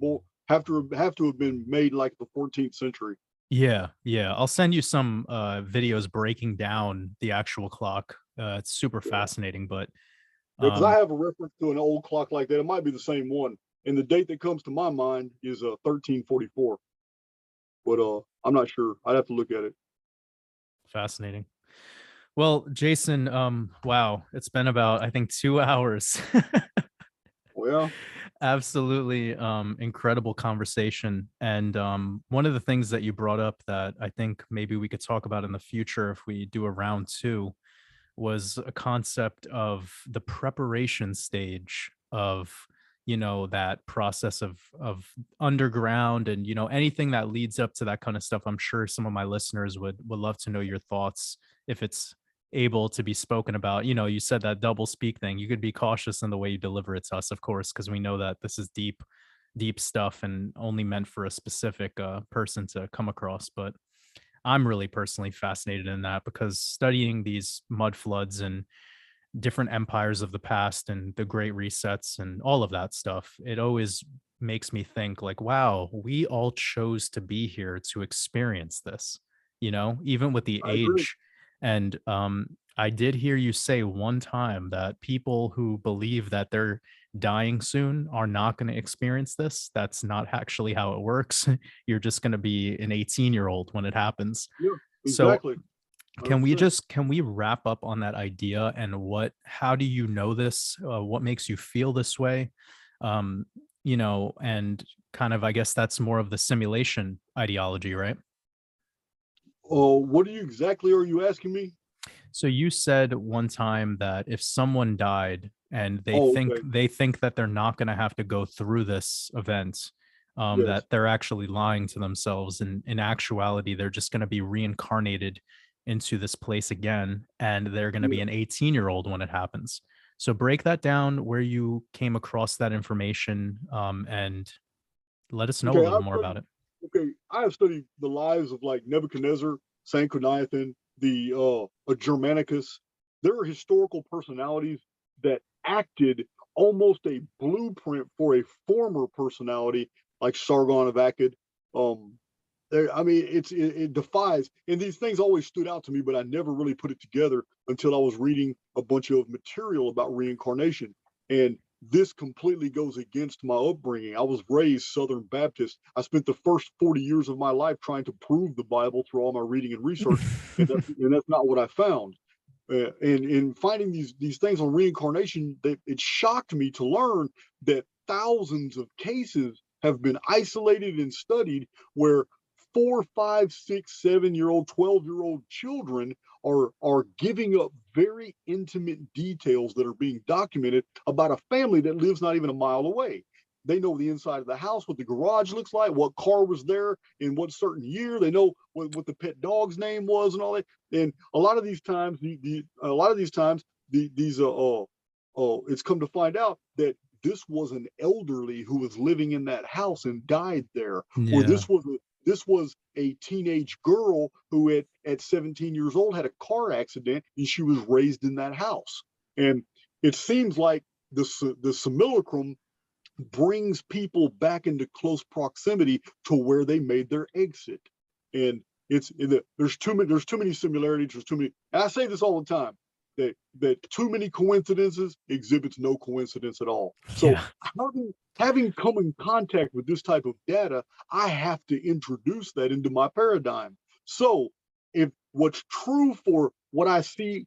have to have been made like the 14th century. Yeah, yeah. I'll send you some videos breaking down the actual clock. It's super Yeah, fascinating, but because I um have a reference to an old clock like that. It might be the same one, and the date that comes to my mind is 1344. But I'm not sure. I'd have to look at it. fascinating. Well, Jason, wow, it's been about I think 2 hours. Well, Absolutely incredible conversation. And one of the things that you brought up that I think maybe we could talk about in the future if we do a round two was a concept of the preparation stage of that process of underground and anything that leads up to that kind of stuff. I'm sure some of my listeners would love to know your thoughts if it's able to be spoken about. You said that double speak thing. You could be cautious in the way you deliver it to us, of course, because we know that this is deep stuff and only meant for a specific person to come across. But I'm really personally fascinated in that because studying these mud floods and different empires of the past and the great resets and all of that stuff, it always makes me think like, wow, we all chose to be here to experience this, even with the I agree. age. And I did hear you say one time that people who believe that they're dying soon are not going to experience this. That's not actually how it works. You're just going to be an 18-year-old when it happens. Yeah, So exactly. can we 100%. just can we wrap up on that idea and how do you know this? What makes you feel this way? Um, and kind of I guess that's more of the simulation ideology, right? What exactly are you asking me? So you said one time that if someone died and they Oh, think okay. they think that they're not going to have to go through this event, Yes. that they're actually lying to themselves, and in actuality, they're just going to be reincarnated into this place again, and they're going to be Yeah. an 18-year-old when it happens. So break that down where you came across that information, and let us know a Okay. little more about it. I have studied the lives of like Nebuchadnezzar, Sanchoniathon, a Germanicus. There are historical personalities that acted almost a blueprint for a former personality like Sargon of Akkad. I mean, it defies, and these things always stood out to me, but I never really put it together until I was reading a bunch of material about reincarnation. And this completely goes against my upbringing. I was raised Southern Baptist. I spent the first 40 years of my life trying to prove the Bible through all my reading and research, and that's not what I found. And in finding these things on reincarnation, it shocked me to learn that thousands of cases have been isolated and studied where 4, 5, 6, 7-year-old, 12-year-old children are giving up very intimate details that are being documented about a family that lives not even a mile away. They know the inside of the house, what the garage looks like, what car was there in what certain year. They know what the pet dog's name was and all that. And a lot of these times, it's come to find out that this was an elderly who was living in that house and died there, or this was a teenage girl who at 17 years old had a car accident and she was raised in that house. And it seems like the simulacrum brings people back into close proximity to where they made their exit. And there's too many similarities. There's too many, and I say this all the time, that too many coincidences exhibits no coincidence at all. So having come in contact with this type of data, I have to introduce that into my paradigm. So if what's true for what I see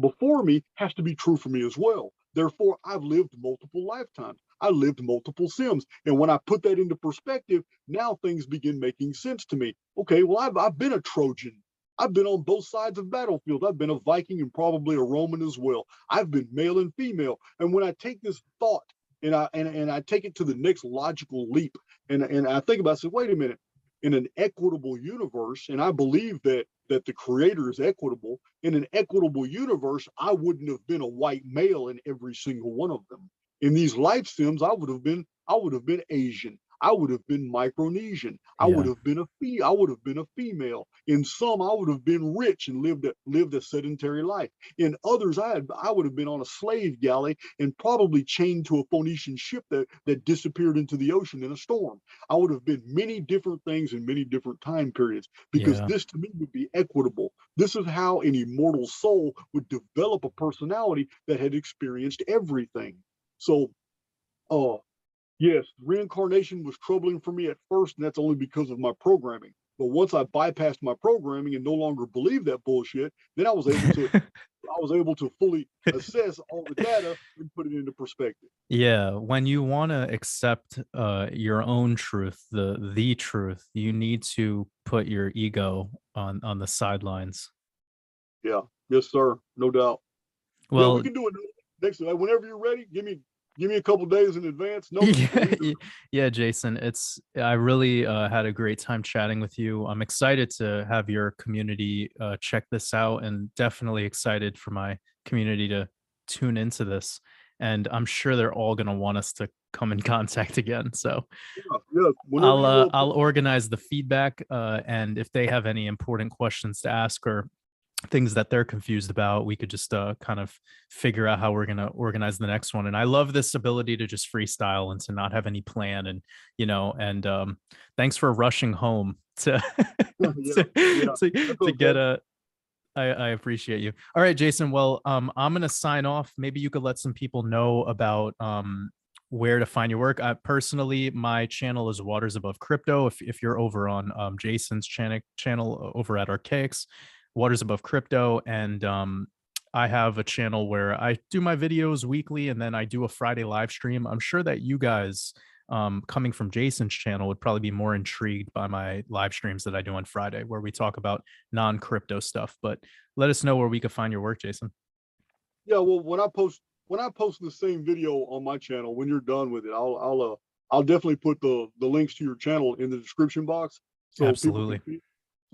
before me has to be true for me as well. Therefore, I've lived multiple lifetimes. I lived multiple sims. And when I put that into perspective, now things begin making sense to me. Okay, well, I've been a Trojan. I've been on both sides of battlefields. I've been a Viking and probably a Roman as well. I've been male and female. And when I take this thought and I take it to the next logical leap, and I think about it, I say, wait a minute, in an equitable universe, and I believe that the creator is equitable, in an equitable universe, I wouldn't have been a white male in every single one of them. In these life sims, I would have been Asian. I would have been Micronesian. I would have been a female. In some, I would have been rich and lived a sedentary life. In others, I would have been on a slave galley and probably chained to a Phoenician ship that disappeared into the ocean in a storm. I would have been many different things in many different time periods, because this to me would be equitable. This is how an immortal soul would develop a personality that had experienced everything. So, yes, reincarnation was troubling for me at first, and that's only because of my programming. But once I bypassed my programming and no longer believed that bullshit, then I was able to fully assess all the data and put it into perspective. Yeah, when you want to accept your own truth, the truth, you need to put your ego on the sidelines. Yeah, yes, sir, no doubt. Well, we can do it next. Whenever you're ready, give me a couple days in advance. Yeah, Jason, I really had a great time chatting with you. I'm excited to have your community check this out, and definitely excited for my community to tune into this. And I'm sure they're all going to want us to come in contact again. So I'll organize the feedback, and if they have any important questions to ask or things that they're confused about, we could just kind of figure out how we're going to organize the next one. And I love this ability to just freestyle and to not have any plan. And thanks for rushing home to get a I appreciate you. All right, Jason. Well, I'm going to sign off. Maybe you could let some people know about where to find your work. Personally, my channel is WatersAbove Crypto. If you're over on Jason's channel over at Archaix, WatersAbove Crypto, and I have a channel where I do my videos weekly, and then I do a Friday live stream. I'm sure that you guys, coming from Jason's channel, would probably be more intrigued by my live streams that I do on Friday, where we talk about non-crypto stuff. But let us know where we could find your work, Jason. Yeah, well, when I post the same video on my channel, when you're done with it, I'll definitely put the links to your channel in the description box, so absolutely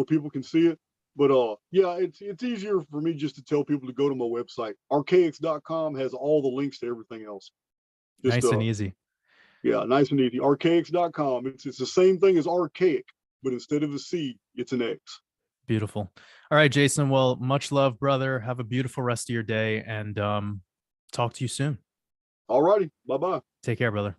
people can see it. But yeah, it's easier for me just to tell people to go to my website. Archaix.com has all the links to everything else. Nice and easy. Yeah, nice and easy. Archaix.com. It's the same thing as archaic, but instead of a C, it's an X. Beautiful. All right, Jason. Well, much love, brother. Have a beautiful rest of your day, and talk to you soon. All righty. Bye-bye. Take care, brother.